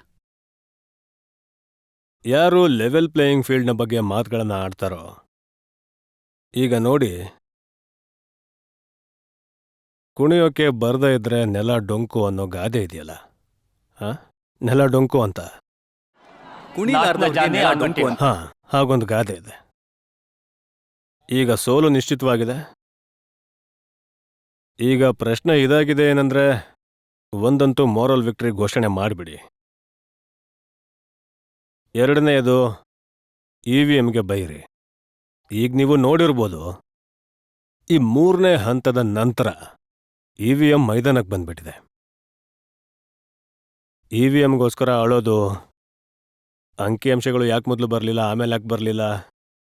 ಯಾರು ಲೆವೆಲ್ ಪ್ಲೇಯಿಂಗ್ ಫೀಲ್ಡ್ನ ಬಗ್ಗೆ ಮಾತುಗಳನ್ನ ಆಡ್ತಾರೋ, ಈಗ ನೋಡಿ, ಕುಣಿಯೋಕೆ ಬರ್ದೇ ಇದ್ರೆ ನೆಲ ಡೊಂಕು ಅನ್ನೋ ಗಾದೆ ಇದೆಯಲ್ಲ, ನೆಲ ಡೊಂಕು ಅಂತ. ಹಾಗೊಂದು ಗಾದೆ ಇದೆ. ಈಗ ಸೋಲು ನಿಶ್ಚಿತವಾಗಿದೆ. ಈಗ ಪ್ರಶ್ನೆ ಇದಾಗಿದೆ ಏನಂದ್ರೆ, ಒಂದಂತೂ ಮಾರಲ್ ವಿಕ್ಟರಿ ಘೋಷಣೆ ಮಾಡಿಬಿಡಿ. ಎರಡನೆಯದು EVMಗೆ ಬೈರಿ. ಈಗ ನೀವು ನೋಡಿರ್ಬೋದು, ಈ ಮೂರನೇ ಹಂತದ ನಂತರ EVM ಮೈದಾನಕ್ಕೆ ಬಂದ್ಬಿಟ್ಟಿದೆ. EVMಗೋಸ್ಕರ ಅಳೋದು, ಅಂಕಿಅಂಶಗಳು ಯಾಕೆ ಮೊದಲು ಬರಲಿಲ್ಲ, ಆಮೇಲೆ ಯಾಕೆ ಬರಲಿಲ್ಲ,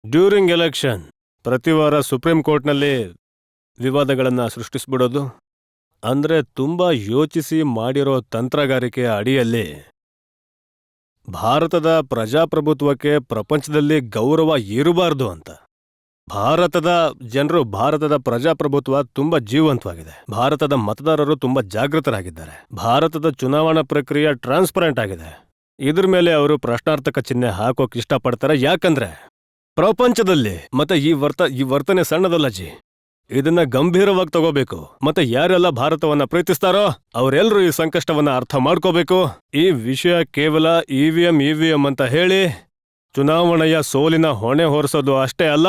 ಡ್ಯೂರಿಂಗ್ ಎಲೆಕ್ಷನ್ ಪ್ರತಿ ವಾರ ಸುಪ್ರೀಂ ಕೋರ್ಟ್ನಲ್ಲಿ ವಿವಾದಗಳನ್ನು ಸೃಷ್ಟಿಸ್ಬಿಡೋದು, ಅಂದ್ರೆ ತುಂಬ ಯೋಚಿಸಿ ಮಾಡಿರೋ ತಂತ್ರಗಾರಿಕೆಯ ಅಡಿಯಲ್ಲಿ ಭಾರತದ ಪ್ರಜಾಪ್ರಭುತ್ವಕ್ಕೆ ಪ್ರಪಂಚದಲ್ಲಿ ಗೌರವ ಇರಬಾರ್ದು ಅಂತ. ಭಾರತದ ಜನರು, ಭಾರತದ ಪ್ರಜಾಪ್ರಭುತ್ವ ತುಂಬ ಜೀವಂತವಾಗಿದೆ. ಭಾರತದ ಮತದಾರರು ತುಂಬ ಜಾಗೃತರಾಗಿದ್ದಾರೆ. ಭಾರತದ ಚುನಾವಣಾ ಪ್ರಕ್ರಿಯೆ ಟ್ರಾನ್ಸ್ಪರೆಂಟ್ ಆಗಿದೆ. ಇದ್ರ ಮೇಲೆ ಅವರು ಪ್ರಶ್ನಾರ್ಥಕ ಚಿಹ್ನೆ ಹಾಕೋಕ್ ಇಷ್ಟಪಡ್ತಾರೆ. ಯಾಕಂದ್ರೆ ಪ್ರಪಂಚದಲ್ಲಿ ಮತ್ತೆ ಈ ವರ್ತನೆ ಸಣ್ಣದಲ್ಲ ಜಿ. ಇದನ್ನ ಗಂಭೀರವಾಗಿ ತಗೋಬೇಕು. ಮತ್ತೆ ಯಾರೆಲ್ಲ ಭಾರತವನ್ನ ಪ್ರೀತಿಸ್ತಾರೋ ಅವರೆಲ್ಲರೂ ಈ ಸಂಕಷ್ಟವನ್ನ ಅರ್ಥ ಮಾಡ್ಕೋಬೇಕು. ಈ ವಿಷಯ ಕೇವಲ EVM ಅಂತ ಹೇಳಿ ಚುನಾವಣೆಯ ಸೋಲಿನ ಹೊಣೆ ಹೊರಿಸೋದು ಅಷ್ಟೇ ಅಲ್ಲ,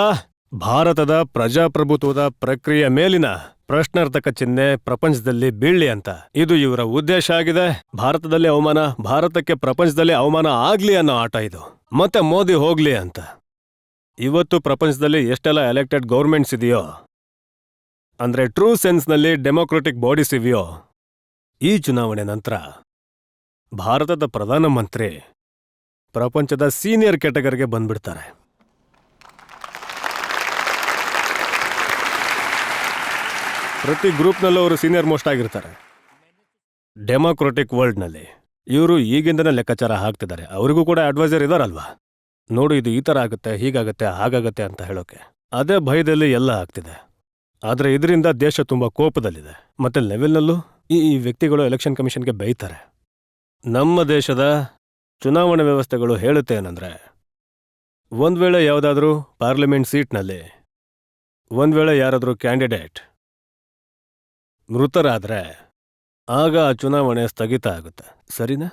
ಭಾರತದ ಪ್ರಜಾಪ್ರಭುತ್ವದ ಪ್ರಕ್ರಿಯೆ ಮೇಲಿನ ಪ್ರಶ್ನಾರ್ಥಕ ಚಿಹ್ನೆ ಪ್ರಪಂಚದಲ್ಲಿ ಬೀಳ್ಲಿ ಅಂತ. ಇದು ಇವರ ಉದ್ದೇಶ ಆಗಿದೆ. ಭಾರತದಲ್ಲಿ ಅವಮಾನ, ಭಾರತಕ್ಕೆ ಪ್ರಪಂಚದಲ್ಲಿ ಅವಮಾನ ಆಗ್ಲಿ ಅನ್ನೋ ಆಟ ಇದು. ಮತ್ತೆ ಮೋದಿ ಹೋಗ್ಲಿ ಅಂತ. ಇವತ್ತು ಪ್ರಪಂಚದಲ್ಲಿ ಎಷ್ಟೆಲ್ಲ ಎಲೆಕ್ಟೆಡ್ ಗೌರ್ಮೆಂಟ್ಸ್ ಇದೆಯೋ ಅಂದ್ರೆ ಟ್ರೂ ಸೆನ್ಸ್ನಲ್ಲಿ ಡೆಮೊಕ್ರೆಟಿಕ್ ಬಾಡೀಸ್ ಇವೆಯೋ, ಈ ಚುನಾವಣೆ ನಂತರ ಭಾರತದ ಪ್ರಧಾನಮಂತ್ರಿ ಪ್ರಪಂಚದ ಸೀನಿಯರ್ ಕ್ಯಾಟಗರಿಗೆ ಬಂದ್ಬಿಡ್ತಾರೆ. ಪ್ರತಿ ಗ್ರೂಪ್ನಲ್ಲೂ ಅವರು ಸೀನಿಯರ್ ಮೋಸ್ಟ್ ಆಗಿರ್ತಾರೆ. ಡೆಮೊಕ್ರೆಟಿಕ್ ವರ್ಲ್ಡ್ನಲ್ಲಿ ಇವರು ಈಗಿಂದನೇ ಲೆಕ್ಕಾಚಾರ ಹಾಕ್ತಿದ್ದಾರೆ. ಅವರಿಗೂ ಕೂಡ ಅಡ್ವೈಸರ್ ಇದಾರಲ್ವಾ, ನೋಡು ಇದು ಈ ಥರ ಆಗುತ್ತೆ, ಹೀಗಾಗತ್ತೆ, ಹಾಗಾಗತ್ತೆ ಅಂತ ಹೇಳೋಕೆ. ಅದೇ ಭಯದಲ್ಲಿ ಎಲ್ಲ ಆಗ್ತಿದೆ. ಆದರೆ ಇದರಿಂದ ದೇಶ ತುಂಬ ಕೋಪದಲ್ಲಿದೆ. ಮತ್ತೆ ಲೆವೆಲ್ನಲ್ಲೂ ಈ ವ್ಯಕ್ತಿಗಳು ಎಲೆಕ್ಷನ್ ಕಮಿಷನ್ಗೆ ಬೈತಾರೆ. ನಮ್ಮ ದೇಶದ ಚುನಾವಣಾ ವ್ಯವಸ್ಥೆಗಳು ಹೇಳುತ್ತೆ ಏನಂದ್ರೆ, ಒಂದ್ ವೇಳೆ ಯಾವುದಾದ್ರೂ ಪಾರ್ಲಿಮೆಂಟ್ ಸೀಟ್ನಲ್ಲಿ ಒಂದ್ ವೇಳೆ ಯಾರಾದರೂ ಕ್ಯಾಂಡಿಡೇಟ್ ಮೃತರಾದ್ರೆ ಆಗ ಆ ಚುನಾವಣೆ ಸ್ಥಗಿತ ಆಗುತ್ತೆ, ಸರಿನಾ?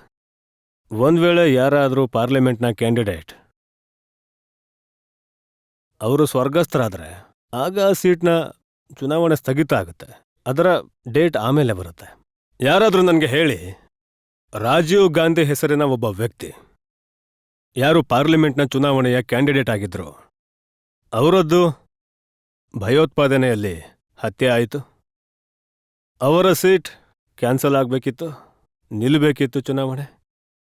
ಒಂದ್ ವೇಳೆ ಯಾರಾದರೂ ಪಾರ್ಲಿಮೆಂಟ್ನ ಕ್ಯಾಂಡಿಡೇಟ್ ಅವರು ಸ್ವರ್ಗಸ್ಥರಾದ್ರೆ ಆಗ ಆ ಸೀಟ್ನ ಚುನಾವಣೆ ಸ್ಥಗಿತ ಆಗುತ್ತೆ. ಅದರ ಡೇಟ್ ಆಮೇಲೆ ಬರುತ್ತೆ. ಯಾರಾದರೂ ನನಗೆ ಹೇಳಿ, ರಾಜೀವ್ ಗಾಂಧಿ ಹೆಸರಿನ ಒಬ್ಬ ವ್ಯಕ್ತಿ ಯಾರು ಪಾರ್ಲಿಮೆಂಟ್ನ ಚುನಾವಣೆಯ ಕ್ಯಾಂಡಿಡೇಟ್ ಆಗಿದ್ರು, ಅವರದ್ದು ಭಯೋತ್ಪಾದನೆಯಲ್ಲಿ ಹತ್ಯೆ ಆಯಿತು, ಅವರ ಸೀಟ್ ಕ್ಯಾನ್ಸಲ್ ಆಗಬೇಕಿತ್ತು, ನಿಲ್ಲಬೇಕಿತ್ತು ಚುನಾವಣೆ.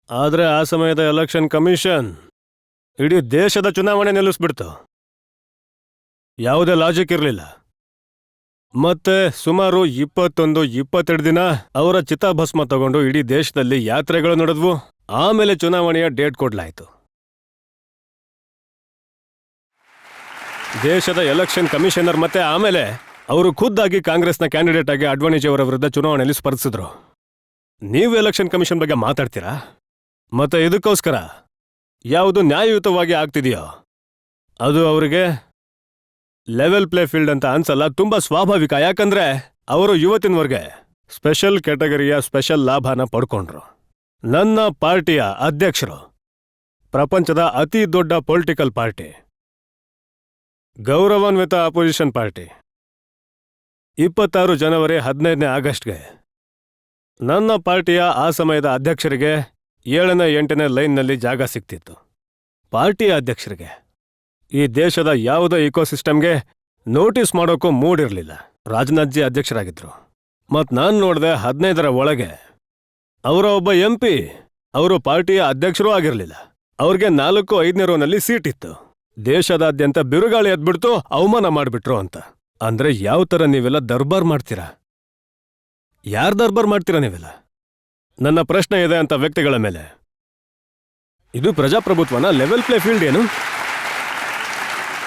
ಆದರೆ ಆ ಸಮಯದ ಎಲೆಕ್ಷನ್ ಕಮಿಷನ್ ಇಡೀ ದೇಶದ ಚುನಾವಣೆ ನಿಲ್ಲಿಸ್ಬಿಡ್ತು. ಯಾವುದೇ ಲಾಜಿಕ್ ಇರಲಿಲ್ಲ. ಮತ್ತೆ ಸುಮಾರು 21-22 ದಿನ ಅವರ ಚಿತಾಭಸ್ಮ ತಗೊಂಡು ಇಡೀ ದೇಶದಲ್ಲಿ ಯಾತ್ರೆಗಳು ನಡೆದ್ವು. ಆಮೇಲೆ ಚುನಾವಣೆಯ ಡೇಟ್ ಕೊಡ್ಲಾಯಿತು. ದೇಶದ ಎಲೆಕ್ಷನ್ ಕಮಿಷನರ್ ಮತ್ತೆ ಆಮೇಲೆ ಅವರು ಖುದ್ದಾಗಿ ಕಾಂಗ್ರೆಸ್ನ ಕ್ಯಾಂಡಿಡೇಟ್ ಆಗಿ ಅಡ್ವಾಣಿಜಿಯವರ ವಿರುದ್ಧ ಚುನಾವಣೆಯಲ್ಲಿ ಸ್ಪರ್ಧಿಸಿದ್ರು. ನೀವು ಎಲೆಕ್ಷನ್ ಕಮಿಷನ್ ಬಗ್ಗೆ ಮಾತಾಡ್ತೀರಾ? ಮತ್ತೆ ಇದಕ್ಕೋಸ್ಕರ ಯಾವುದು ನ್ಯಾಯಯುತವಾಗಿ ಆಗ್ತಿದೆಯೋ ಅದು ಅವರಿಗೆ ಲೆವೆಲ್ ಪ್ಲೇ ಫೀಲ್ಡ್ ಅಂತ ಅನ್ಸಲ್ಲ. ತುಂಬಾ ಸ್ವಾಭಾವಿಕ. ಯಾಕಂದ್ರೆ ಅವರು ಇವತ್ತಿನವರೆಗೆ ಸ್ಪೆಷಲ್ ಕ್ಯಾಟಗರಿಯ ಸ್ಪೆಷಲ್ ಲಾಭನ ಪಡ್ಕೊಂಡ್ರು. ನನ್ನ ಪಾರ್ಟಿಯ ಅಧ್ಯಕ್ಷರು ಪ್ರಪಂಚದ ಅತಿ ದೊಡ್ಡ ಪೊಲಿಟಿಕಲ್ ಪಾರ್ಟಿ, ಗೌರವಾನ್ವಿತ ಅಪೋಸಿಷನ್ ಪಾರ್ಟಿ, 26 ಜನವರಿ 15ನೇ ಆಗಸ್ಟ್ಗೆ ನನ್ನ ಪಾರ್ಟಿಯ ಆ ಸಮಯದ ಅಧ್ಯಕ್ಷರಿಗೆ 7ನೇ 8ನೇ ಲೈನ್ನಲ್ಲಿ ಜಾಗ ಸಿಕ್ತಿತ್ತು. ಪಾರ್ಟಿಯ ಅಧ್ಯಕ್ಷರಿಗೆ ಈ ದೇಶದ ಯಾವುದೋ ಇಕೋಸಿಸ್ಟಮ್ಗೆ ನೋಟಿಸ್ ಮಾಡೋಕ್ಕೂ ಮೂಡಿರಲಿಲ್ಲ. ರಾಜನಾಥ್ ಜಿ ಅಧ್ಯಕ್ಷರಾಗಿದ್ರು. ಮತ್ತು ನಾನು ನೋಡಿದೆ 15ರ ಒಳಗೆ ಅವರ ಒಬ್ಬ MP ಅವರು ಪಾರ್ಟಿಯ ಅಧ್ಯಕ್ಷರೂ ಆಗಿರಲಿಲ್ಲ. ಅವ್ರಿಗೆ 4-5ನೇ ರೋನಲ್ಲಿ ಸೀಟ್ ಇತ್ತು. ದೇಶದಾದ್ಯಂತ ಬಿರುಗಾಳಿ ಎದ್ಬಿಡ್ತು, ಅವಮಾನ ಮಾಡಿಬಿಟ್ರು ಅಂತ. ಅಂದ್ರೆ ಯಾವ ಥರ ನೀವೆಲ್ಲ ದರ್ಬಾರ್ ಮಾಡ್ತೀರಾ? ಯಾರ್ ದರ್ಬಾರ್ ಮಾಡ್ತೀರಾ ನೀವೆಲ್ಲ? ನನ್ನ ಪ್ರಶ್ನೆ ಇದೆ ಅಂತ ವ್ಯಕ್ತಿಗಳ ಮೇಲೆ. ಇದು ಪ್ರಜಾಪ್ರಭುತ್ವನ? ಲೆವೆಲ್ ಪ್ಲೇ ಫೀಲ್ಡ್ ಏನು?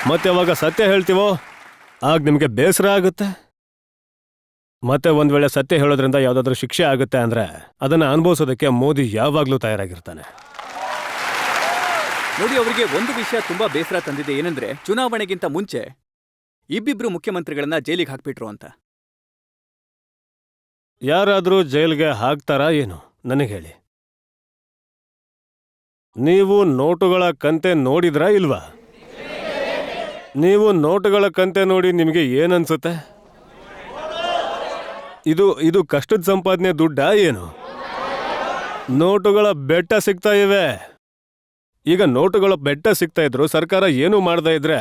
ಮತ್ತೆ ಯಾವಾಗ ಸತ್ಯ ಹೇಳ್ತೀವೋ ಆಗ ನಿಮಗೆ ಬೇಸರ ಆಗುತ್ತೆ. ಮತ್ತೆ ಒಂದ್ ವೇಳೆ ಸತ್ಯ ಹೇಳೋದ್ರಿಂದ ಯಾವ್ದಾದ್ರೂ ಶಿಕ್ಷೆ ಆಗುತ್ತೆ ಅಂದ್ರೆ ಅದನ್ನ ಅನುಭವಿಸೋದಕ್ಕೆ ಮೋದಿ ಯಾವಾಗ್ಲೂ ತಯಾರಾಗಿರ್ತಾನೆ. ನೋಡಿ, ಅವರಿಗೆ ಒಂದು ವಿಷಯ ತುಂಬಾ ಬೇಸರ ತಂದಿದೆ. ಏನಂದ್ರೆ, ಚುನಾವಣೆಗಿಂತ ಮುಂಚೆ ಇಬ್ಬಿಬ್ರು ಮುಖ್ಯಮಂತ್ರಿಗಳನ್ನ ಜೈಲಿಗೆ ಹಾಕ್ಬಿಟ್ರು ಅಂತ. ಯಾರಾದ್ರೂ ಜೈಲ್ಗೆ ಹಾಕ್ತಾರಾ ಏನು? ನನಗೆ ಹೇಳಿ. ನೀವು ನೋಟುಗಳ ಕಂತೆ ನೋಡಿದ್ರಾ ಇಲ್ವಾ? ನೀವು ನೋಟುಗಳ ಕಂತೆ ನೋಡಿ ನಿಮಗೆ ಏನನ್ಸುತ್ತೆ? ಇದು ಕಷ್ಟದ ಸಂಪಾದನೆ ದುಡ್ಡಾ ಏನು? ನೋಟುಗಳ ಬೆಟ್ಟ ಸಿಗ್ತಾ ಇವೆ. ಈಗ ನೋಟುಗಳ ಬೆಟ್ಟ ಸಿಗ್ತಾ ಇದ್ರು ಸರ್ಕಾರ ಏನೂ ಮಾಡದೇ ಇದ್ರೆ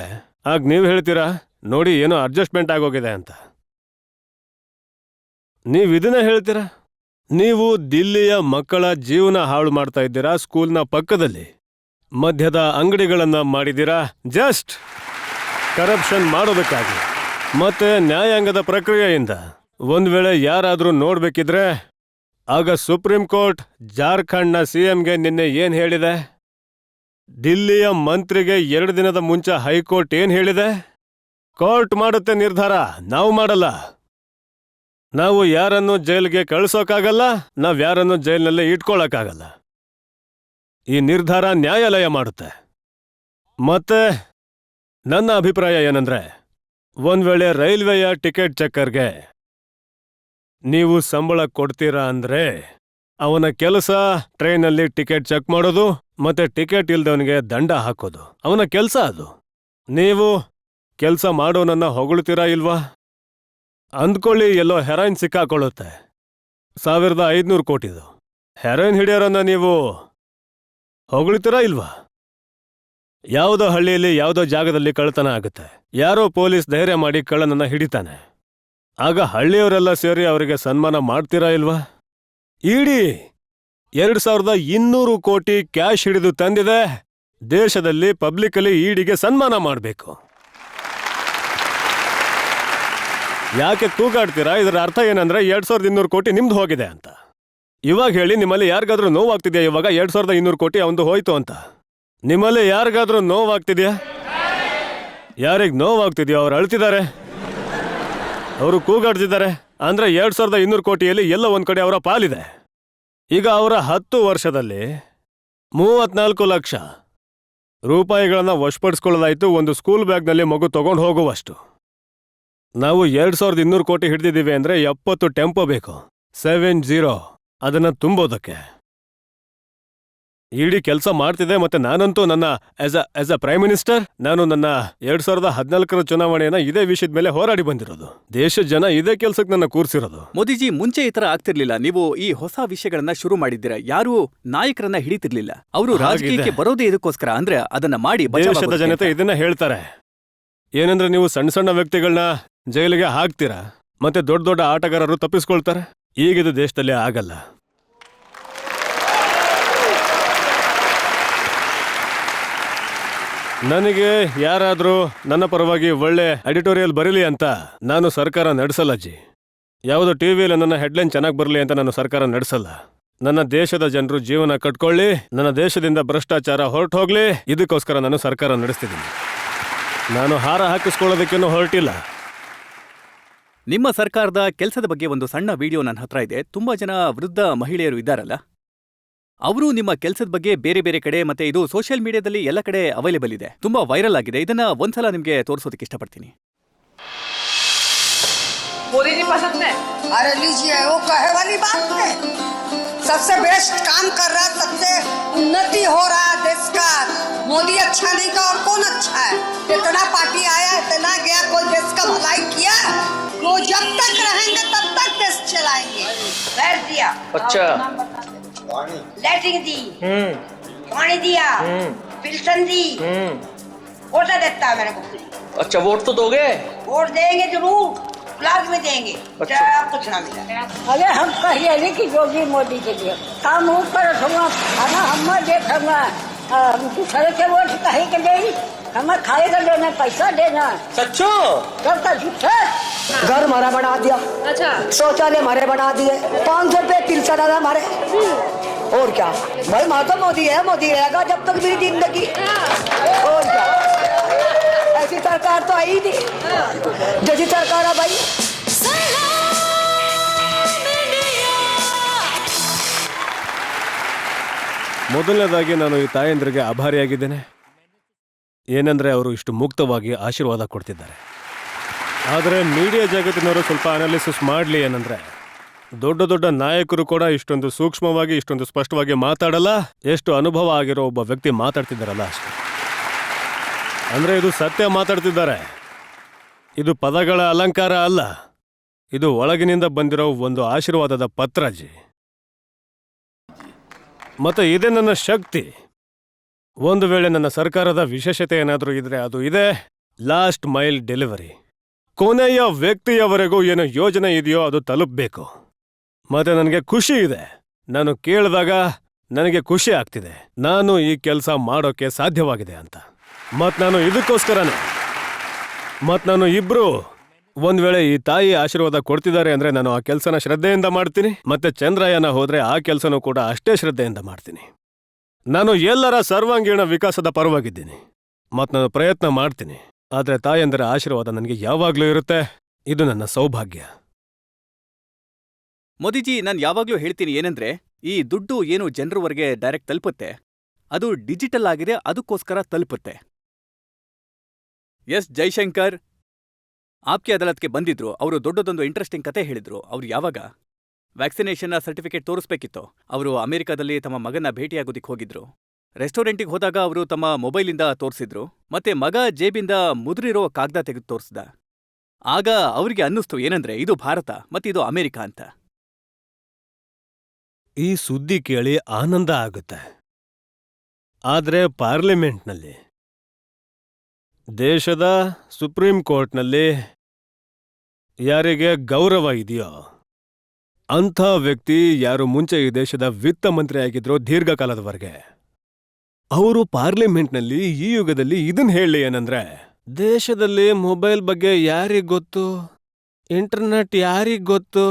ಆಗ ನೀವು ಹೇಳ್ತೀರಾ ನೋಡಿ ಏನೋ ಅಡ್ಜಸ್ಟ್ಮೆಂಟ್ ಆಗೋಗಿದೆ ಅಂತ. ನೀವಿದನ್ನ ಹೇಳ್ತೀರಾ? ನೀವು ದಿಲ್ಲಿಯ ಮಕ್ಕಳ ಜೀವನ ಹಾಳು ಮಾಡ್ತಾ ಇದ್ದೀರಾ. ಸ್ಕೂಲ್ನ ಪಕ್ಕದಲ್ಲಿ ಮಧ್ಯದ ಅಂಗಡಿಗಳನ್ನ ಮಾಡಿದ್ದೀರಾ ಜಸ್ಟ್ ಕರಪ್ಷನ್ ಮಾಡೋದಕ್ಕಾಗಿ. ಮತ್ತೆ ನ್ಯಾಯಾಂಗದ ಪ್ರಕ್ರಿಯೆಯಿಂದ ಒಂದ್ ವೇಳೆ ಯಾರಾದ್ರೂ ನೋಡ್ಬೇಕಿದ್ರೆ ಆಗ ಸುಪ್ರೀಂ ಕೋರ್ಟ್ ಜಾರ್ಖಂಡ್ನ CMಗೆ ನಿನ್ನೆ ಏನ್ ಹೇಳಿದೆ? ದಿಲ್ಲಿಯ ಮಂತ್ರಿಗೆ 2 ದಿನದ ಮುಂಚೆ ಹೈಕೋರ್ಟ್ ಏನ್ ಹೇಳಿದೆ? ಕೋರ್ಟ್ ಮಾಡುತ್ತೆ ನಿರ್ಧಾರ, ನಾವು ಮಾಡಲ್ಲ. ನಾವು ಯಾರನ್ನು ಜೈಲ್ಗೆ ಕಳಿಸೋಕ್ಕಾಗಲ್ಲ, ನಾವ್ ಯಾರನ್ನು ಜೈಲ್ನಲ್ಲೇ ಇಟ್ಕೊಳ್ಳೋಕ್ಕಾಗಲ್ಲ. ಈ ನಿರ್ಧಾರ ನ್ಯಾಯಾಲಯ ಮಾಡುತ್ತೆ. ಮತ್ತೆ ನನ್ನ ಅಭಿಪ್ರಾಯ ಏನಂದ್ರೆ, ಒಂದ್ ವೇಳೆ ರೈಲ್ವೆಯ ಟಿಕೆಟ್ ಚೆಕ್ಕರ್ಗೆ ನೀವು ಸಂಬಳ ಕೊಡ್ತೀರಾ ಅಂದ್ರೆ ಅವನ ಕೆಲಸ ಟ್ರೈನಲ್ಲಿ ಟಿಕೆಟ್ ಚೆಕ್ ಮಾಡೋದು ಮತ್ತೆ ಟಿಕೆಟ್ ಇಲ್ದವನಿಗೆ ದಂಡ ಹಾಕೋದು ಅವನ ಕೆಲಸ. ಅದು ನೀವು ಕೆಲಸ ಮಾಡೋನನ್ನ ಹೊಗಳ್ತೀರಾ ಇಲ್ವಾ? ಅಂದ್ಕೊಳ್ಳಿ, ಎಲ್ಲೋ ಹೆರಾಯಿನ್ ಸಿಕ್ಕಾಕೊಳ್ಳುತ್ತೆ, 1500 ಕೋಟಿದು ಹೆರಾಯಿನ್ ಹಿಡಿಯೋರನ್ನ ನೀವು ಹೊಗಳ್ತೀರಾ ಇಲ್ವಾ? ಯಾವುದೋ ಹಳ್ಳಿಯಲ್ಲಿ ಯಾವುದೋ ಜಾಗದಲ್ಲಿ ಕಳ್ಳತನ ಆಗುತ್ತೆ, ಯಾರೋ ಪೊಲೀಸ್ ಧೈರ್ಯ ಮಾಡಿ ಕಳ್ಳನನ್ನ ಹಿಡಿತಾನೆ. ಆಗ ಹಳ್ಳಿಯವರೆಲ್ಲ ಸೇರಿ ಅವರಿಗೆ ಸನ್ಮಾನ ಮಾಡ್ತೀರಾ ಇಲ್ವಾ? ಇಡೀ 2200 ಕೋಟಿ ಕ್ಯಾಶ್ ಹಿಡಿದು ತಂದಿದೆ. ದೇಶದಲ್ಲಿ ಪಬ್ಲಿಕಲ್ಲಿ ಇಡಿಗೆ ಸನ್ಮಾನ ಮಾಡಬೇಕು. ಯಾಕೆ ಕೂಗಾಡ್ತೀರಾ? ಇದರ ಅರ್ಥ ಏನಂದ್ರೆ 2200 ಕೋಟಿ ನಿಮ್ದು ಹೋಗಿದೆ ಅಂತ. ಇವಾಗ ಹೇಳಿ, ನಿಮ್ಮಲ್ಲಿ ಯಾರಿಗಾದ್ರೂ ನೋವಾಗ್ತಿದ್ಯಾ? ಇವಾಗ 2200 ಕೋಟಿ ಅವಂದು ಹೋಯ್ತು ಅಂತ ನಿಮ್ಮಲ್ಲಿ ಯಾರಿಗಾದ್ರೂ ನೋವಾಗ್ತಿದ್ಯಾ? ಯಾರಿಗೆ ನೋವಾಗ್ತಿದ್ಯೋ ಅವ್ರು ಅಳ್ತಿದ್ದಾರೆ, ಅವರು ಕೂಗಾಡ್ತಿದ್ದಾರೆ. ಅಂದ್ರೆ 2200 ಕೋಟಿಯಲ್ಲಿ ಎಲ್ಲ ಒಂದ್ ಕಡೆ ಅವರ ಪಾಲಿದೆ. ಈಗ ಅವರ 10 ವರ್ಷದಲ್ಲಿ 34 ಲಕ್ಷ ರೂಪಾಯಿಗಳನ್ನ ವಶಪಡಿಸ್ಕೊಳ್ಳಲಾಯ್ತು, ಒಂದು ಸ್ಕೂಲ್ ಬ್ಯಾಗ್ನಲ್ಲಿ ಮಗು ತಗೊಂಡು ಹೋಗುವಷ್ಟು. ನಾವು 2200 ಕೋಟಿ ಹಿಡಿದಿದ್ದೀವಿ ಅಂದ್ರೆ 70 ಟೆಂಪೋ ಬೇಕು, 70 ಅದನ್ನ ತುಂಬೋದಕ್ಕೆ. ಇಡೀ ಕೆಲಸ ಮಾಡ್ತಿದೆ. ಮತ್ತೆ ನಾನಂತೂ ನನ್ನ ಆಸ್ ಅ ಪ್ರೈಮ್ ಮಿನಿಸ್ಟರ್ ನಾನು ನನ್ನ 2014 ಚುನಾವಣೆಯನ್ನ ಇದೇ ವಿಷಯದ ಮೇಲೆ ಹೋರಾಡಿ ಬಂದಿರೋದು. ದೇಶದ ಜನ ಇದೇ ಕೆಲ್ಸಕ್ಕೆ ನನ್ನ ಕೂರ್ಸಿರೋದು. ಮೋದಿಜಿ, ಮುಂಚೆ ಈ ತರ ಆಗ್ತಿರ್ಲಿಲ್ಲ. ನೀವು ಈ ಹೊಸ ವಿಷಯಗಳನ್ನ ಶುರು ಮಾಡಿದ್ದೀರಾ. ಯಾರು ನಾಯಕರನ್ನ ಹಿಡಿತಿರ್ಲಿಲ್ಲ. ಅವರು ರಾಜಕೀಯಕ್ಕೆ ಬರೋದೇ ಇದಕ್ಕೋಸ್ಕರ. ಅಂದ್ರೆ ಅದನ್ನ ಮಾಡಿ ದೇಶದ ಜನತೆ ಇದನ್ನ ಹೇಳ್ತಾರೆ. ಏನಂದ್ರೆ ನೀವು ಸಣ್ಣ ಸಣ್ಣ ವ್ಯಕ್ತಿಗಳನ್ನ ಜೈಲಿಗೆ ಹಾಕ್ತೀರಾ, ಮತ್ತೆ ದೊಡ್ಡ ದೊಡ್ಡ ಆಟಗಾರರು ತಪ್ಪಿಸ್ಕೊಳ್ತಾರೆ. ಈಗಿದು ದೇಶದಲ್ಲಿ ಆಗಲ್ಲ. ನನಗೆ ಯಾರಾದ್ರೂ ನನ್ನ ಪರವಾಗಿ ಒಳ್ಳೆ ಎಡಿಟೋರಿಯಲ್ ಬರೀಲಿ ಅಂತ ನಾನು ಸರ್ಕಾರ ನಡೆಸಲ್ಲಜ್ಜಿ. ಯಾವುದೋ ಟಿವಿಯಲ್ಲಿ ನನ್ನ ಹೆಡ್ಲೈನ್ ಚೆನ್ನಾಗಿ ಬರಲಿ ಅಂತ ನಾನು ಸರ್ಕಾರ ನಡೆಸಲ್ಲ. ನನ್ನ ದೇಶದ ಜನರು ಜೀವನ ಕಟ್ಕೊಳ್ಳಿ, ನನ್ನ ದೇಶದಿಂದ ಭ್ರಷ್ಟಾಚಾರ ಹೊರಟು ಹೋಗ್ಲಿ, ಇದಕ್ಕೋಸ್ಕರ ನಾನು ಸರ್ಕಾರ ನಡೆಸ್ತಿದ್ದೀನಿ. ನಾನು ಹಾರ ಹಾಕಿಸ್ಕೊಳ್ಳೋದಕ್ಕೇನು ಹೊರಟಿಲ್ಲ. ನಿಮ್ಮ ಸರ್ಕಾರದ ಕೆಲಸದ ಬಗ್ಗೆ ಒಂದು ಸಣ್ಣ ವಿಡಿಯೋ ನನ್ನ ಹತ್ರ ಇದೆ. ತುಂಬಾ ಜನ ವೃದ್ಧ ಮಹಿಳೆಯರು ಇದ್ದಾರಲ್ಲ, ಅವರು ನಿಮ್ಮ ಕೆಲಸದ ಬಗ್ಗೆ ಬೇರೆ ಬೇರೆ ಕಡೆ ಮತ್ತೆ ಇದು ಸೋಷಿಯಲ್ ಮೀಡಿಯಾದಲ್ಲಿ ಎಲ್ಲ ಕಡೆ ಅವೈಲೇಬಲ್ ಇದೆ, ತುಂಬಾ ವೈರಲ್ ಆಗಿದೆ. ಇದನ್ನ ಒಂದ್ಸಲ ನಿಮ್ಗೆ ತೋರಿಸೋದಕ್ಕೆ ಇಷ್ಟಪಡ್ತೀನಿ. मोदी जी पसंद है? अरे लीजिए, वो कहे वाली बात है। सबसे बेस्ट काम कर रहा है, सबसे उन्नति हो रहा है देश का। मोदी अच्छा नहीं का और कौन अच्छा है? इतना पार्टी आया, इतना गया, कोई देश का भलाई किया? वो जब तक रहेंगे तब तक देश चलाएंगे। पैर दिया, अच्छा, लेटरिंग दी, पानी दिया, पेंशन दी, वोट देता है मेरे को। अच्छा, वोट तो दोगे? वोट देंगे जरूर, ब्लॉक में देंगे। अच्छा, कुछ ना मिला। अरे हम कहिए नहीं कि योगी मोदी के लिए काम ऊपर होगा, खाना हम देखा दूसरे के वोट कहीं के दे, हमें खाएगा देना, पैसा देना। सच्चो? कब तक झूठे? घर हमारा बना दिया, अच्छा, शौचालय हमारे बना दिए, 500 रुपए तिल चढ़ा हमारे। और क्या भाई, माँ तो मोदी है, मोदी रहेगा जब तक मेरी जिंदगी। और क्या, ऐसी सरकार तो आई नहीं जैसी सरकार है भाई। ಮೊದಲನೇದಾಗಿ ನಾನು ಈ ತಾಯಂದ್ರಿಗೆ ಆಭಾರಿಯಾಗಿದ್ದೇನೆ. ಏನಂದ್ರೆ ಅವರು ಇಷ್ಟು ಮುಕ್ತವಾಗಿ ಆಶೀರ್ವಾದ ಕೊಡ್ತಿದ್ದಾರೆ. ಆದರೆ ಮೀಡಿಯಾ ಜಗತ್ತಿನವರು ಸ್ವಲ್ಪ ಅನಾಲಿಸಿಸ್ ಮಾಡಲಿ. ಏನಂದ್ರೆ ದೊಡ್ಡ ದೊಡ್ಡ ನಾಯಕರು ಕೂಡ ಇಷ್ಟೊಂದು ಸೂಕ್ಷ್ಮವಾಗಿ ಇಷ್ಟೊಂದು ಸ್ಪಷ್ಟವಾಗಿ ಮಾತಾಡಲ್ಲ. ಎಷ್ಟು ಅನುಭವ ಆಗಿರೋ ಒಬ್ಬ ವ್ಯಕ್ತಿ ಮಾತಾಡ್ತಿದ್ದಾರಲ್ಲ ಅಷ್ಟೇ. ಅಂದ್ರೆ ಇದು ಸತ್ಯ ಮಾತಾಡ್ತಿದ್ದಾರೆ. ಇದು ಪದಗಳ ಅಲಂಕಾರ ಅಲ್ಲ, ಇದು ಒಳಗಿನಿಂದ ಬಂದಿರೋ ಒಂದು ಆಶೀರ್ವಾದದ ಪತ್ರಜಿ. ಮತ್ತೆ ಇದೇ ನನ್ನ ಶಕ್ತಿ. ಒಂದು ವೇಳೆ ನನ್ನ ಸರ್ಕಾರದ ವಿಶೇಷತೆ ಏನಾದರೂ ಇದ್ರೆ ಅದು ಇದೆ, ಲಾಸ್ಟ್ ಮೈಲ್ ಡೆಲಿವರಿ. ಕೊನೆಯ ವ್ಯಕ್ತಿಯವರೆಗೂ ಏನು ಯೋಜನೆ ಇದೆಯೋ ಅದು ತಲುಪಬೇಕು. ಮತ್ತೆ ನನಗೆ ಖುಷಿ ಇದೆ. ನಾನು ಕೇಳಿದಾಗ ನನಗೆ ಖುಷಿ ಆಗ್ತಿದೆ, ನಾನು ಈ ಕೆಲಸ ಮಾಡೋಕೆ ಸಾಧ್ಯವಾಗಿದೆ ಅಂತ. ನಾನು ಇದಕ್ಕೋಸ್ಕರನೇ ನಾನು ಇಬ್ರು ಒಂದ್ ವೇಳೆ ಈ ತಾಯಿ ಆಶೀರ್ವಾದ ಕೊಡ್ತಿದ್ದಾರೆ ಅಂದ್ರೆ ನಾನು ಆ ಕೆಲಸನ ಶ್ರದ್ಧೆಯಿಂದ ಮಾಡ್ತೀನಿ. ಮತ್ತೆ ಚಂದ್ರಯಾನ ಹೋದ್ರೆ ಆ ಕೆಲಸನೂ ಕೂಡ ಅಷ್ಟೇ ಶ್ರದ್ಧೆಯಿಂದ ಮಾಡ್ತೀನಿ. ನಾನು ಎಲ್ಲರ ಸರ್ವಾಂಗೀಣ ವಿಕಾಸದ ಪರವಾಗಿದ್ದೀನಿ ಮತ್ತು ನಾನು ಪ್ರಯತ್ನ ಮಾಡ್ತೀನಿ. ಆದ್ರೆ ತಾಯಂದರ ಆಶೀರ್ವಾದ ನನಗೆ ಯಾವಾಗ್ಲೂ ಇರುತ್ತೆ. ಇದು ನನ್ನ ಸೌಭಾಗ್ಯ. ಮೋದಿಜಿ, ನಾನು ಯಾವಾಗ್ಲೂ ಹೇಳ್ತೀನಿ ಏನಂದ್ರೆ, ಈ ದುಡ್ಡು ಏನು ಜನರವರೆಗೆ ಡೈರೆಕ್ಟ್ ತಲುಪುತ್ತೆ, ಅದು ಡಿಜಿಟಲ್ ಆಗಿದೆ, ಅದಕ್ಕೋಸ್ಕರ ತಲುಪುತ್ತೆ. ಎಸ್ ಜೈಶಂಕರ್ ಆಪ್ಕೆ ಅದಾಲತ್ಗೆ ಬಂದಿದ್ರು. ಅವರು ದೊಡ್ಡದೊಂದು ಇಂಟ್ರೆಸ್ಟಿಂಗ್ ಕತೆ ಹೇಳಿದ್ರು. ಅವ್ರು ಯಾವಾಗ ವ್ಯಾಕ್ಸಿನೇಷನ್ನ ಸರ್ಟಿಫಿಕೇಟ್ ತೋರಿಸ್ಬೇಕಿತ್ತು, ಅವರು ಅಮೆರಿಕಾದಲ್ಲಿ ತಮ್ಮ ಮಗನ ಭೇಟಿಯಾಗೋದಿಕ್ ಹೋಗಿದ್ರು. ರೆಸ್ಟೋರೆಂಟಿಗೆ ಹೋದಾಗ ಅವರು ತಮ್ಮ ಮೊಬೈಲಿಂದ ತೋರಿಸಿದ್ರು. ಮತ್ತೆ ಮಗ ಜೇಬಿಂದ ಮುದ್ರಿರೋ ಕಾಗದ ತೆಗೆದು ತೋರಿಸ್ದ. ಆಗ ಅವ್ರಿಗೆ ಅನ್ನಿಸ್ತು ಏನಂದ್ರೆ ಇದು ಭಾರತ ಮತ್ತಿದು ಅಮೆರಿಕ ಅಂತ. ಈ ಸುದ್ದಿ ಕೇಳಿ ಆನಂದ ಆಗುತ್ತೆ. ಆದ್ರೆ ಪಾರ್ಲಿಮೆಂಟ್ನಲ್ಲಿ, ದೇಶದ ಸುಪ್ರೀಂ ಕೋರ್ಟ್ನಲ್ಲಿ ಯಾರಿಗೆ ಗೌರವ ಇದೆಯೋ ಅಂಥ ವ್ಯಕ್ತಿ ಯಾರು ಮುಂಚೆ ಈ ದೇಶದ ವಿತ್ತ ಮಂತ್ರಿ ಆಗಿದ್ರೋ ದೀರ್ಘಕಾಲದವರೆಗೆ ಅವರು ಪಾರ್ಲಿಮೆಂಟ್ನಲ್ಲಿ ಈ ಯುಗದಲ್ಲಿ ಇದನ್ ಹೇಳಿ ಏನಂದ್ರೆ, ದೇಶದಲ್ಲಿ ಮೊಬೈಲ್ ಬಗ್ಗೆ ಯಾರಿಗ್ ಗೊತ್ತು, ಇಂಟರ್ನೆಟ್ ಯಾರಿಗ್ ಗೊತ್ತು,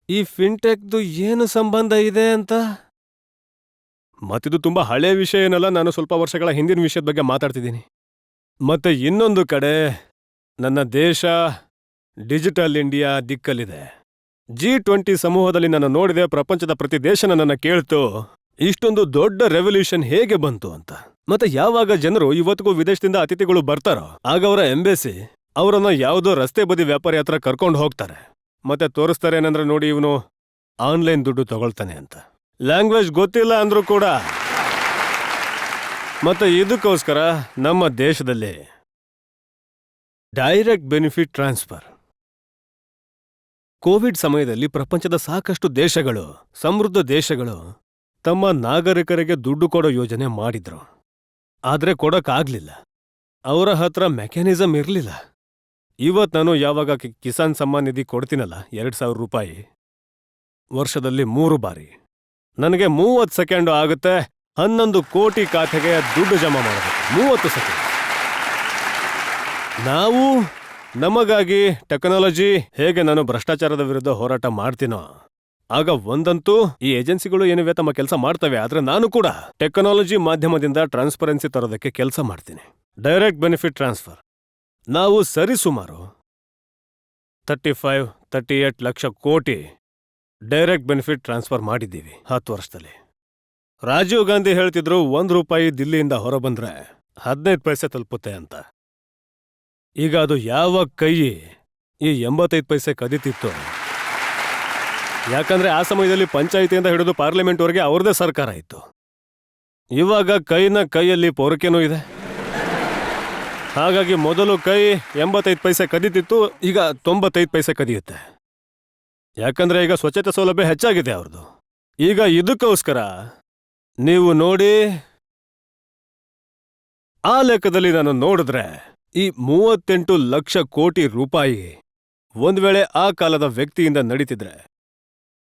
ಈ ಫಿನ್ಟೆಕ್ದು ಏನು ಸಂಬಂಧ ಇದೆ ಅಂತ. ಮತ್ತಿದು ತುಂಬಾ ಹಳೆ ವಿಷಯ ಏನಲ್ಲ, ನಾನು ಸ್ವಲ್ಪ ವರ್ಷಗಳ ಹಿಂದಿನ ವಿಷಯದ ಬಗ್ಗೆ ಮಾತಾಡ್ತಿದ್ದೀನಿ. ಮತ್ತೆ ಇನ್ನೊಂದು ಕಡೆ ನನ್ನ ದೇಶ ಡಿಜಿಟಲ್ ಇಂಡಿಯಾ ದಿಕ್ಕಲ್ಲಿದೆ. G20 ಸಮೂಹದಲ್ಲಿ ನಾನು ನೋಡಿದೆ, ಪ್ರಪಂಚದ ಪ್ರತಿ ದೇಶ ನನ್ನನ್ನು ಕೇಳ್ತು ಇಷ್ಟೊಂದು ದೊಡ್ಡ ರೆವಲ್ಯೂಷನ್ ಹೇಗೆ ಬಂತು ಅಂತ. ಮತ್ತೆ ಯಾವಾಗ ಜನರು ಇವತ್ತಿಗೂ ವಿದೇಶದಿಂದ ಅತಿಥಿಗಳು ಬರ್ತಾರೋ ಆಗ ಅವರ ಎಂಬೆಸಿ ಅವರನ್ನ ಯಾವುದೋ ರಸ್ತೆ ಬದಿ ವ್ಯಾಪಾರಿ ಹತ್ರ ಕರ್ಕೊಂಡು ಹೋಗ್ತಾರೆ. ಮತ್ತೆ ತೋರಿಸ್ತಾರೆ ಏನಂದ್ರೆ, ನೋಡಿ ಇವನು ಆನ್ಲೈನ್ ದುಡ್ಡು ತಗೊಳ್ತಾನೆ ಅಂತ. ಲ್ಯಾಂಗ್ವೇಜ್ ಗೊತ್ತಿಲ್ಲ ಅಂದ್ರೂ ಕೂಡ. ಮತ್ತೆ ಇದಕ್ಕೋಸ್ಕರ ನಮ್ಮ ದೇಶದಲ್ಲಿ ಡೈರೆಕ್ಟ್ ಬೆನಿಫಿಟ್ ಟ್ರಾನ್ಸ್ಫರ್ ಕೋವಿಡ್ ಸಮಯದಲ್ಲಿ ಪ್ರಪಂಚದ ಸಾಕಷ್ಟು ದೇಶಗಳು, ಸಮೃದ್ಧ ದೇಶಗಳು ತಮ್ಮ ನಾಗರಿಕರಿಗೆ ದುಡ್ಡು ಕೊಡೋ ಯೋಜನೆ ಮಾಡಿದ್ರು. ಆದ್ರೆ ಕೊಡಕ್ಕಾಗ್ಲಿಲ್ಲ, ಅವರ ಹತ್ರ ಮೆಕ್ಯಾನಿಸಮ್ ಇರಲಿಲ್ಲ. ಇವತ್ತು ನಾನು ಯಾವಾಗ ಕಿಸಾನ್ ಸಮ್ಮಾನ್ ನಿಧಿ ಕೊಡ್ತೀನಲ್ಲ, 2,000 ರೂಪಾಯಿ ವರ್ಷದಲ್ಲಿ 3 ಬಾರಿ, ನನಗೆ 30 ಸೆಕೆಂಡು ಆಗುತ್ತೆ 11 ಕೋಟಿ ಖಾತೆಗೆ ದುಡ್ಡು ಜಮಾ ಮಾಡಬೇಕು. 30 ಸೆಕೆಂಡ್. ನಾವು ನಮಗಾಗಿ ಟೆಕ್ನಾಲಜಿ ಹೇಗೆ ನಾನು ಭ್ರಷ್ಟಾಚಾರದ ವಿರುದ್ಧ ಹೋರಾಟ ಮಾಡ್ತೀನೋ ಆಗ ಒಂದಂತೂ ಈ ಏಜೆನ್ಸಿಗಳು ಏನಿವೆ ತಮ್ಮ ಕೆಲಸ ಮಾಡ್ತವೆ, ಆದ್ರೆ ನಾನು ಕೂಡ ಟೆಕ್ನಾಲಜಿ ಮಾಧ್ಯಮದಿಂದ ಟ್ರಾನ್ಸ್ಪರೆನ್ಸಿ ತರೋದಕ್ಕೆ ಕೆಲಸ ಮಾಡ್ತೀನಿ. ಡೈರೆಕ್ಟ್ ಬೆನಿಫಿಟ್ ಟ್ರಾನ್ಸ್ಫರ್ ನಾವು ಸರಿಸುಮಾರು 38 ಲಕ್ಷ ಕೋಟಿ ಡೈರೆಕ್ಟ್ ಬೆನಿಫಿಟ್ ಟ್ರಾನ್ಸ್ಫರ್ ಮಾಡಿದ್ದೀವಿ 10 ವರ್ಷದಲ್ಲಿ. ರಾಜೀವ್ ಗಾಂಧಿ ಹೇಳ್ತಿದ್ರು 1 ರೂಪಾಯಿ ದಿಲ್ಲಿಯಿಂದ ಹೊರಬಂದ್ರೆ 15 ಪೈಸೆ ತಲುಪುತ್ತೆ ಅಂತ. ಈಗ ಅದು ಯಾವ ಕೈ ಈ 85 ಪೈಸೆ ಕದೀತಿತ್ತು. ಯಾಕಂದ್ರೆ ಆ ಸಮಯದಲ್ಲಿ ಪಂಚಾಯಿತಿಯಿಂದ ಹಿಡಿದು ಪಾರ್ಲಿಮೆಂಟ್ವರೆಗೆ ಅವ್ರದೇ ಸರ್ಕಾರ ಇತ್ತು. ಇವಾಗ ಕೈಯಲ್ಲಿ ಪೊರಕೆನೂ ಇದೆ. ಹಾಗಾಗಿ ಮೊದಲು ಕೈ 85 ಪೈಸೆ ಕದೀತಿತ್ತು, ಈಗ 95 ಪೈಸೆ ಕದಿಯುತ್ತೆ. ಯಾಕಂದ್ರೆ ಈಗ ಸ್ವಚ್ಛತೆ ಸೌಲಭ್ಯ ಹೆಚ್ಚಾಗಿದೆ ಅವ್ರದ್ದು. ಈಗ ಇದಕ್ಕೋಸ್ಕರ ನೀವು ನೋಡಿ, ಆ ಲೆಕ್ಕದಲ್ಲಿ ನಾನು ನೋಡಿದ್ರೆ ಈ 38 ಲಕ್ಷ ಕೋಟಿ ರೂಪಾಯಿ ಒಂದ್ ವೇಳೆ ಆ ಕಾಲದ ವ್ಯಕ್ತಿಯಿಂದ ನಡೀತಿದ್ರೆ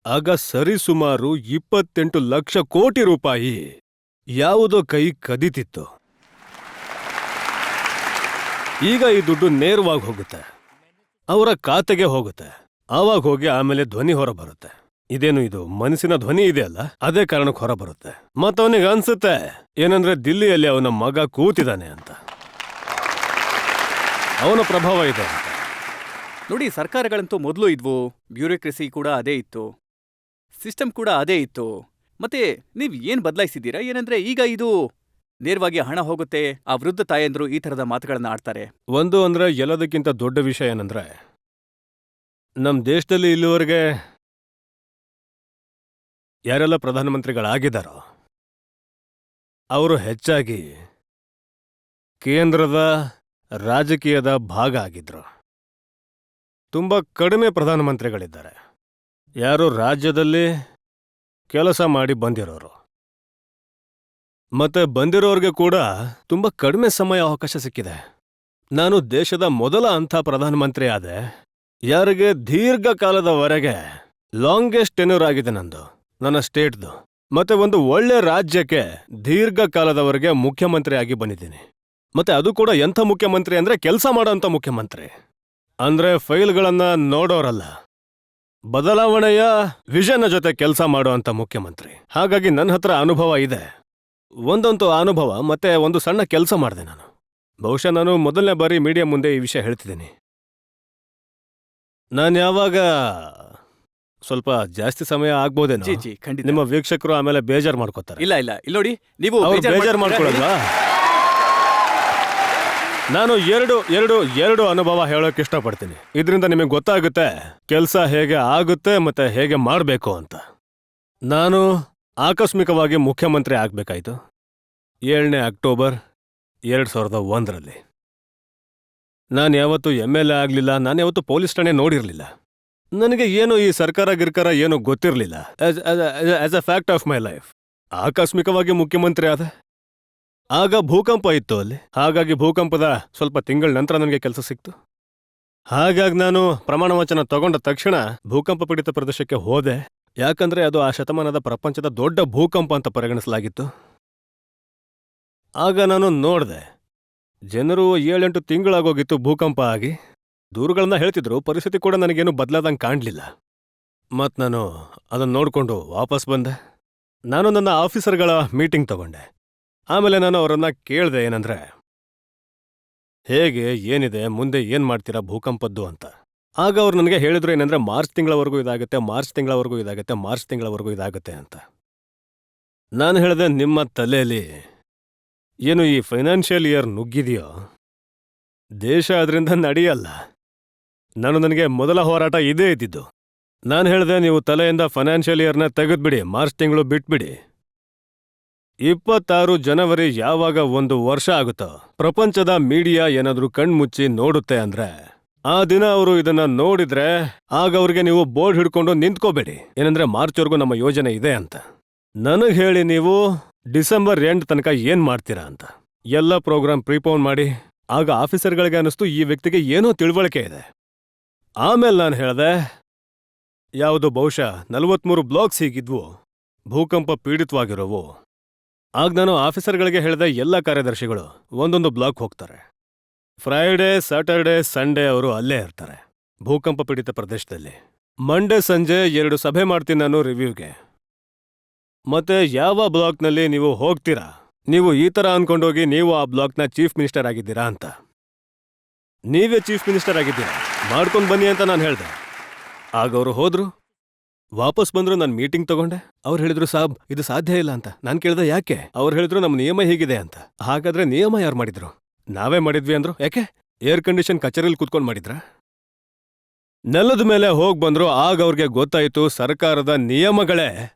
ಆಗ ಸರಿಸುಮಾರು 28 ಲಕ್ಷ ಕೋಟಿ ರೂಪಾಯಿ ಯಾವುದೋ ಕೈ ಕದೀತಿತ್ತು. ಈಗ ಈ ದುಡ್ಡು ನೇರವಾಗಿ ಹೋಗುತ್ತೆ, ಅವರ ಖಾತೆಗೆ ಹೋಗುತ್ತೆ. ಆವಾಗ ಹೋಗಿ ಆಮೇಲೆ ಧ್ವನಿ ಹೊರ ಬರುತ್ತೆ. ಇದೇನು ಇದು ಮನಸ್ಸಿನ ಧ್ವನಿ ಇದೆ ಅಲ್ಲ, ಅದೇ ಕಾರಣಕ್ಕೆ ಹೊರ ಬರುತ್ತೆ. ಮತ್ತವನಿಗೆ ಅನ್ಸುತ್ತೆ ಏನಂದ್ರೆ ದಿಲ್ಲಿಯಲ್ಲಿ ಅವನ ಮಗ ಕೂತಿದ್ದಾನೆ ಅಂತ, ಅವನ ಪ್ರಭಾವ ಇದೆ ಅಂತ. ನೋಡಿ, ಸರ್ಕಾರಗಳಂತೂ ಮೊದಲು ಇದ್ವು, ಬ್ಯೂರೋಕ್ರಸಿ ಕೂಡ ಅದೇ ಇತ್ತು, ಸಿಸ್ಟಮ್ ಕೂಡ ಅದೇ ಇತ್ತು. ಮತ್ತೆ ನೀವ್ ಏನ್ ಬದಲಾಯಿಸಿದ್ದೀರಾ? ಏನಂದ್ರೆ ಈಗ ಇದು ನೇರವಾಗಿ ಹಣ ಹೋಗುತ್ತೆ. ಆ ವೃದ್ಧ ತಾಯಂದ್ರು ಈ ತರದ ಮಾತುಗಳನ್ನ ಆಡ್ತಾರೆ. ಒಂದು ಅಂದ್ರೆ ಎಲ್ಲದಕ್ಕಿಂತ ದೊಡ್ಡ ವಿಷಯ ಏನಂದ್ರೆ, ನಮ್ ದೇಶದಲ್ಲಿ ಇಲ್ಲಿವರೆಗೆ ಯಾರೆಲ್ಲ ಪ್ರಧಾನಮಂತ್ರಿಗಳಾಗಿದ್ದಾರೋ ಅವರು ಹೆಚ್ಚಾಗಿ ಕೇಂದ್ರದ ರಾಜಕೀಯದ ಭಾಗ ಆಗಿದ್ರು. ತುಂಬಾ ಕಡಿಮೆ ಪ್ರಧಾನಮಂತ್ರಿಗಳಿದ್ದಾರೆ ಯಾರು ರಾಜ್ಯದಲ್ಲಿ ಕೆಲಸ ಮಾಡಿ ಬಂದಿರೋರು. ಮತ್ತೆ ಬಂದಿರೋರ್ಗೆ ಕೂಡ ತುಂಬಾ ಕಡಿಮೆ ಸಮಯ ಅವಕಾಶ ಸಿಕ್ಕಿದೆ. ನಾನು ದೇಶದ ಮೊದಲ ಅಂಥ ಪ್ರಧಾನಮಂತ್ರಿ ಆದೆ ಯಾರಿಗೆ ದೀರ್ಘಕಾಲದವರೆಗೆ ಲಾಂಗೆಸ್ಟ್ ಟೆನ್ಯೂರ್ ಆಗಿದೆ ನಂದು, ನನ್ನ ಸ್ಟೇಟ್ದು. ಮತ್ತೆ ಒಂದು ಒಳ್ಳೆ ರಾಜ್ಯಕ್ಕೆ ದೀರ್ಘಕಾಲದವರೆಗೆ ಮುಖ್ಯಮಂತ್ರಿ ಆಗಿ ಬಂದಿದ್ದೀನಿ. ಮತ್ತೆ ಅದು ಕೂಡ ಎಂಥ ಮುಖ್ಯಮಂತ್ರಿ ಅಂದ್ರೆ ಕೆಲಸ ಮಾಡೋಂಥ ಮುಖ್ಯಮಂತ್ರಿ. ಅಂದ್ರೆ ಫೈಲ್ಗಳನ್ನ ನೋಡೋರಲ್ಲ, ಬದಲಾವಣೆಯ ವಿಷನ್ ಜೊತೆ ಕೆಲಸ ಮಾಡುವಂತ ಮುಖ್ಯಮಂತ್ರಿ. ಹಾಗಾಗಿ ನನ್ನ ಹತ್ರ ಅನುಭವ ಇದೆ, ಒಂದೊಂದು ಅನುಭವ. ಮತ್ತೆ ಒಂದು ಸಣ್ಣ ಕೆಲಸ ಮಾಡಿದೆ ನಾನು. ಬಹುಶಃ ನಾನು ಮೊದಲನೇ ಬಾರಿ ಮೀಡಿಯಾ ಮುಂದೆ ಈ ವಿಷಯ ಹೇಳ್ತಿದ್ದೀನಿ. ನಾನು ಯಾವಾಗ ಸ್ವಲ್ಪ ಜಾಸ್ತಿ ಸಮಯ ಆಗ್ಬೋದೇನೋ, ಜಿ ಖಂಡಿತ. ನಿಮ್ಮ ವೀಕ್ಷಕರು ಆಮೇಲೆ ಬೇಜಾರು ಮಾಡ್ಕೋತಾರೆ. ಇಲ್ಲ ಇಲ್ಲಿ ನೋಡಿ, ನೀವು ಬೇಜಾರು ಮಾಡ್ಕೊಳಲ್ವಾ? ನಾನು ಎರಡು ಅನುಭವ ಹೇಳೋಕೆ ಇಷ್ಟಪಡ್ತೀನಿ. ಇದರಿಂದ ನಿಮಗೆ ಗೊತ್ತಾಗುತ್ತೆ ಕೆಲಸ ಹೇಗೆ ಆಗುತ್ತೆ ಮತ್ತೆ ಹೇಗೆ ಮಾಡಬೇಕು ಅಂತ. ನಾನು ಆಕಸ್ಮಿಕವಾಗಿ ಮುಖ್ಯಮಂತ್ರಿ ಆಗ್ಬೇಕಾಯ್ತು 7ನೇ ಅಕ್ಟೋಬರ್ 2001ರಲ್ಲಿ. ನಾನು ಯಾವತ್ತೂ MLA ಆಗಲಿಲ್ಲ, ನಾನು ಯಾವತ್ತೂ ಪೊಲೀಸ್ ಠಾಣೆ ನೋಡಿರಲಿಲ್ಲ. ನನಗೆ ಏನು ಈ ಸರ್ಕಾರ ಗಿರ್ಕಾರ ಏನೂ ಗೊತ್ತಿರಲಿಲ್ಲ. As a fact of my life ಆಕಸ್ಮಿಕವಾಗಿ ಮುಖ್ಯಮಂತ್ರಿ ಆದ. ಆಗ ಭೂಕಂಪ ಇತ್ತು ಅಲ್ಲಿ, ಹಾಗಾಗಿ ಭೂಕಂಪದ ಸ್ವಲ್ಪ ತಿಂಗಳ ನಂತರ ನನಗೆ ಕೆಲಸ ಸಿಕ್ತು. ಹಾಗಾಗಿ ನಾನು ಪ್ರಮಾಣ ವಚನ ತಗೊಂಡ ತಕ್ಷಣ ಭೂಕಂಪ ಪೀಡಿತ ಪ್ರದೇಶಕ್ಕೆ ಹೋದೆ. ಯಾಕಂದ್ರೆ ಅದು ಆ ಶತಮಾನದ ಪ್ರಪಂಚದ ದೊಡ್ಡ ಭೂಕಂಪ ಅಂತ ಪರಿಗಣಿಸಲಾಗಿತ್ತು. ಆಗ ನಾನು ನೋಡ್ದೆ, ಜನರು 7-8 ತಿಂಗಳಾಗೋಗಿತ್ತು ಭೂಕಂಪ ಆಗಿ. ದೂರುಗಳನ್ನ ಹೇಳ್ತಿದ್ರು, ಪರಿಸ್ಥಿತಿ ಕೂಡ ನನಗೇನು ಬದಲಾದಂಗೆ ಕಾಣಲಿಲ್ಲ. ಮತ್ ನಾನು ಅದನ್ನ ನೋಡ್ಕೊಂಡು ವಾಪಸ್ ಬಂದೆ. ನಾನು ನನ್ನ ಆಫೀಸರ್ಗಳ ಮೀಟಿಂಗ್ ತಗೊಂಡೆ. ಆಮೇಲೆ ನಾನು ಅವರನ್ನ ಕೇಳ್ದೆ, ಏನಂದ್ರೆ ಹೇಗೆ, ಏನಿದೆ, ಮುಂದೆ ಏನ್ ಮಾಡ್ತೀರಾ ಭೂಕಂಪದ್ದು ಅಂತ. ಆಗ ಅವ್ರು ನನಗೆ ಹೇಳಿದ್ರು ಏನಂದ್ರೆ ಮಾರ್ಚ್ ತಿಂಗಳವರೆಗೂ ಇದಾಗುತ್ತೆ ಅಂತ. ನಾನು ಹೇಳಿದೆ, ನಿಮ್ಮ ತಲೆಯಲ್ಲಿ ಏನು ಈ ಫೈನಾನ್ಷಿಯಲ್ ಇಯರ್ ನುಗ್ಗಿದೆಯೋ, ದೇಶ ಅದರಿಂದ ನಡೆಯಲ್ಲ. ನನಗೆ ಮೊದಲ ಹೋರಾಟ ಇದೇ ಇದ್ದಿದ್ದು. ನಾನು ಹೇಳಿದೆ, ನೀವು ತಲೆಯಿಂದ ಫೈನಾನ್ಷಿಯಲ್ ಇಯರ್ನ ತೆಗೆದ್ಬಿಡಿ, ಮಾರ್ಚ್ ತಿಂಗಳು ಬಿಟ್ಬಿಡಿ. 26 ಜನವರಿ ಯಾವಾಗ 1 ವರ್ಷ ಆಗುತ್ತೋ, ಪ್ರಪಂಚದ ಮೀಡಿಯಾ ಏನಾದ್ರೂ ಕಣ್ಮುಚ್ಚಿ ನೋಡುತ್ತೆ ಅಂದ್ರೆ ಆ ದಿನ ಅವರು ಇದನ್ನ ನೋಡಿದ್ರೆ ಆಗ ಅವ್ರಿಗೆ ನೀವು ಬೋರ್ಡ್ ಹಿಡ್ಕೊಂಡು ನಿಂತ್ಕೋಬೇಡಿ, ಏನಂದ್ರೆ ಮಾರ್ಚ್ವರೆಗೂ ನಮ್ಮ ಯೋಜನೆ ಇದೆ ಅಂತ. ನನಗೆ ಹೇಳಿ ನೀವು ಡಿಸೆಂಬರ್ ಎಂಡ್ ತನಕ ಏನ್ ಮಾಡ್ತೀರಾ ಅಂತ. ಎಲ್ಲ ಪ್ರೋಗ್ರಾಮ್ ಪ್ರೀಪೋನ್ ಮಾಡಿ. ಆಗ ಆಫೀಸರ್ಗಳಿಗೆ ಅನಿಸ್ತು ಈ ವ್ಯಕ್ತಿಗೆ ಏನೋ ತಿಳುವಳಿಕೆ ಇದೆ. ಆಮೇಲೆ ನಾನು ಹೇಳ್ದೆ, ಯಾವುದು ಬಹುಶಃ 43 ಬ್ಲಾಕ್ಸ್ ಹೀಗಿದ್ವು ಭೂಕಂಪ ಪೀಡಿತವಾಗಿರೋವು. ಆಗ ನಾನು ಆಫೀಸರ್ಗಳಿಗೆ ಹೇಳಿದೆ, ಎಲ್ಲ ಕಾರ್ಯದರ್ಶಿಗಳು ಒಂದೊಂದು ಬ್ಲಾಕ್ ಹೋಗ್ತಾರೆ. ಫ್ರೈಡೇ, ಸ್ಯಾಟರ್ಡೇ, ಸಂಡೇ ಅವರು ಅಲ್ಲೇ ಇರ್ತಾರೆ ಭೂಕಂಪ ಪೀಡಿತ ಪ್ರದೇಶದಲ್ಲಿ. ಮಂಡೇ ಸಂಜೆ 2 ಸಭೆ ಮಾಡ್ತೀನಿ ನಾನು ರಿವ್ಯೂಗೆ. ಮತ್ತೆ ಯಾವ ಬ್ಲಾಕ್ನಲ್ಲಿ ನೀವು ಹೋಗ್ತೀರಾ, ನೀವು ಈ ಥರ ಅನ್ಕೊಂಡೋಗಿ ನೀವು ಆ ಬ್ಲಾಕ್ನ ಚೀಫ್ ಮಿನಿಸ್ಟರ್ ಆಗಿದ್ದೀರಾ ಅಂತ. ನೀವೇ ಚೀಫ್ ಮಿನಿಸ್ಟರ್ ಆಗಿದ್ದೀರಾ, ಮಾಡ್ಕೊಂಡು ಬನ್ನಿ ಅಂತ ನಾನು ಹೇಳ್ದೆ. ಆಗ ಅವರು ಹೋದ್ರು, ವಾಪಸ್ ಬಂದ್ರು. ನಾನು ಮೀಟಿಂಗ್ ತಗೊಂಡೆ. ಅವ್ರು ಹೇಳಿದ್ರು, ಸಾಬ್ ಇದು ಸಾಧ್ಯ ಇಲ್ಲ ಅಂತ. ನಾನು ಕೇಳ್ದೆ, ಯಾಕೆ? ಅವ್ರು ಹೇಳಿದ್ರು, ನಮ್ಮ ನಿಯಮ ಹೀಗಿದೆ ಅಂತ. ಹಾಗಾದ್ರೆ ನಿಯಮ ಯಾರು ಮಾಡಿದ್ರು? ನಾವೇ ಮಾಡಿದ್ವಿ ಅಂದ್ರು. ಯಾಕೆ? ಏರ್ ಕಂಡೀಷನ್ ಕಚೇರಿಯಲ್ಲಿ ಕೂತ್ಕೊಂಡು ಮಾಡಿದ್ರ? ನೆಲದ ಮೇಲೆ ಹೋಗ್ ಬಂದ್ರು. ಆಗ ಅವ್ರಿಗೆ ಗೊತ್ತಾಯ್ತು ಸರ್ಕಾರದ ನಿಯಮಗಳೇ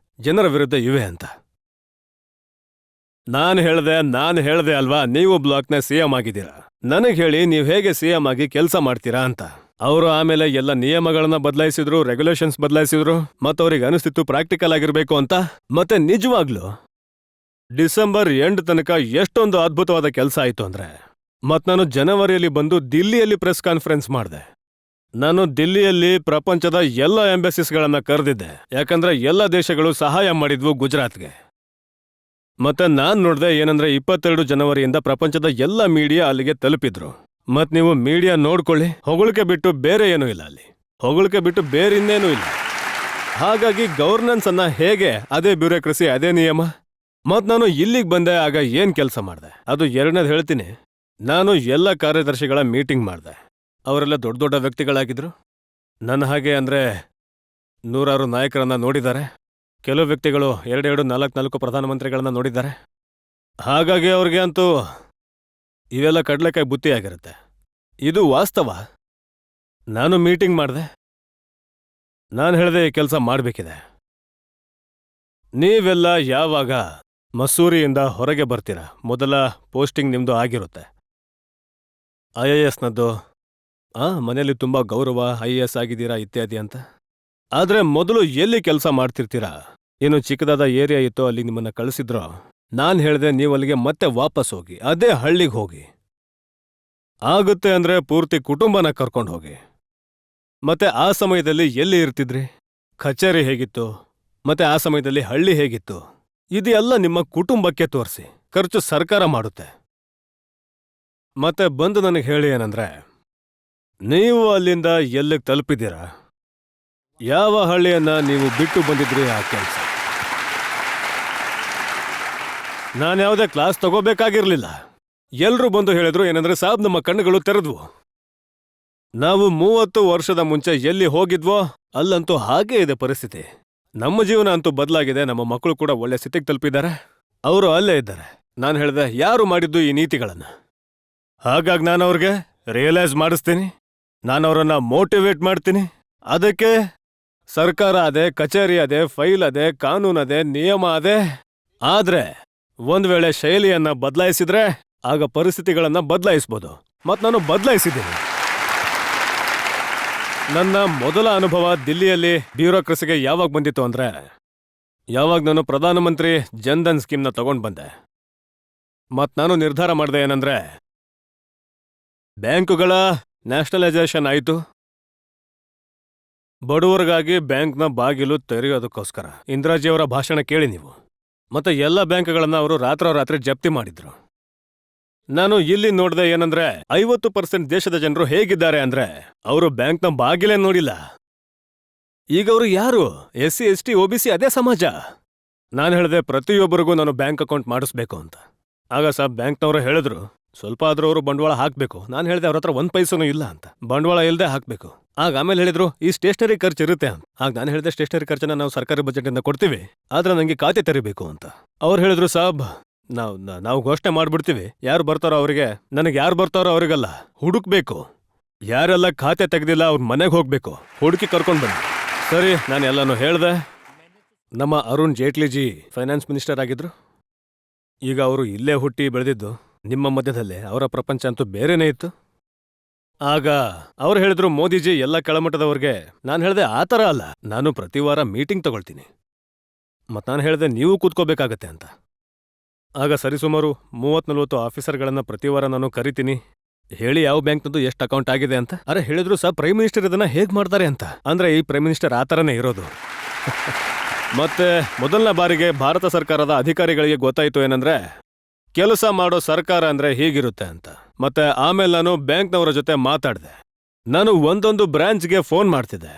ಜನರ ವಿರುದ್ಧ ಇವೆ ಅಂತ. ನಾನು ಹೇಳ್ದೆ ಅಲ್ವಾ, ನೀವು ಬ್ಲಾಕ್ನ ಸಿಎಂ ಆಗಿದ್ದೀರಾ, ನನಗೆ ಹೇಳಿ ನೀವು ಹೇಗೆ ಸಿಎಂ ಆಗಿ ಕೆಲಸ ಮಾಡ್ತೀರಾ ಅಂತ. ಅವರು ಆಮೇಲೆ ಎಲ್ಲ ನಿಯಮಗಳನ್ನ ಬದಲಾಯಿಸಿದ್ರು, ರೆಗ್ಯುಲೇಷನ್ಸ್ ಬದಲಾಯಿಸಿದ್ರು. ಮತ್ತವ್ರಿಗೆ ಅನಿಸ್ತಿತ್ತು ಪ್ರಾಕ್ಟಿಕಲ್ ಆಗಿರ್ಬೇಕು ಅಂತ. ಮತ್ತೆ ನಿಜವಾಗ್ಲು ಡಿಸೆಂಬರ್ ಎಂಡ್ ತನಕ ಎಷ್ಟೊಂದು ಅದ್ಭುತವಾದ ಕೆಲಸ ಆಯ್ತು ಅಂದ್ರೆ, ನಾನು ಜನವರಿಯಲ್ಲಿ ಬಂದು ದಿಲ್ಲಿಯಲ್ಲಿ ಪ್ರೆಸ್ ಕಾನ್ಫರೆನ್ಸ್ ಮಾಡಿದೆ. ನಾನು ದಿಲ್ಲಿಯಲ್ಲಿ ಪ್ರಪಂಚದ ಎಲ್ಲ ಎಂಬಸಿಸ್ಗಳನ್ನ ಕರೆದಿದ್ದೆ, ಯಾಕಂದ್ರೆ ಎಲ್ಲ ದೇಶಗಳು ಸಹಾಯ ಮಾಡಿದ್ವು ಗುಜರಾತ್ಗೆ. ಮತ್ತೆ ನಾನ್ ನೋಡ್ದೆ ಏನಂದ್ರೆ 22 ಜನವರಿಯಿಂದ ಪ್ರಪಂಚದ ಎಲ್ಲ ಮೀಡಿಯಾ ಅಲ್ಲಿಗೆ ತಲುಪಿದ್ರು. ಮತ್ ನೀವು ಮೀಡಿಯಾ ನೋಡ್ಕೊಳ್ಳಿ, ಹೊಗಳಿಕೆ ಬಿಟ್ಟು ಬೇರೆ ಏನೂ ಇಲ್ಲ ಅಲ್ಲಿ, ಹೊಗಳಿಕೆ ಬಿಟ್ಟು ಬೇರೆ ಇನ್ನೇನೂ ಇಲ್ಲ. ಹಾಗಾಗಿ ಗವರ್ನೆನ್ಸ್ ಅನ್ನ ಹೇಗೆ, ಅದೇ ಬ್ಯೂರೋಕ್ರಸಿ, ಅದೇ ನಿಯಮ. ನಾನು ಇಲ್ಲಿಗೆ ಬಂದೆ. ಆಗ ಏನ್ ಕೆಲಸ ಮಾಡಿದೆ ಅದು ಎರಡನೇದು ಹೇಳ್ತೀನಿ. ನಾನು ಎಲ್ಲ ಕಾರ್ಯದರ್ಶಿಗಳ ಮೀಟಿಂಗ್ ಮಾಡಿದೆ. ಅವರೆಲ್ಲ ದೊಡ್ಡ ದೊಡ್ಡ ವ್ಯಕ್ತಿಗಳಾಗಿದ್ರು. ನನ್ನ ಹಾಗೆ ಅಂದ್ರೆ 100 ನಾಯಕರನ್ನ ನೋಡಿದ್ದಾರೆ. ಕೆಲವು ವ್ಯಕ್ತಿಗಳು 2, 4 ಪ್ರಧಾನಮಂತ್ರಿಗಳನ್ನ ನೋಡಿದ್ದಾರೆ. ಹಾಗಾಗಿ ಅವ್ರಿಗೆ ಅಂತೂ ಇವೆಲ್ಲ ಕಡ್ಲೆಕಾಯಿ ಬುತ್ತಿ ಆಗಿರುತ್ತೆ. ಇದು ವಾಸ್ತವ. ನಾನು ಮೀಟಿಂಗ್ ಮಾಡಿದೆ. ನಾನು ಹೇಳಿದೆ, ಈ ಕೆಲಸ ಮಾಡಬೇಕಿದೆ. ನೀವೆಲ್ಲ ಯಾವಾಗ ಮಸೂರಿಯಿಂದ ಹೊರಗೆ ಬರ್ತೀರಾ, ಮೊದಲ ಪೋಸ್ಟಿಂಗ್ ನಿಮ್ದು ಆಗಿರುತ್ತೆ. IAS-ನದ್ದು ಮನೆಯಲ್ಲಿ ತುಂಬಾ ಗೌರವ, IAS ಆಗಿದ್ದೀರಾ ಇತ್ಯಾದಿ ಅಂತ. ಆದ್ರೆ ಮೊದಲು ಎಲ್ಲಿ ಕೆಲಸ ಮಾಡ್ತಿರ್ತೀರಾ, ಏನು ಚಿಕ್ಕದಾದ ಏರಿಯಾ ಇತ್ತೋ ಅಲ್ಲಿ ನಿಮ್ಮನ್ನ ಕಳಿಸಿದ್ರೋ, ನಾನು ಹೇಳಿದೆ ನೀವು ಅಲ್ಲಿಗೆ ಮತ್ತೆ ವಾಪಸ್ ಹೋಗಿ, ಅದೇ ಹಳ್ಳಿಗೆ ಹೋಗಿ. ಆಗುತ್ತೆ ಅಂದ್ರೆ ಪೂರ್ತಿ ಕುಟುಂಬನ ಕರ್ಕೊಂಡು ಹೋಗಿ. ಮತ್ತೆ ಆ ಸಮಯದಲ್ಲಿ ಎಲ್ಲಿ ಇರ್ತಿದ್ರಿ, ಕಚೇರಿ ಹೇಗಿತ್ತು, ಮತ್ತೆ ಆ ಸಮಯದಲ್ಲಿ ಹಳ್ಳಿ ಹೇಗಿತ್ತು, ಇದೆಲ್ಲ ನಿಮ್ಮ ಕುಟುಂಬಕ್ಕೆ ತೋರಿಸಿ. ಖರ್ಚು ಸರ್ಕಾರ ಮಾಡುತ್ತೆ. ಮತ್ತೆ ಬಂದು ನನಗೆ ಹೇಳಿ ಏನಂದ್ರೆ, ನೀವು ಅಲ್ಲಿಂದ ಎಲ್ಲಿಗೆ ತಲುಪಿದ್ದೀರಾ, ಯಾವ ಹಳ್ಳಿಯನ್ನ ನೀವು ಬಿಟ್ಟು ಬಂದಿದ್ರಿ ಆ ಕೆಲಸ. ನಾನ್ಯಾವುದೇ ಕ್ಲಾಸ್ ತಗೋಬೇಕಾಗಿರ್ಲಿಲ್ಲ. ಎಲ್ರೂ ಬಂದು ಹೇಳಿದ್ರು ಏನಂದ್ರೆ, ಸಾಬ್ ನಮ್ಮ ಕಣ್ಣುಗಳು ತೆರೆದ್ವು. ನಾವು 30 ವರ್ಷದ ಮುಂಚೆ ಎಲ್ಲಿ ಹೋಗಿದ್ವೋ ಅಲ್ಲಂತೂ ಹಾಗೇ ಇದೆ ಪರಿಸ್ಥಿತಿ. ನಮ್ಮ ಜೀವನ ಅಂತೂ ಬದಲಾಗಿದೆ. ನಮ್ಮ ಮಕ್ಕಳು ಕೂಡ ಒಳ್ಳೆ ಸ್ಥಿತಿಗೆ ತಲುಪಿದ್ದಾರೆ. ಅವರು ಅಲ್ಲೇ ಇದ್ದಾರೆ. ನಾನು ಹೇಳಿದೆ, ಯಾರು ಮಾಡಿದ್ದು ಈ ನೀತಿಗಳನ್ನ? ಹಾಗಾಗಿ ನಾನು ಅವ್ರಿಗೆ ರಿಯಲೈಸ್ ಮಾಡಿಸ್ತೀನಿ, ನಾನು ಅವರನ್ನ ಮೋಟಿವೇಟ್ ಮಾಡ್ತೀನಿ. ಅದಕ್ಕೆ ಸರ್ಕಾರ ಅದೇ, ಕಚೇರಿ ಅದೇ, ಫೈಲ್ ಅದೇ, ಕಾನೂನು ಅದೇ, ನಿಯಮ ಅದೇ. ಆದ್ರೆ ಒಂದ್ ವೇಳೆ ಶೈಲಿಯನ್ನ ಬದಲಾಯಿಸಿದ್ರೆ ಆಗ ಪರಿಸ್ಥಿತಿಗಳನ್ನ ಬದಲಾಯಿಸ್ಬೋದು. ನಾನು ಬದಲಾಯಿಸಿದ್ದೀನಿ. ನನ್ನ ಮೊದಲ ಅನುಭವ ದಿಲ್ಲಿಯಲ್ಲಿ ಬ್ಯೂರೋಕ್ರಸಿಗೆ ಯಾವಾಗ ಬಂದಿತ್ತು ಅಂದ್ರೆ, ಯಾವಾಗ ನಾನು ಪ್ರಧಾನಮಂತ್ರಿ ಜನ್ಧನ್ ಸ್ಕೀಮ್ನ ತಗೊಂಡ್ ಬಂದೆ. ನಾನು ನಿರ್ಧಾರ ಮಾಡಿದೆ ಏನಂದ್ರೆ, ಬ್ಯಾಂಕುಗಳ ನ್ಯಾಷನಲೈಸೇಷನ್ ಆಯಿತು. ಬಡವರಿಗಾಗಿ ಬ್ಯಾಂಕ್ನ ಬಾಗಿಲು ತೆರೆಯೋದಕ್ಕೋಸ್ಕರ ಇಂದಿರಾಜಿಯವರ ಭಾಷಣ ಕೇಳಿ ನೀವು. ಮತ್ತೆ ಎಲ್ಲ ಬ್ಯಾಂಕ್ಗಳನ್ನ ಅವರು ರಾತ್ರೋರಾತ್ರಿ ಜಪ್ತಿ ಮಾಡಿದ್ರು. ನಾನು ಇಲ್ಲಿ ನೋಡ್ದೆ ಏನಂದ್ರೆ 50% ದೇಶದ ಜನರು ಹೇಗಿದ್ದಾರೆ ಅಂದ್ರೆ ಅವರು ಬ್ಯಾಂಕ್ನ ಬಾಗಿಲೇ ನೋಡಿಲ್ಲ. ಈಗ ಅವರು ಯಾರು? SC ST OBC ಅದೇ ಸಮಾಜ. ನಾನು ಹೇಳಿದೆ ಪ್ರತಿಯೊಬ್ಬರಿಗೂ ನಾನು ಬ್ಯಾಂಕ್ ಅಕೌಂಟ್ ಮಾಡಿಸ್ಬೇಕು ಅಂತ. ಆಗ ಸಾಬ್ ಬ್ಯಾಂಕ್ನವರು ಹೇಳಿದ್ರು ಸ್ವಲ್ಪ ಆದ್ರೂ ಅವರು ಬಂಡವಾಳ ಹಾಕ್ಬೇಕು. ನಾನು ಹೇಳಿದೆ ಅವ್ರ ಹತ್ರ 1 ಪೈಸನೂ ಇಲ್ಲ ಅಂತ, ಬಂಡವಾಳ ಇಲ್ಲದೆ ಹಾಕ್ಬೇಕು. ಆಗ ಆಮೇಲೆ ಹೇಳಿದ್ರು ಈ ಸ್ಟೇಷನರಿ ಖರ್ಚು ಇರುತ್ತೆ ಅಂತ. ಆಗ ನಾನು ಹೇಳಿದೆ ಸ್ಟೇಷನರಿ ಖರ್ಚನ್ನ ನಾವು ಸರ್ಕಾರಿ ಬಜೆಟ್ ಇಂದ ಕೊಡ್ತೀವಿ, ಆದ್ರೆ ನಂಗೆ ಖಾತೆ ತೆರಿಬೇಕು ಅಂತ. ಅವ್ರು ಹೇಳಿದ್ರು ಸಾಬ್ ನಾವು ಘೋಷಣೆ ಮಾಡ್ಬಿಡ್ತೀವಿ, ಯಾರು ಬರ್ತಾರೋ ಅವರಿಗೆ, ನನಗೆ ಯಾರು ಬರ್ತಾರೋ ಅವರಿಗಲ್ಲ, ಹುಡುಕ್ಬೇಕು. ಯಾರೆಲ್ಲ ಖಾತೆ ತೆಗ್ದಿಲ್ಲ ಅವ್ರ ಮನೆಗೆ ಹೋಗ್ಬೇಕು, ಹುಡುಕಿ ಕರ್ಕೊಂಡ್ ಬನ್ನಿ. ಸರಿ, ನಾನು ಎಲ್ಲಾನು ಹೇಳ್ದೆ. ನಮ್ಮ ಅರುಣ್ ಜೇಟ್ಲಿಜಿ ಫೈನಾನ್ಸ್ ಮಿನಿಸ್ಟರ್ ಆಗಿದ್ರು. ಈಗ ಅವರು ಇಲ್ಲೇ ಹುಟ್ಟಿ ಬೆಳೆದಿದ್ದು ನಿಮ್ಮ ಮಧ್ಯದಲ್ಲೇ. ಅವರ ಪ್ರಪಂಚ ಅಂತೂ ಬೇರೆನೇ ಇತ್ತು. ಆಗ ಅವ್ರು ಹೇಳಿದ್ರು ಮೋದಿಜಿ ಎಲ್ಲ ಕೆಳಮಟ್ಟದವ್ರಿಗೆ. ನಾನು ಹೇಳಿದೆ ಆ ಥರ ಅಲ್ಲ, ನಾನು ಪ್ರತಿ ವಾರ ಮೀಟಿಂಗ್ ತಗೊಳ್ತೀನಿ. ಮತ್ತು ನಾನು ಹೇಳಿದೆ ನೀವು ಕೂತ್ಕೋಬೇಕಾಗತ್ತೆ ಅಂತ. ಆಗ ಸರಿಸುಮಾರು 30-40 ಆಫೀಸರ್ಗಳನ್ನ ಪ್ರತಿ ವಾರ ನಾನು ಕರಿತೀನಿ, ಹೇಳಿ ಯಾವ ಬ್ಯಾಂಕ್ನದು ಎಷ್ಟು ಅಕೌಂಟ್ ಆಗಿದೆ ಅಂತ. ಅರೆ ಹೇಳಿದ್ರು ಸರ್ ಪ್ರೈಮ್ ಮಿನಿಸ್ಟರ್ ಇದನ್ನ ಹೇಗೆ ಮಾಡ್ತಾರೆ ಅಂತ. ಅಂದ್ರೆ ಈ ಪ್ರೈಮ್ ಮಿನಿಸ್ಟರ್ ಆ ಥರನೇ ಇರೋದು. ಮತ್ತೆ ಮೊದಲನೇ ಬಾರಿಗೆ ಭಾರತ ಸರ್ಕಾರದ ಅಧಿಕಾರಿಗಳಿಗೆ ಗೊತ್ತಾಯ್ತು ಏನಂದ್ರೆ ಕೆಲಸ ಮಾಡೋ ಸರ್ಕಾರ ಅಂದ್ರೆ ಹೀಗಿರುತ್ತೆ ಅಂತ. ಮತ್ತೆ ಆಮೇಲೆ ನಾನು ಬ್ಯಾಂಕ್ನವರ ಜೊತೆ ಮಾತಾಡಿದೆ. ನಾನು ಒಂದೊಂದು ಬ್ರಾಂಚ್ಗೆ ಫೋನ್ ಮಾಡ್ತಿದ್ದೆ,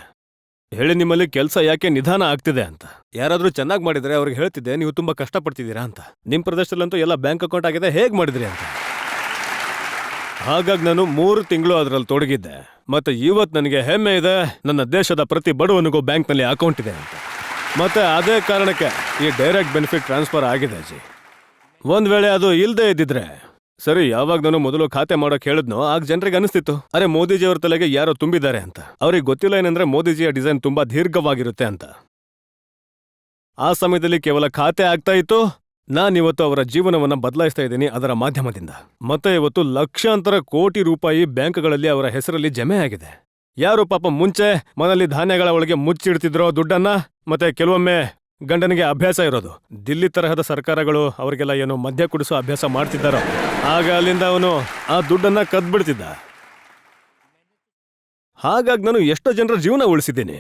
ಹೇಳಿ ನಿಮ್ಮಲ್ಲಿ ಕೆಲಸ ಯಾಕೆ ನಿಧಾನ ಆಗ್ತಿದೆ ಅಂತ. ಯಾರಾದ್ರೂ ಚೆನ್ನಾಗಿ ಮಾಡಿದ್ರೆ ಅವ್ರಿಗೆ ಹೇಳ್ತಿದ್ದೆ ನೀವು ತುಂಬಾ ಕಷ್ಟಪಡ್ತಿದ್ದೀರಾ ಅಂತ. ನಿಮ್ಮ ಪ್ರದೇಶದಲ್ಲಂತೂ ಎಲ್ಲ ಬ್ಯಾಂಕ್ ಅಕೌಂಟ್ ಆಗಿದೆ, ಹೇಗೆ ಮಾಡಿದ್ರಿ ಅಂತ. ಹಾಗಾಗಿ ನಾನು 3 ತಿಂಗಳು ಅದರಲ್ಲಿ ತೊಡಗಿದ್ದೆ. ಮತ್ತೆ ಇವತ್ತು ನನಗೆ ಹೆಮ್ಮೆ ಇದೆ, ನನ್ನ ದೇಶದ ಪ್ರತಿ ಬಡವನಿಗೂ ಬ್ಯಾಂಕ್ನಲ್ಲಿ ಅಕೌಂಟ್ ಇದೆ ಅಂತ. ಮತ್ತೆ ಅದೇ ಕಾರಣಕ್ಕೆ ಈ ಡೈರೆಕ್ಟ್ ಬೆನಿಫಿಟ್ ಟ್ರಾನ್ಸ್ಫರ್ ಆಗಿದೆ ಜಿ. ಒಂದ್ ವೇಳೆ ಅದು ಇಲ್ಲದೆ ಇದ್ದಿದ್ರೆ ಸರಿ, ಯಾವಾಗ ನಾನು ಮೊದಲು ಖಾತೆ ಮಾಡೋಕೆ ಹೇಳಿದ್ನೋ ಆಗ ಜನರಿಗೆ ಅನಿಸ್ತಿತ್ತು ಅರೆ ಮೋದಿಜಿ ಅವ್ರ ತಲೆಗೆ ಯಾರೋ ತುಂಬಿದ್ದಾರೆ ಅಂತ. ಅವ್ರಿಗೆ ಗೊತ್ತಿಲ್ಲ ಏನಂದ್ರೆ ಮೋದಿಜಿಯ ಡಿಸೈನ್ ತುಂಬಾ ದೀರ್ಘವಾಗಿರುತ್ತೆ ಅಂತ. ಆ ಸಮಯದಲ್ಲಿ ಕೇವಲ ಖಾತೆ ಆಗ್ತಾ ಇತ್ತು. ನಾನಿವತ್ತು ಅವರ ಜೀವನವನ್ನ ಬದಲಾಯಿಸ್ತಾ ಇದ್ದೀನಿ ಅದರ ಮಾಧ್ಯಮದಿಂದ. ಮತ್ತೆ ಇವತ್ತು ಲಕ್ಷಾಂತರ ಕೋಟಿ ರೂಪಾಯಿ ಬ್ಯಾಂಕ್ಗಳಲ್ಲಿ ಅವರ ಹೆಸರಲ್ಲಿ ಜಮೆ ಆಗಿದೆ. ಯಾರು ಪಾಪ ಮುಂಚೆ ಮನೆಯಲ್ಲಿ ಧಾನ್ಯಗಳ ಒಳಗೆ ಮುಚ್ಚಿಡ್ತಿದ್ರೋ ದುಡ್ಡನ್ನ, ಮತ್ತೆ ಕೆಲವೊಮ್ಮೆ ಗಂಡನಿಗೆ ಅಭ್ಯಾಸ ಇರೋದು, ದಿಲ್ಲಿ ತರಹದ ಸರ್ಕಾರಗಳು ಅವರಿಗೆಲ್ಲ ಏನೋ ಮದ್ಯ ಕುಡಿಸೋ ಅಭ್ಯಾಸ ಮಾಡ್ತಿದ್ದಾರೋ, ಆಗ ಅಲ್ಲಿಂದ ಅವನು ಆ ದುಡ್ಡನ್ನ ಕದ್ಬಿಡ್ತಿದ್ದ. ಹಾಗಾಗಿ ನಾನು ಎಷ್ಟೋ ಜನರ ಜೀವನ ಉಳಿಸಿದ್ದೀನಿ.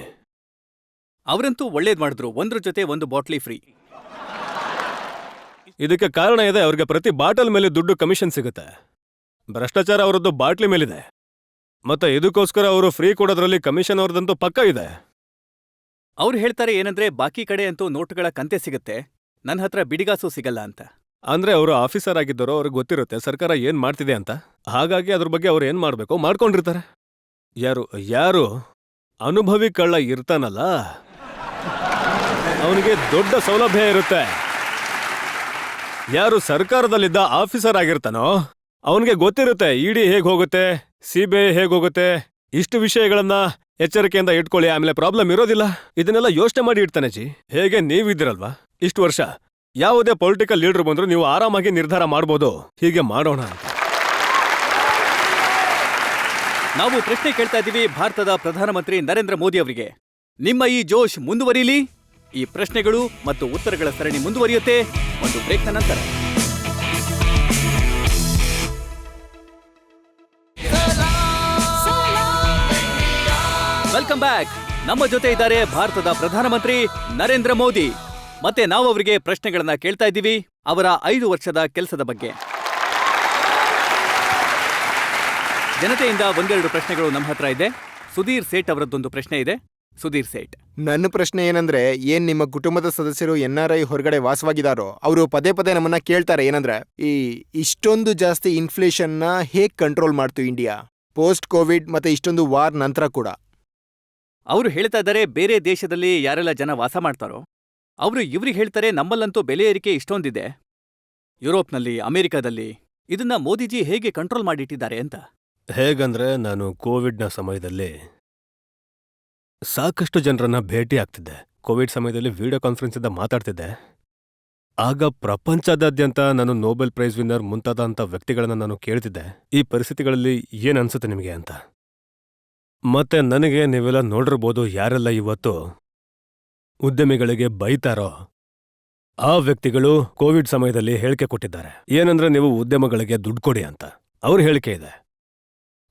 ಅವರಂತೂ ಒಳ್ಳೇದ್ ಮಾಡಿದ್ರು, ಒಂದ್ರ ಜೊತೆ ಒಂದು ಬಾಟ್ಲಿ ಫ್ರೀ. ಇದಕ್ಕೆ ಕಾರಣ ಇದೆ, ಅವ್ರಿಗೆ ಪ್ರತಿ ಬಾಟಲ್ ಮೇಲೆ ದುಡ್ಡು ಕಮಿಷನ್ ಸಿಗುತ್ತೆ. ಭ್ರಷ್ಟಾಚಾರ ಅವರದ್ದು ಬಾಟ್ಲಿ ಮೇಲಿದೆ. ಮತ್ತೆ ಇದಕ್ಕೋಸ್ಕರ ಅವರು ಫ್ರೀ ಕೊಡೋದ್ರಲ್ಲಿ ಕಮಿಷನ್ ಅವ್ರದಂತೂ ಪಕ್ಕ ಇದೆ. ಅವ್ರು ಹೇಳ್ತಾರೆ ಏನಂದ್ರೆ ಬಾಕಿ ಕಡೆ ಅಂತೂ ನೋಟುಗಳ ಕಂತೆ ಸಿಗುತ್ತೆ, ನನ್ನ ಹತ್ರ ಬಿಡಿಗಾಸು ಸಿಗಲ್ಲ ಅಂತ. ಅಂದ್ರೆ ಅವರು ಆಫೀಸರ್ ಆಗಿದ್ದವರು ಅವ್ರಿಗೆ ಗೊತ್ತಿರುತ್ತೆ ಸರ್ಕಾರ ಏನ್ ಮಾಡ್ತಿದೆ ಅಂತ. ಹಾಗಾಗಿ ಅದ್ರ ಬಗ್ಗೆ ಅವ್ರು ಏನ್ ಮಾಡ್ಬೇಕು ಮಾಡ್ಕೊಂಡಿರ್ತಾರೆ. ಯಾರು ಅನುಭವಿ ಕಳ್ಳ ಇರ್ತಾನಲ್ಲ ಅವನಿಗೆ ದೊಡ್ಡ ಸೌಲಭ್ಯ ಇರುತ್ತೆ. ಯಾರು ಸರ್ಕಾರದಲ್ಲಿದ್ದ ಆಫೀಸರ್ ಆಗಿರ್ತಾನೋ ಅವನಿಗೆ ಗೊತ್ತಿರುತ್ತೆ ಇಡಿ ಹೇಗ್ ಹೋಗುತ್ತೆ, CBI ಹೇಗ್ ಹೋಗುತ್ತೆ, ಇಷ್ಟು ವಿಷಯಗಳನ್ನ ಎಚ್ಚರಿಕೆಯಿಂದ ಇಟ್ಕೊಳ್ಳಿ, ಆಮೇಲೆ ಪ್ರಾಬ್ಲಮ್ ಇರೋದಿಲ್ಲ. ಇದನ್ನೆಲ್ಲ ಯೋಚನೆ ಮಾಡಿ ಇಡ್ತಾನೆ ಜಿ. ಹೇಗೆ ನೀವಿದ್ದೀರಲ್ವಾ ಇಷ್ಟು ವರ್ಷ, ಯಾವುದೇ ಪೊಲಿಟಿಕಲ್ ಲೀಡರ್ ಬಂದ್ರು ನೀವು ಆರಾಮಾಗಿ ನಿರ್ಧಾರ ಮಾಡ್ಬೋದು, ಹೀಗೆ ಮಾಡೋಣ ಅಂತ. ನಾವು ಪ್ರಶ್ನೆ ಕೇಳ್ತಾ ಇದ್ದೀವಿ ಭಾರತದ ಪ್ರಧಾನಮಂತ್ರಿ ನರೇಂದ್ರ ಮೋದಿ ಅವರಿಗೆ. ನಿಮ್ಮ ಈ ಜೋಶ್ ಮುಂದುವರಿಯಲಿ. ಈ ಪ್ರಶ್ನೆಗಳು ಮತ್ತು ಉತ್ತರಗಳ ಸರಣಿ ಮುಂದುವರಿಯುತ್ತೆ ಒಂದು ಬ್ರೇಕ್ನ ನಂತರ. Welcome back. ನಮ್ಮ ಜೊತೆ ಇದ್ದಾರೆ ಭಾರತದ ಪ್ರಧಾನಮಂತ್ರಿ ನರೇಂದ್ರ ಮೋದಿ. ಮತ್ತೆ ನಾವು ಅವರಿಗೆ ಪ್ರಶ್ನೆಗಳನ್ನ ಕೇಳ್ತಾ ಇದ್ದೀವಿ ಅವರ 5 ವರ್ಷದ ಕೆಲಸದ ಬಗ್ಗೆ. ಜನತೆಯಿಂದ ಒಂದೆರಡು ಪ್ರಶ್ನೆಗಳು ನಮ್ಮ ಹತ್ರ ಇದೆ. ಸುಧೀರ್ ಸೇಠ್ ಅವರದ್ದೊಂದು ಪ್ರಶ್ನೆ ಇದೆ. ಸುಧೀರ್ ಸೇಠ್, ನನ್ನ ಪ್ರಶ್ನೆ ಏನಂದ್ರೆ, ಏನ್ ನಿಮ್ಮ ಕುಟುಂಬದ ಸದಸ್ಯರು NRI ಹೊರಗಡೆ ವಾಸವಾಗಿದ್ದಾರೋ ಅವರು ಪದೇ ಪದೇ ನಮ್ಮನ್ನ ಕೇಳ್ತಾರೆ ಏನಂದ್ರೆ, ಇಷ್ಟೊಂದು ಜಾಸ್ತಿ ಇನ್ಫ್ಲೇಷನ್ ನ ಹೇಗ್ ಕಂಟ್ರೋಲ್ ಮಾಡ್ತು ಇಂಡಿಯಾ ಪೋಸ್ಟ್ ಕೋವಿಡ್ ಮತ್ತೆ ಇಷ್ಟೊಂದು ವಾರ್ ನಂತರ ಕೂಡ. ಅವರು ಹೇಳ್ತಾ ಇದ್ದಾರೆ ಬೇರೆ ದೇಶದಲ್ಲಿ ಯಾರೆಲ್ಲ ಜನ ವಾಸ ಮಾಡ್ತಾರೋ ಅವರು ಇವ್ರಿಗೆ ಹೇಳ್ತಾರೆ ನಮ್ಮಲ್ಲಂತೂ ಬೆಲೆ ಏರಿಕೆ ಇಷ್ಟೊಂದಿದೆ, ಯುರೋಪ್ನಲ್ಲಿ ಅಮೆರಿಕಾದಲ್ಲಿ ಇದನ್ನ ಮೋದಿಜಿ ಹೇಗೆ ಕಂಟ್ರೋಲ್ ಮಾಡಿಟ್ಟಿದ್ದಾರೆ ಅಂತ. ಹೇಗಂದ್ರೆ ನಾನು ಕೋವಿಡ್ನ ಸಮಯದಲ್ಲಿ ಸಾಕಷ್ಟು ಜನರನ್ನ ಭೇಟಿ ಆಗ್ತಿದ್ದೆ. ಕೋವಿಡ್ ಸಮಯದಲ್ಲಿ ವಿಡಿಯೋ ಕಾನ್ಫರೆನ್ಸ್ ಇಂದ ಮಾತಾಡ್ತಿದ್ದೆ. ಆಗ ಪ್ರಪಂಚದಾದ್ಯಂತ ನಾನು ನೊಬೆಲ್ ಪ್ರೈಸ್ ವಿನ್ನರ್ ಮುಂತಾದಂಥ ವ್ಯಕ್ತಿಗಳನ್ನ ನಾನು ಕೇಳ್ತಿದ್ದೆ, ಈ ಪರಿಸ್ಥಿತಿಗಳಲ್ಲಿ ಏನ್ ಅನ್ಸುತ್ತೆ ನಿಮಗೆ ಅಂತ. ಮತ್ತೆ ನನಗೆ ನೀವೆಲ್ಲ ನೋಡಿರ್ಬೋದು ಯಾರೆಲ್ಲ ಇವತ್ತು ಉದ್ಯಮಿಗಳಿಗೆ ಬೈತಾರೋ ಆ ವ್ಯಕ್ತಿಗಳು ಕೋವಿಡ್ ಸಮಯದಲ್ಲಿ ಹೇಳಿಕೆ ಕೊಟ್ಟಿದ್ದಾರೆ. ಏನಂದ್ರೆ ನೀವು ಉದ್ಯಮಗಳಿಗೆ ದುಡ್ಡು ಕೊಡಿ ಅಂತ ಅವ್ರ ಹೇಳಿಕೆ ಇದೆ.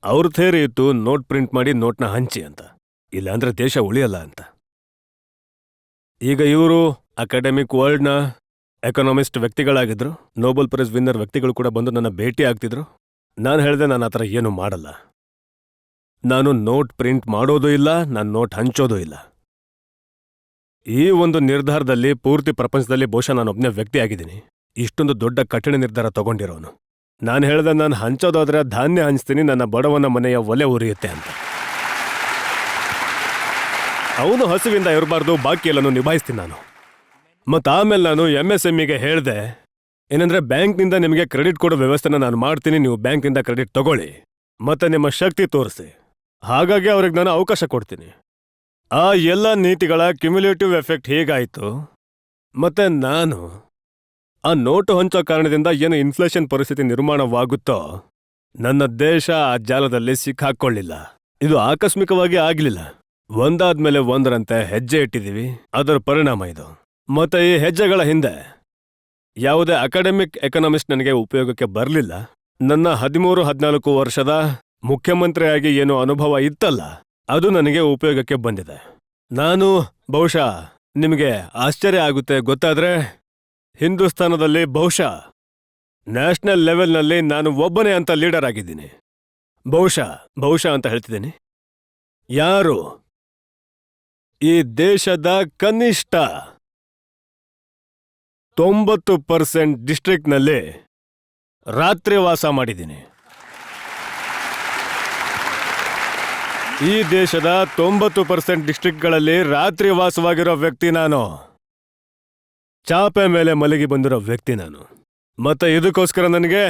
ಅವ್ರ ಥೇರಿ ಇತ್ತು ನೋಟ್ ಪ್ರಿಂಟ್ ಮಾಡಿ ನೋಟ್ನ ಹಂಚಿ ಅಂತ, ಇಲ್ಲಾಂದ್ರೆ ದೇಶ ಉಳಿಯಲ್ಲ ಅಂತ. ಈಗ ಇವರು ಅಕಾಡೆಮಿಕ್ ವರ್ಲ್ಡ್ನ ಎಕನಾಮಿಸ್ಟ್ ವ್ಯಕ್ತಿಗಳಾಗಿದ್ರು, ನೋಬೆಲ್ ಪ್ರೈಸ್ ವಿನ್ನರ್ ವ್ಯಕ್ತಿಗಳು ಕೂಡ ಬಂದು ನನ್ನ ಭೇಟಿ ಆಗ್ತಿದ್ರು. ನಾನು ಹೇಳಿದೆ, ನಾನು ಆ ಥರ ಏನು ಮಾಡಲ್ಲ, ನಾನು ನೋಟ್ ಪ್ರಿಂಟ್ ಮಾಡೋದೂ ಇಲ್ಲ, ನಾನು ನೋಟ್ ಹಂಚೋದೂ ಇಲ್ಲ. ಈ ಒಂದು ನಿರ್ಧಾರದಲ್ಲಿ ಪೂರ್ತಿ ಪ್ರಪಂಚದಲ್ಲಿ ಬಹುಶಃ ನಾನೊಬ್ಬನೇ ವ್ಯಕ್ತಿ ಆಗಿದ್ದೀನಿ ಇಷ್ಟೊಂದು ದೊಡ್ಡ ಕಠಿಣ ನಿರ್ಧಾರ ತಗೊಂಡಿರೋನು. ನಾನು ಹೇಳಿದೆ, ನಾನು ಹಂಚೋದಾದ್ರೆ ಧಾನ್ಯ ಹಂಚ್ತೀನಿ, ನನ್ನ ಬಡವನ ಮನೆಯ ಒಲೆ ಉರಿಯುತ್ತೆ ಅಂತ. ಅವನು ಹಸುವಿಂದ ಇರಬಾರ್ದು, ಬಾಕಿ ಎಲ್ಲನೂ ನಿಭಾಯಿಸ್ತೀನಿ ನಾನು. ಮತ್ತು ಆಮೇಲೆ ನಾನು MSMEಗೆ ಹೇಳಿದೆ, ಏನಂದ್ರೆ ಬ್ಯಾಂಕ್ನಿಂದ ನಿಮಗೆ ಕ್ರೆಡಿಟ್ ಕೊಡೋ ವ್ಯವಸ್ಥೆನ ನಾನು ಮಾಡ್ತೀನಿ, ನೀವು ಬ್ಯಾಂಕಿಂದ ಕ್ರೆಡಿಟ್ ತಗೊಳ್ಳಿ ಮತ್ತೆ ನಿಮ್ಮ ಶಕ್ತಿ ತೋರಿಸಿ. ಹಾಗಾಗಿ ಅವ್ರಿಗೆ ನಾನು ಅವಕಾಶ ಕೊಡ್ತೀನಿ. ಆ ಎಲ್ಲ ನೀತಿಗಳ ಕ್ಯುಮ್ಯುಲೇಟಿವ್ ಎಫೆಕ್ಟ್ ಹೇಗಾಯಿತು, ಮತ್ತೆ ನಾನು ಆ ನೋಟು ಹಂಚೋ ಕಾರಣದಿಂದ ಏನು ಇನ್ಫ್ಲೇಷನ್ ಪರಿಸ್ಥಿತಿ ನಿರ್ಮಾಣವಾಗುತ್ತೋ, ನನ್ನ ದೇಶ ಆ ಜಾಲದಲ್ಲಿ ಸಿಕ್ಕಾಕೊಳ್ಳಿಲ್ಲ. ಇದು ಆಕಸ್ಮಿಕವಾಗಿ ಆಗಲಿಲ್ಲ, ಒಂದಾದ್ಮೇಲೆ ಒಂದರಂತೆ ಹೆಜ್ಜೆ ಇಟ್ಟಿದ್ದೀವಿ, ಅದರ ಪರಿಣಾಮ ಇದು. ಮತ್ತೆ ಈ ಹೆಜ್ಜೆಗಳ ಹಿಂದೆ ಯಾವುದೇ ಅಕಾಡೆಮಿಕ್ ಎಕನಾಮಿಸ್ಟ್ ನನಗೆ ಉಪಯೋಗಕ್ಕೆ ಬರಲಿಲ್ಲ. ನನ್ನ 13-14 ವರ್ಷದ ಮುಖ್ಯಮಂತ್ರಿಯಾಗಿ ಏನೋ ಅನುಭವ ಇತ್ತಲ್ಲ, ಅದು ನನಗೆ ಉಪಯೋಗಕ್ಕೆ ಬಂದಿದೆ. ನಾನು ಬಹುಶಃ ನಿಮಗೆ ಆಶ್ಚರ್ಯ ಆಗುತ್ತೆ ಗೊತ್ತಾದ್ರೆ, ಹಿಂದೂಸ್ತಾನದಲ್ಲಿ ಬಹುಶಃ ನ್ಯಾಷನಲ್ ಲೆವೆಲ್ನಲ್ಲಿ ನಾನು ಒಬ್ಬನೇ ಅಂತ ಲೀಡರ್ ಆಗಿದ್ದೀನಿ. ಬಹುಶಃ ಅಂತ ಹೇಳ್ತಿದ್ದೀನಿ. ಯಾರು ಈ ದೇಶದ ಕನಿಷ್ಠ 90% ಡಿಸ್ಟ್ರಿಕ್ಟ್ನಲ್ಲಿ ರಾತ್ರಿ ವಾಸ ಮಾಡಿದ್ದೀನಿ. ಈ ದೇಶದ 90% ಡಿಸ್ಟ್ರಿಕ್ಟ್ಗಳಲ್ಲಿ ರಾತ್ರಿ ವಾಸವಾಗಿರೋ ವ್ಯಕ್ತಿ ನಾನು. ಚಾಪೆ ಮೇಲೆ ಮಲಗಿ ಬಂದಿರೋ ವ್ಯಕ್ತಿ ನಾನು. ಮತ್ತೆ ಇದಕ್ಕೋಸ್ಕರ ನನಗೆ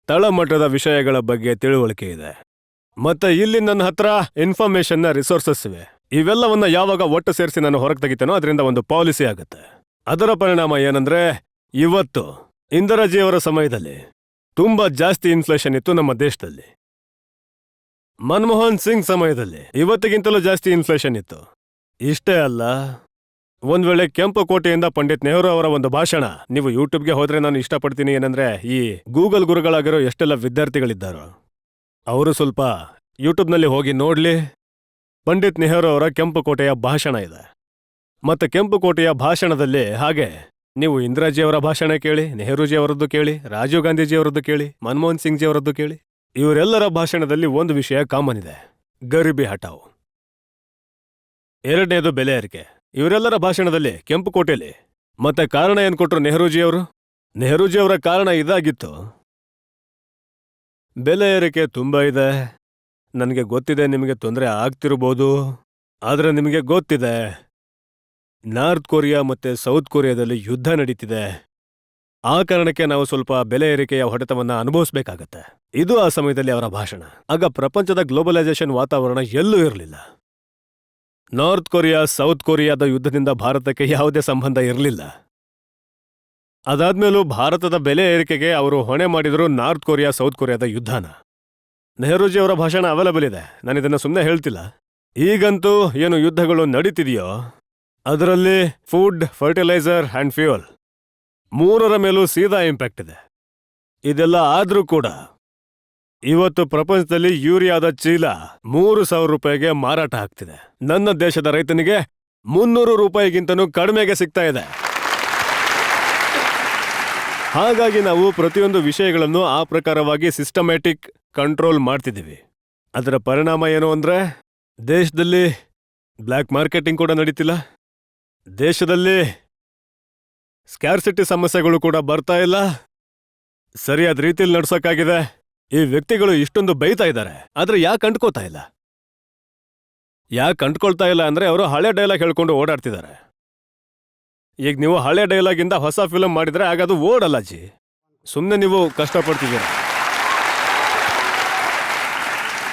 ತಳಮಟ್ಟದ ವಿಷಯಗಳ ಬಗ್ಗೆ ತಿಳುವಳಿಕೆ ಇದೆ. ಮತ್ತೆ ಇಲ್ಲಿ ನನ್ನ ಹತ್ರ ಇನ್ಫಾರ್ಮೇಶನ್ನ ರಿಸೋರ್ಸಸ್ ಇವೆ. ಇವೆಲ್ಲವನ್ನ ಯಾವಾಗ ಒಟ್ಟು ಸೇರಿಸಿ ನಾನು ಹೊರಗೆ ತೆಗಿತೇನೋ ಅದರಿಂದ ಒಂದು ಪಾಲಿಸಿ ಆಗುತ್ತೆ. ಅದರ ಪರಿಣಾಮ ಏನಂದ್ರೆ, ಇವತ್ತು ಇಂದಿರಾಜಿಯವರ ಸಮಯದಲ್ಲಿ ತುಂಬಾ ಜಾಸ್ತಿ ಇನ್ಫ್ಲೇಷನ್ ಇತ್ತು ನಮ್ಮ ದೇಶದಲ್ಲಿ. ಮನಮೋಹನ್ ಸಿಂಗ್ ಸಮಯದಲ್ಲಿ ಇವತ್ತಿಗಿಂತಲೂ ಜಾಸ್ತಿ ಇನ್ಫ್ಲೇಷನ್ ಇತ್ತು. ಇಷ್ಟೇ ಅಲ್ಲ, ಒಂದ್ ವೇಳೆ ಕೆಂಪು ಕೋಟೆಯಿಂದ ಪಂಡಿತ್ ನೆಹರು ಅವರ ಒಂದು ಭಾಷಣ ನೀವು ಯೂಟ್ಯೂಬ್ಗೆ ಹೋದ್ರೆ ನಾನು ಇಷ್ಟಪಡ್ತೀನಿ. ಏನಂದ್ರೆ, ಈ ಗೂಗಲ್ ಗುರುಗಳಾಗಿರೋ ಎಷ್ಟೆಲ್ಲ ವಿದ್ಯಾರ್ಥಿಗಳಿದ್ದಾರೋ ಅವರು ಸ್ವಲ್ಪ ಯೂಟ್ಯೂಬ್ನಲ್ಲಿ ಹೋಗಿ ನೋಡ್ಲಿ. ಪಂಡಿತ್ ನೆಹರು ಅವರ ಕೆಂಪು ಕೋಟೆಯ ಭಾಷಣ ಇದೆ. ಮತ್ತೆ ಕೆಂಪು ಕೋಟೆಯ ಭಾಷಣದಲ್ಲಿ ಹಾಗೆ ನೀವು ಇಂದಿರಾಜಿಯವರ ಭಾಷಣ ಕೇಳಿ, ನೆಹರೂಜಿ ಅವರದ್ದು ಕೇಳಿ, ರಾಜೀವ್ ಗಾಂಧೀಜಿಯವರದ್ದು ಕೇಳಿ, ಮನಮೋಹನ್ ಸಿಂಗ್ ಜಿ ಅವರದ್ದು ಕೇಳಿ. ಇವರೆಲ್ಲರ ಭಾಷಣದಲ್ಲಿ ಒಂದು ವಿಷಯ ಕಾಮನ್ ಇದೆ, ಗರೀಬಿ ಹಟಾವ್. ಎರಡನೇದು ಬೆಲೆ ಏರಿಕೆ. ಇವರೆಲ್ಲರ ಭಾಷಣದಲ್ಲಿ ಕೆಂಪು ಕೋಟೆಯಲ್ಲಿ. ಮತ್ತೆ ಕಾರಣ ಏನ್ ಕೊಟ್ರು ನೆಹರೂಜಿಯವರು? ನೆಹರೂಜಿಯವರ ಕಾರಣ ಇದಾಗಿತ್ತು, ಬೆಲೆ ಏರಿಕೆ ತುಂಬಾ ಇದೆ, ನನಗೆ ಗೊತ್ತಿದೆ ನಿಮಗೆ ತೊಂದರೆ ಆಗ್ತಿರ್ಬೋದು, ಆದ್ರೆ ನಿಮಗೆ ಗೊತ್ತಿದೆ ನಾರ್ತ್ ಕೊರಿಯಾ ಮತ್ತೆ ಸೌತ್ ಕೊರಿಯಾದಲ್ಲಿ ಯುದ್ಧ ನಡೀತಿದೆ, ಆ ಕಾರಣಕ್ಕೆ ನಾವು ಸ್ವಲ್ಪ ಬೆಲೆ ಏರಿಕೆಯ ಹೊಡೆತವನ್ನ ಅನುಭವಿಸ್ಬೇಕಾಗತ್ತೆ. ಇದು ಆ ಸಮಯದಲ್ಲಿ ಅವರ ಭಾಷಣ. ಆಗ ಪ್ರಪಂಚದ ಗ್ಲೋಬಲೈಸೇಷನ್ ವಾತಾವರಣ ಎಲ್ಲೂ ಇರಲಿಲ್ಲ. ನಾರ್ತ್ ಕೊರಿಯಾ ಸೌತ್ ಕೊರಿಯಾದ ಯುದ್ಧದಿಂದ ಭಾರತಕ್ಕೆ ಯಾವುದೇ ಸಂಬಂಧ ಇರಲಿಲ್ಲ. ಅದಾದ್ಮೇಲೂ ಭಾರತದ ಬೆಲೆ ಏರಿಕೆಗೆ ಅವರು ಹೊಣೆ ಮಾಡಿದ್ರು ನಾರ್ತ್ ಕೊರಿಯಾ ಸೌತ್ ಕೊರಿಯಾದ ಯುದ್ಧನ. ನೆಹರೂಜಿ ಅವರ ಭಾಷಣ ಅವೈಲಬಲ್ ಇದೆ, ನಾನು ಇದನ್ನ ಸುಮ್ಮನೆ ಹೇಳ್ತಿಲ್ಲ. ಈಗಂತೂ ಏನು ಯುದ್ಧಗಳು ನಡೀತಿದೆಯೋ ಅದರಲ್ಲಿ ಫುಡ್, ಫರ್ಟಿಲೈಸರ್ ಅಂಡ್ ಫ್ಯೂಯಲ್ ಮೂರರ ಮೇಲೂ ಸೀದಾ ಇಂಪ್ಯಾಕ್ಟ್ ಇದೆ. ಇದೆಲ್ಲ ಆದ್ರೂ ಕೂಡ ಇವತ್ತು ಪ್ರಪಂಚದಲ್ಲಿ ಯೂರಿಯಾದ ಚೀಲ 3,000 ರೂಪಾಯಿಗೆ ಮಾರಾಟ ಆಗ್ತಿದೆ. ನನ್ನ ದೇಶದ ರೈತನಿಗೆ 300 ರೂಪಾಯಿಗಿಂತನೂ ಕಡಿಮೆಗೆ ಸಿಗ್ತಾ ಇದೆ. ಹಾಗಾಗಿ ನಾವು ಪ್ರತಿಯೊಂದು ವಿಷಯಗಳನ್ನು ಆ ಪ್ರಕಾರವಾಗಿ ಸಿಸ್ಟಮ್ಯಾಟಿಕ್ ಕಂಟ್ರೋಲ್ ಮಾಡ್ತಿದ್ದೀವಿ. ಅದರ ಪರಿಣಾಮ ಏನು ಅಂದ್ರೆ, ದೇಶದಲ್ಲಿ ಬ್ಲ್ಯಾಕ್ ಮಾರ್ಕೆಟಿಂಗ್ ಕೂಡ ನಡೀತಿಲ್ಲ, ದೇಶದಲ್ಲಿ ಸ್ಕ್ಯಾರ್ಸಿಟಿ ಸಮಸ್ಯೆಗಳು ಕೂಡ ಬರ್ತಾ ಇಲ್ಲ, ಸರಿಯಾದ ರೀತಿಯಲ್ಲಿ ನಡ್ಸೋಕ್ಕಾಗಿದೆ. ಈ ವ್ಯಕ್ತಿಗಳು ಇಷ್ಟೊಂದು ಬೈತಾ ಇದ್ದಾರೆ, ಆದ್ರೆ ಯಾಕೆ ಅಂಟ್ಕೋತಾ ಇಲ್ಲ? ಯಾಕೆ ಅಂಟ್ಕೊಳ್ತಾ ಇಲ್ಲ ಅಂದ್ರೆ ಅವರು ಹಳೆ ಡೈಲಾಗ್ ಹೇಳ್ಕೊಂಡು ಓಡಾಡ್ತಿದ್ದಾರೆ. ಈಗ ನೀವು ಹಳೆ ಡೈಲಾಗ್ ಇಂದ ಹೊಸ ಫಿಲಂ ಮಾಡಿದ್ರೆ ಆಗ ಅದು ಓಡಲ್ಲ ಜಿ. ಸುಮ್ಮನೆ ನೀವು ಕಷ್ಟಪಡ್ತಿದ್ದೀರ.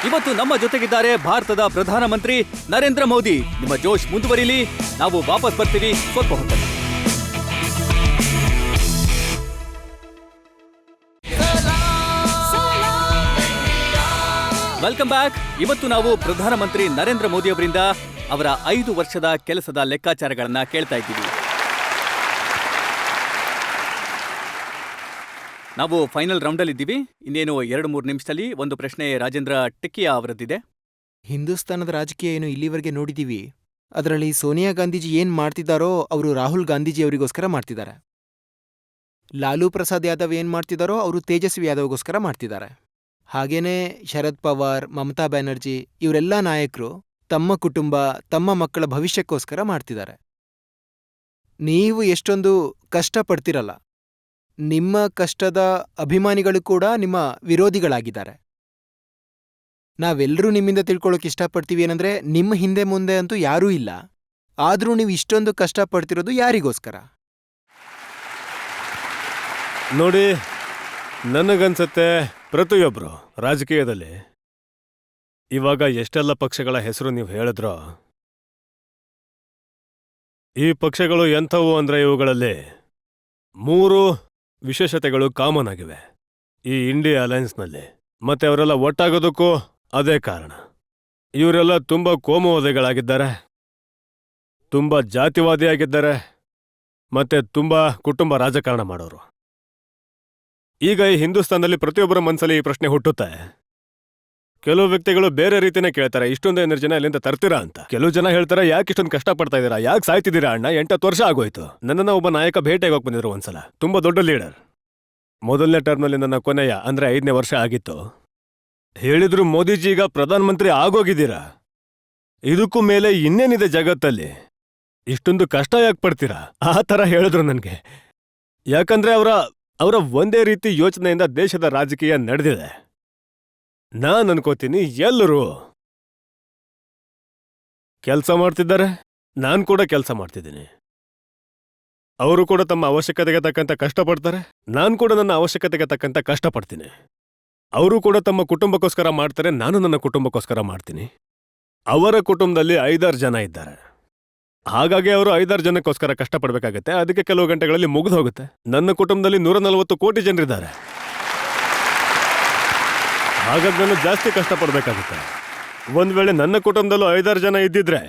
ಇವತ್ತು ನಮ್ಮ ಜೊತೆಗಿದ್ದಾರೆ ಭಾರತದ ಪ್ರಧಾನಮಂತ್ರಿ ನರೇಂದ್ರ ಮೋದಿ. ನಿಮ್ಮ ಜೋಶ್ ಮುಂದುವರಿಲಿ, ನಾವು ವಾಪಸ್ ಬರ್ತೀವಿ ಸ್ವಲ್ಪ ಹೊತ್ತಲ್ಲಿ. Welcome back. ಇವತ್ತು ನಾವು ಪ್ರಧಾನಮಂತ್ರಿ ನರೇಂದ್ರ ಮೋದಿ ಅವರಿಂದ ಅವರ 5 ವರ್ಷದ ಕೆಲಸದ ಲೆಕ್ಕಾಚಾರಗಳನ್ನ ಕೇಳ್ತಾ ಇದ್ದೀವಿ. ನಾವು ಫೈನಲ್ ರೌಂಡಲ್ಲಿದ್ದೀವಿ. ಇನ್ನೇನು 2-3 ನಿಮಿಷದಲ್ಲಿ ಒಂದು ಪ್ರಶ್ನೆ ರಾಜೇಂದ್ರ ಟಿಕ್ಕಿಯಾ ಅವರದ್ದಿದೆ. ಹಿಂದೂಸ್ತಾನದ ರಾಜಕೀಯ ಏನು ಇಲ್ಲಿವರೆಗೆ ನೋಡಿದೀವಿ. ಅದರಲ್ಲಿ ಸೋನಿಯಾ ಗಾಂಧೀಜಿ ಏನ್ ಮಾಡ್ತಿದ್ದಾರೋ ಅವರು ರಾಹುಲ್ ಗಾಂಧೀಜಿ ಅವರಿಗೋಸ್ಕರ ಮಾಡ್ತಿದ್ದಾರೆ. ಲಾಲೂ ಪ್ರಸಾದ್ ಯಾದವ್ ಏನ್ ಮಾಡ್ತಿದ್ದಾರೋ ಅವರು ತೇಜಸ್ವಿ ಯಾದವ್ಗೋಸ್ಕರ ಮಾಡ್ತಿದ್ದಾರೆ. ಹಾಗೇನೇ ಶರದ್ ಪವಾರ್, ಮಮತಾ ಬ್ಯಾನರ್ಜಿ ಇವರೆಲ್ಲ ನಾಯಕರು ತಮ್ಮ ಕುಟುಂಬ, ತಮ್ಮ ಮಕ್ಕಳ ಭವಿಷ್ಯಕ್ಕೋಸ್ಕರ ಮಾಡ್ತಿದ್ದಾರೆ. ನೀವು ಎಷ್ಟೊಂದು ಕಷ್ಟಪಡ್ತಿರಲ್ಲ, ನಿಮ್ಮ ಕಷ್ಟದ ಅಭಿಮಾನಿಗಳು ಕೂಡ ನಿಮ್ಮ ವಿರೋಧಿಗಳಾಗಿದ್ದಾರೆ. ನಾವೆಲ್ಲರೂ ನಿಮ್ಮಿಂದ ತಿಳ್ಕೊಳ್ಳೋಕೆ ಇಷ್ಟಪಡ್ತೀವಿ ಏನಂದ್ರೆ ನಿಮ್ಮ ಹಿಂದೆ ಮುಂದೆ ಅಂತೂ ಯಾರೂ ಇಲ್ಲ. ಆದ್ರೂ ನೀವು ಇಷ್ಟೊಂದು ಕಷ್ಟಪಡ್ತಿರೋದು ಯಾರಿಗೋಸ್ಕರ? ನೋಡಿ, ನನಗನ್ಸತ್ತೆ ಪ್ರತಿಯೊಬ್ರು ರಾಜಕೀಯದಲ್ಲಿ ಇವಾಗ ಎಷ್ಟೆಲ್ಲ ಪಕ್ಷಗಳ ಹೆಸರು ನೀವು ಹೇಳಿದ್ರೋ, ಈ ಪಕ್ಷಗಳು ಎಂಥವು ಅಂದ್ರೆ ಇವುಗಳಲ್ಲಿ 3 ವಿಶೇಷತೆಗಳು ಕಾಮನ್ ಆಗಿವೆ ಈ ಇಂಡಿಯಾ ಅಲಯನ್ಸ್ನಲ್ಲಿ. ಮತ್ತೆ ಅವರೆಲ್ಲ ಒಟ್ಟಾಗೋದಕ್ಕೂ ಅದೇ ಕಾರಣ. ಇವರೆಲ್ಲ ತುಂಬ ಕೋಮುವಾದಿಗಳಾಗಿದ್ದಾರೆ, ತುಂಬ ಜಾತಿವಾದಿಯಾಗಿದ್ದಾರೆ, ಮತ್ತೆ ತುಂಬ ಕುಟುಂಬ ರಾಜಕಾರಣ ಮಾಡೋರು. ಈಗ ಈ ಹಿಂದೂಸ್ತಾನದಲ್ಲಿ ಪ್ರತಿಯೊಬ್ಬರ ಮನಸ್ಸಲ್ಲಿ ಈ ಪ್ರಶ್ನೆ ಹುಟ್ಟುತ್ತೆ. ಕೆಲವು ವ್ಯಕ್ತಿಗಳು ಬೇರೆ ರೀತಿನೇ ಕೇಳ್ತಾರೆ, ಇಷ್ಟೊಂದು ಎನರ್ಜಿನ ಎಲ್ಲಿಂದ ತರ್ತೀರಾ ಅಂತ. ಕೆಲವು ಜನ ಹೇಳ್ತಾರೆ, ಯಾಕೆ ಇಷ್ಟೊಂದು ಕಷ್ಟಪಡ್ತಾ ಇದ್ದೀರಾ, ಯಾಕೆ ಸಾಯ್ತಿದ್ದೀರಾ ಅಣ್ಣ, 8 ವರ್ಷ ಆಗೋಯ್ತು. ನನ್ನನ್ನ ಒಬ್ಬ ನಾಯಕ ಭೇಟಿಯಾಗಿ ಹೋಗಿ ಬಂದಿದ್ರು ಒಂದ್ಸಲ, ತುಂಬಾ ದೊಡ್ಡ ಲೀಡರ್. ಮೊದಲನೇ ಟರ್ಮ್ನಲ್ಲಿ ನನ್ನ ಕೊನೆಯ ಅಂದ್ರೆ 5ನೇ ವರ್ಷ ಆಗಿತ್ತು. ಹೇಳಿದ್ರು, ಮೋದಿಜಿ ಈಗ ಪ್ರಧಾನಮಂತ್ರಿ ಆಗೋಗಿದ್ದೀರಾ, ಇದಕ್ಕೂ ಮೇಲೆ ಇನ್ನೇನಿದೆ ಜಗತ್ತಲ್ಲಿ, ಇಷ್ಟೊಂದು ಕಷ್ಟ ಯಾಕೆ ಪಡ್ತೀರಾ, ಆ ಥರ ಹೇಳಿದ್ರು ನನಗೆ. ಯಾಕಂದ್ರೆ ಅವರ ಒಂದೇ ರೀತಿ ಯೋಚನೆಯಿಂದ ದೇಶದ ರಾಜಕೀಯ ನಡೆದಿದೆ. ನಾನ್ ಅನ್ಕೋತೀನಿ ಎಲ್ಲರೂ ಕೆಲಸ ಮಾಡ್ತಿದ್ದಾರೆ, ನಾನ್ ಕೂಡ ಕೆಲಸ ಮಾಡ್ತಿದ್ದೀನಿ. ಅವರು ಕೂಡ ತಮ್ಮ ಅವಶ್ಯಕತೆಗೆ ತಕ್ಕಂತ ಕಷ್ಟಪಡ್ತಾರೆ, ನಾನ್ ಕೂಡ ನನ್ನ ಅವಶ್ಯಕತೆಗೆ ತಕ್ಕಂತ ಕಷ್ಟಪಡ್ತೀನಿ. ಅವರು ಕೂಡ ತಮ್ಮ ಕುಟುಂಬಕ್ಕೋಸ್ಕರ ಮಾಡ್ತಾರೆ, ನಾನು ನನ್ನ ಕುಟುಂಬಕ್ಕೋಸ್ಕರ ಮಾಡ್ತೀನಿ. ಅವರ ಕುಟುಂಬದಲ್ಲಿ 5-6 ಜನ ಇದ್ದಾರೆ, ಹಾಗಾಗಿ ಅವರು 5-6 ಜನಕ್ಕೋಸ್ಕರ ಕಷ್ಟಪಡ್ಬೇಕಾಗತ್ತೆ. ಅದಕ್ಕೆ ಕೆಲವು ಗಂಟೆಗಳಲ್ಲಿ ಮುಗಿದು ಹೋಗುತ್ತೆ. ನನ್ನ ಕುಟುಂಬದಲ್ಲಿ 140 ಕೋಟಿ ಜನರಿದ್ದಾರೆ, ಹಾಗಾಗಿ ನಾನು ಜಾಸ್ತಿ ಕಷ್ಟಪಡ್ಬೇಕಾಗುತ್ತೆ. ಒಂದ್ ವೇಳೆ ನನ್ನ ಕುಟುಂಬದಲ್ಲೂ 5-6 ಜನ ಇದ್ದಿದ್ರೆ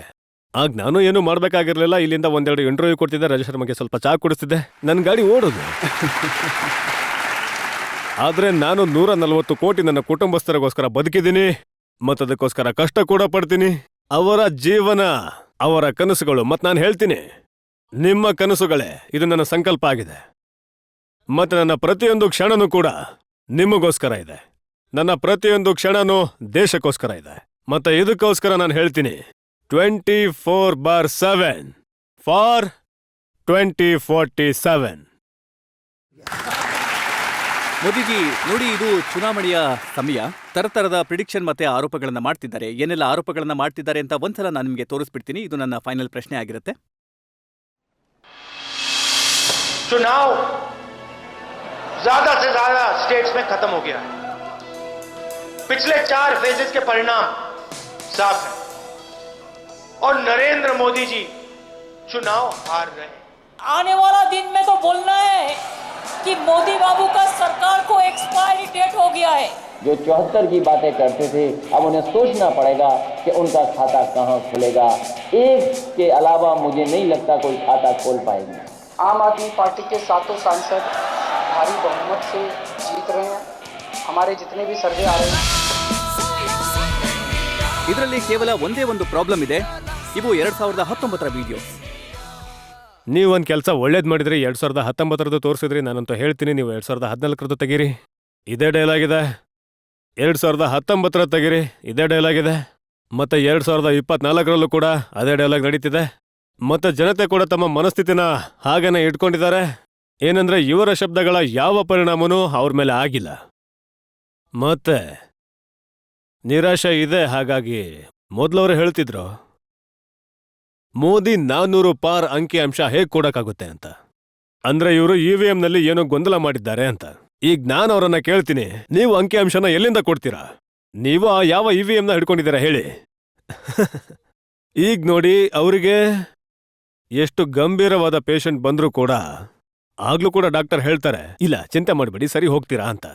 ಆಗ ನಾನು ಏನು ಮಾಡ್ಬೇಕಾಗಿರ್ಲಿಲ್ಲ. ಇಲ್ಲಿಂದ 1-2 ಇಂಟರ್ವ್ಯೂ ಕೊಡ್ತಿದ್ದೆ, ರಾಜಶರ್ಮಗೆ ಸ್ವಲ್ಪ ಚಾ ಕುಡಿಸ್ತಿದ್ದೆ, ನನ್ನ ಗಾಡಿ ಓಡೋದು. ಆದ್ರೆ ನಾನು 140 ಕೋಟಿ ನನ್ನ ಕುಟುಂಬಸ್ಥರಿಗೋಸ್ಕರ ಬದುಕಿದ್ದೀನಿ, ಮತ್ತದಕ್ಕೋಸ್ಕರ ಕಷ್ಟ ಕೂಡ ಪಡ್ತೀನಿ. ಅವರ ಜೀವನ, ಅವರ ಕನಸುಗಳು, ಮತ್ ನಾನು ಹೇಳ್ತೀನಿ, ನಿಮ್ಮ ಕನಸುಗಳೇ ಇದು ನನ್ನ ಸಂಕಲ್ಪ ಆಗಿದೆ. ಮತ್ತೆ ನನ್ನ ಪ್ರತಿಯೊಂದು ಕ್ಷಣನೂ ಕೂಡ ನಿಮಗೋಸ್ಕರ ಇದೆ, ನನ್ನ ಪ್ರತಿಯೊಂದು ಕ್ಷಣನೂ ದೇಶಕ್ಕೋಸ್ಕರ ಇದೆ. ಮತ್ತೆ ಇದಕ್ಕೋಸ್ಕರ ನಾನು ಹೇಳ್ತೀನಿ 24/7 ಫಾರ್ 2047. ಮೋದಿಜಿ ನೋಡಿ, ಇದು ಚುನಾವಣೆಯ ಸಮಯ. ತರತರದ ಪ್ರಿಡಿಕ್ಷನ್ ಮತ್ತೆ ಆರೋಪಗಳನ್ನ ಮಾಡ್ತಿದ್ದಾರೆ. ಏನೆಲ್ಲ ಆರೋಪಗಳನ್ನ ಮಾಡ್ತಿದ್ದಾರೆ ಅಂತ ಒಂದ್ಸಲ ನಾನು ನಿಮಗೆ ತೋರಿಸ್ಬಿಡ್ತೀನಿ. ಇದು ನನ್ನ ಫೈನಲ್ ಪ್ರಶ್ನೆ ಆಗಿರುತ್ತೆ. चुनाव ज्यादा से ज्यादा स्टेट्स में खत्म हो गया है. पिछले 4 फेजेस के परिणाम साफ है और नरेंद्र मोदी जी चुनाव हार रहे हैं. आने वाला दिन में तो बोलना है कि मोदी बाबू का सरकार को एक्सपायरी डेट हो गया है. जो 74 की बातें करते थे, अब उन्हें सोचना पड़ेगा कि उनका खाता कहां खुलेगा. एक के अलावा मुझे नहीं लगता कोई खाता खोल पाएगी. आम आदमी पार्टी के 7 सांसद भारी बहुमत से जीत रहे हैं. हमारे जितने भी सर्वे आ रहे हैं, ಇದರಲ್ಲಿ ಕೇವಲ ಒಂದೇ ಒಂದು ಪ್ರಾಬ್ಲಮ್ ಇದೆ. ಇವು 2019ರ ವಿಡಿಯೋಸ್. ನೀವೊಂದು ಕೆಲಸ ಒಳ್ಳೇದು ಮಾಡಿದ್ರಿ, 2019ರದ್ದು ತೋರಿಸಿದ್ರಿ. ನಾನಂತೂ ಹೇಳ್ತೀನಿ, ನೀವು 2014ರದ್ದು ತೆಗೀರಿ, ಇದೇ ಡೈಲಾಗ್ ಇದೆ. 2019ರ ತೆಗೀರಿ, ಇದೇ ಡೈಲಾಗ್ ಇದೆ. ಮತ್ತೆ 2024ರಲ್ಲೂ ಕೂಡ ಅದೇ ಡೈಲಾಗ್ ನಡೀತಿದೆ. ಮತ್ತೆ ಜನತೆ ಕೂಡ ತಮ್ಮ ಮನಸ್ಥಿತಿನ ಹಾಗೇನೆ ಇಟ್ಕೊಂಡಿದ್ದಾರೆ. ಏನಂದ್ರೆ ಇವರ ಶಬ್ದಗಳ ಯಾವ ಪರಿಣಾಮನೂ ಅವ್ರ ಮೇಲೆ ಆಗಿಲ್ಲ. ಮತ್ತೆ ನಿರಾಶೆ ಇದೆ. ಹಾಗಾಗಿ ಮೊದಲವರು ಹೇಳ್ತಿದ್ರು, ಮೋದಿ 400 ಪಾರ್ ಅಂಕಿ ಅಂಶ ಹೇಗ್ ಕೊಡಕ್ಕಾಗುತ್ತೆ ಅಂತ. ಅಂದ್ರೆ ಇವರು EVMನಲ್ಲಿ ಏನೋ ಗೊಂದಲ ಮಾಡಿದ್ದಾರೆ ಅಂತ. ಈಗ ನಾನು ಅವರನ್ನ ಕೇಳ್ತೀನಿ, ನೀವು ಅಂಕಿ ಅಂಶನ ಎಲ್ಲಿಂದ ಕೊಡ್ತೀರಾ? ನೀವು ಆ ಯಾವ EVMನ ಹಿಡ್ಕೊಂಡಿದ್ದೀರಾ ಹೇಳಿ? ಈಗ ನೋಡಿ, ಅವರಿಗೆ ಎಷ್ಟು ಗಂಭೀರವಾದ ಪೇಷಂಟ್ ಬಂದ್ರೂ ಕೂಡ ಆಗ್ಲೂ ಕೂಡ ಡಾಕ್ಟರ್ ಹೇಳ್ತಾರೆ, ಇಲ್ಲ ಚಿಂತೆ ಮಾಡಬೇಡಿ, ಸರಿ ಹೋಗ್ತೀರಾ ಅಂತ.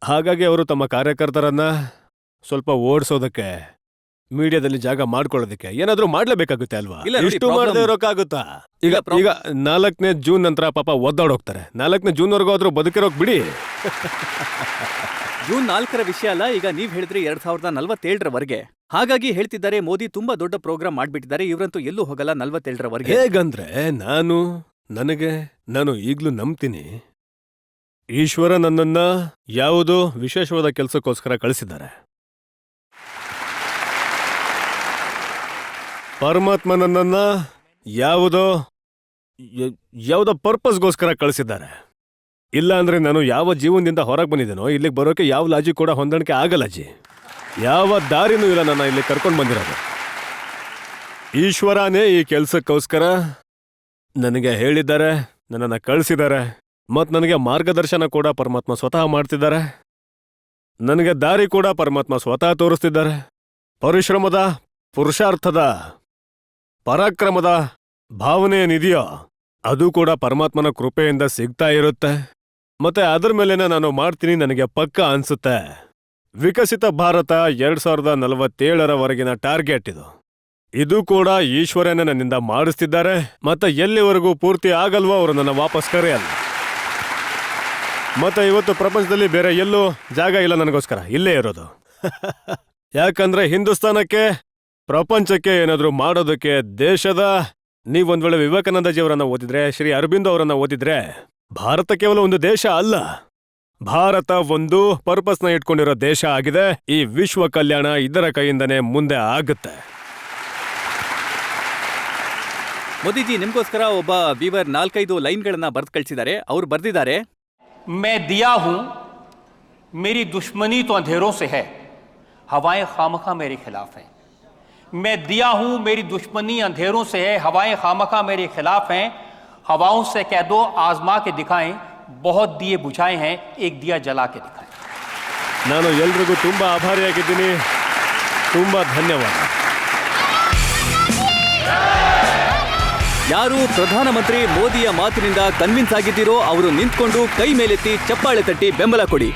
ಹಾಗಾಗಿ ಅವರು ತಮ್ಮ ಕಾರ್ಯಕರ್ತರನ್ನ ಸ್ವಲ್ಪ ಓಡಿಸೋದಕ್ಕೆ ಮೀಡಿಯಾದಲ್ಲಿ ಜಾಗ ಮಾಡ್ಕೊಳ್ಳೋದಕ್ಕೆ ಏನಾದ್ರೂ ಮಾಡ್ಲೇಬೇಕಾಗುತ್ತೆ ಅಲ್ವಾ? ಇಲ್ಲ ನೋಡಿ, ಇಷ್ಟು ಮಾಡದೆ problem- ಇರೋಕ್ಕಾಗುತ್ತಾ? ಈಗ ಇಲ್ಲ, ಈಗ 4ನೇ ಜೂನ್ ನಂತರ ಪಾಪ ಒದ್ದಾಡೋಗ್ತಾರೆ. 4ನೇ ಜೂನ್ ವರ್ಗೂ ಆದ್ರೂ ಬದುಕಿರೋಕ್ ಬಿಡಿ. ಜೂನ್ 4ರ ವಿಷಯ ಅಲ್ಲ, ಈಗ ನೀವ್ ಹೇಳಿದ್ರಿ 2047ರವರೆಗೆ. ಹಾಗಾಗಿ ಹೇಳ್ತಿದ್ದಾರೆ ಮೋದಿ ತುಂಬಾ ದೊಡ್ಡ ಪ್ರೋಗ್ರಾಮ್ ಮಾಡ್ಬಿಟ್ಟಿದ್ದಾರೆ, ಇವರಂತೂ ಎಲ್ಲೂ ಹೋಗಲ್ಲ 47ರವರೆಗೆ. ಹೇಗಂದ್ರೆ ನಾನು ಈಗ್ಲೂ ನಂಬ್ತೀನಿ, ಈಶ್ವರ ನನ್ನನ್ನ ಯಾವುದೋ ವಿಶೇಷವಾದ ಕೆಲಸಕ್ಕೋಸ್ಕರ ಕಳಿಸಿದ್ದಾರೆ. ಪರಮಾತ್ಮ ನನ್ನನ್ನ ಯಾವುದೋ ಪರ್ಪಸ್ಗೋಸ್ಕರ ಕಳಿಸಿದ್ದಾರೆ. ಇಲ್ಲ ಅಂದ್ರೆ ನಾನು ಯಾವ ಜೀವನದಿಂದ ಹೊರಗೆ ಬಂದಿದ್ದೇನೋ ಇಲ್ಲಿಗೆ ಬರೋಕೆ ಯಾವ ಲಾಜಿ ಕೂಡ ಹೊಂದಾಣಿಕೆ ಆಗಲ್ಲ ಅಜ್ಜಿ. ಯಾವ ದಾರಿನೂ ಇಲ್ಲ ನನ್ನ ಇಲ್ಲಿ ಕರ್ಕೊಂಡು ಬಂದಿರೋದು. ಈಶ್ವರನೇ ಈ ಕೆಲಸಕ್ಕೋಸ್ಕರ ನನಗೆ ಹೇಳಿದ್ದಾರೆ, ನನ್ನನ್ನು ಕಳಿಸಿದ್ದಾರೆ, ಮತ್ತು ನನಗೆ ಮಾರ್ಗದರ್ಶನ ಕೂಡ ಪರಮಾತ್ಮ ಸ್ವತಃ ಮಾಡ್ತಿದ್ದಾರೆ. ನನಗೆ ದಾರಿ ಕೂಡ ಪರಮಾತ್ಮ ಸ್ವತಃ ತೋರಿಸ್ತಿದ್ದಾರೆ. ಪರಿಶ್ರಮದ, ಪುರುಷಾರ್ಥದ, ಪರಾಕ್ರಮದ ಭಾವನೆ ಏನಿದೆಯೋ ಅದು ಕೂಡ ಪರಮಾತ್ಮನ ಕೃಪೆಯಿಂದ ಸಿಗ್ತಾ ಇರುತ್ತೆ. ಮತ್ತೆ ಅದರ ಮೇಲೇನೆ ನಾನು ಮಾಡ್ತೀನಿ, ನನಗೆ ಪಕ್ಕ ಅನ್ಸುತ್ತೆ. ವಿಕಸಿತ ಭಾರತ 2047ರವರೆಗಿನ ಟಾರ್ಗೆಟ್ ಇದು ಕೂಡ ಈಶ್ವರನೇ ನನ್ನಿಂದ ಮಾಡಿಸ್ತಿದ್ದಾರೆ. ಮತ್ತೆ ಎಲ್ಲಿವರೆಗೂ ಪೂರ್ತಿ ಆಗಲ್ವೋ ಅವರು ನನ್ನ ವಾಪಸ್ ಕರೆಯಲ್ಲ. ಮತ್ತೆ ಇವತ್ತು ಪ್ರಪಂಚದಲ್ಲಿ ಬೇರೆ ಎಲ್ಲೂ ಜಾಗ ಇಲ್ಲ ನನಗೋಸ್ಕರ, ಇಲ್ಲೇ ಇರೋದು. ಯಾಕಂದ್ರೆ ಹಿಂದೂಸ್ತಾನಕ್ಕೆ, ಪ್ರಪಂಚಕ್ಕೆ ಏನಾದ್ರೂ ಮಾಡೋದಕ್ಕೆ ದೇಶದ, ನೀವೊಂದ್ ವೇಳೆ ವಿವೇಕಾನಂದಜಿಯವರನ್ನ ಓದಿದ್ರೆ, ಶ್ರೀ ಅರಬಿಂದೋ ಅವರನ್ನ ಓದಿದ್ರೆ, ಭಾರತ ಕೇವಲ ಒಂದು ದೇಶ ಅಲ್ಲ, ಭಾರತ ಒಂದು ಪರ್ಪಸ್ನ ಇಟ್ಕೊಂಡಿರೋ ದೇಶ ಆಗಿದೆ. ಈ ವಿಶ್ವ ಕಲ್ಯಾಣ ಇದರ ಕೈಯಿಂದನೇ ಮುಂದೆ ಆಗುತ್ತೆ. ಮೋದಿಜಿ ನಿಮ್ಗೋಸ್ಕರ ಒಬ್ಬ ವೀವರ್ 4-5 ಲೈನ್ಗಳನ್ನ ಬರ್ದು ಕಳಿಸಿದ್ದಾರೆ. ಅವ್ರು ಬರ್ದಿದ್ದಾರೆ, मैं दिया हूं, मेरी दुश्मनी तो अंधेरों से है, हवाएं खामखा मेरे खिलाफ हैं. मैं दिया हूं, मेरी दुश्मनी अंधेरों से है, हवाएं खामखा मेरे खिलाफ हैं. हवाओं से कह दो आजमा के दिखाएं, बहुत दिए बुझाए हैं, एक दिया जला के दिखाएं. ನಾನು ಎಲ್ರಿಗೂ ತುಂಬಾ ಆಭಾರಿಯಾಗಿದ್ದೀನಿ. ತುಂಬಾ ಧನ್ಯವಾದ. ಯಾರು ಪ್ರಧಾನಮಂತ್ರಿ ಮೋದಿಯ ಮಾತಿನಿಂದ ಕನ್ವಿನ್ಸ್ ಆಗಿದ್ದೀರೋ ಅವರು ನಿಂತ್ಕೊಂಡು ಕೈ ಮೇಲೆತ್ತಿ ಚಪ್ಪಾಳೆ ತಟ್ಟಿ ಬೆಂಬಲ ಕೊಡಿ.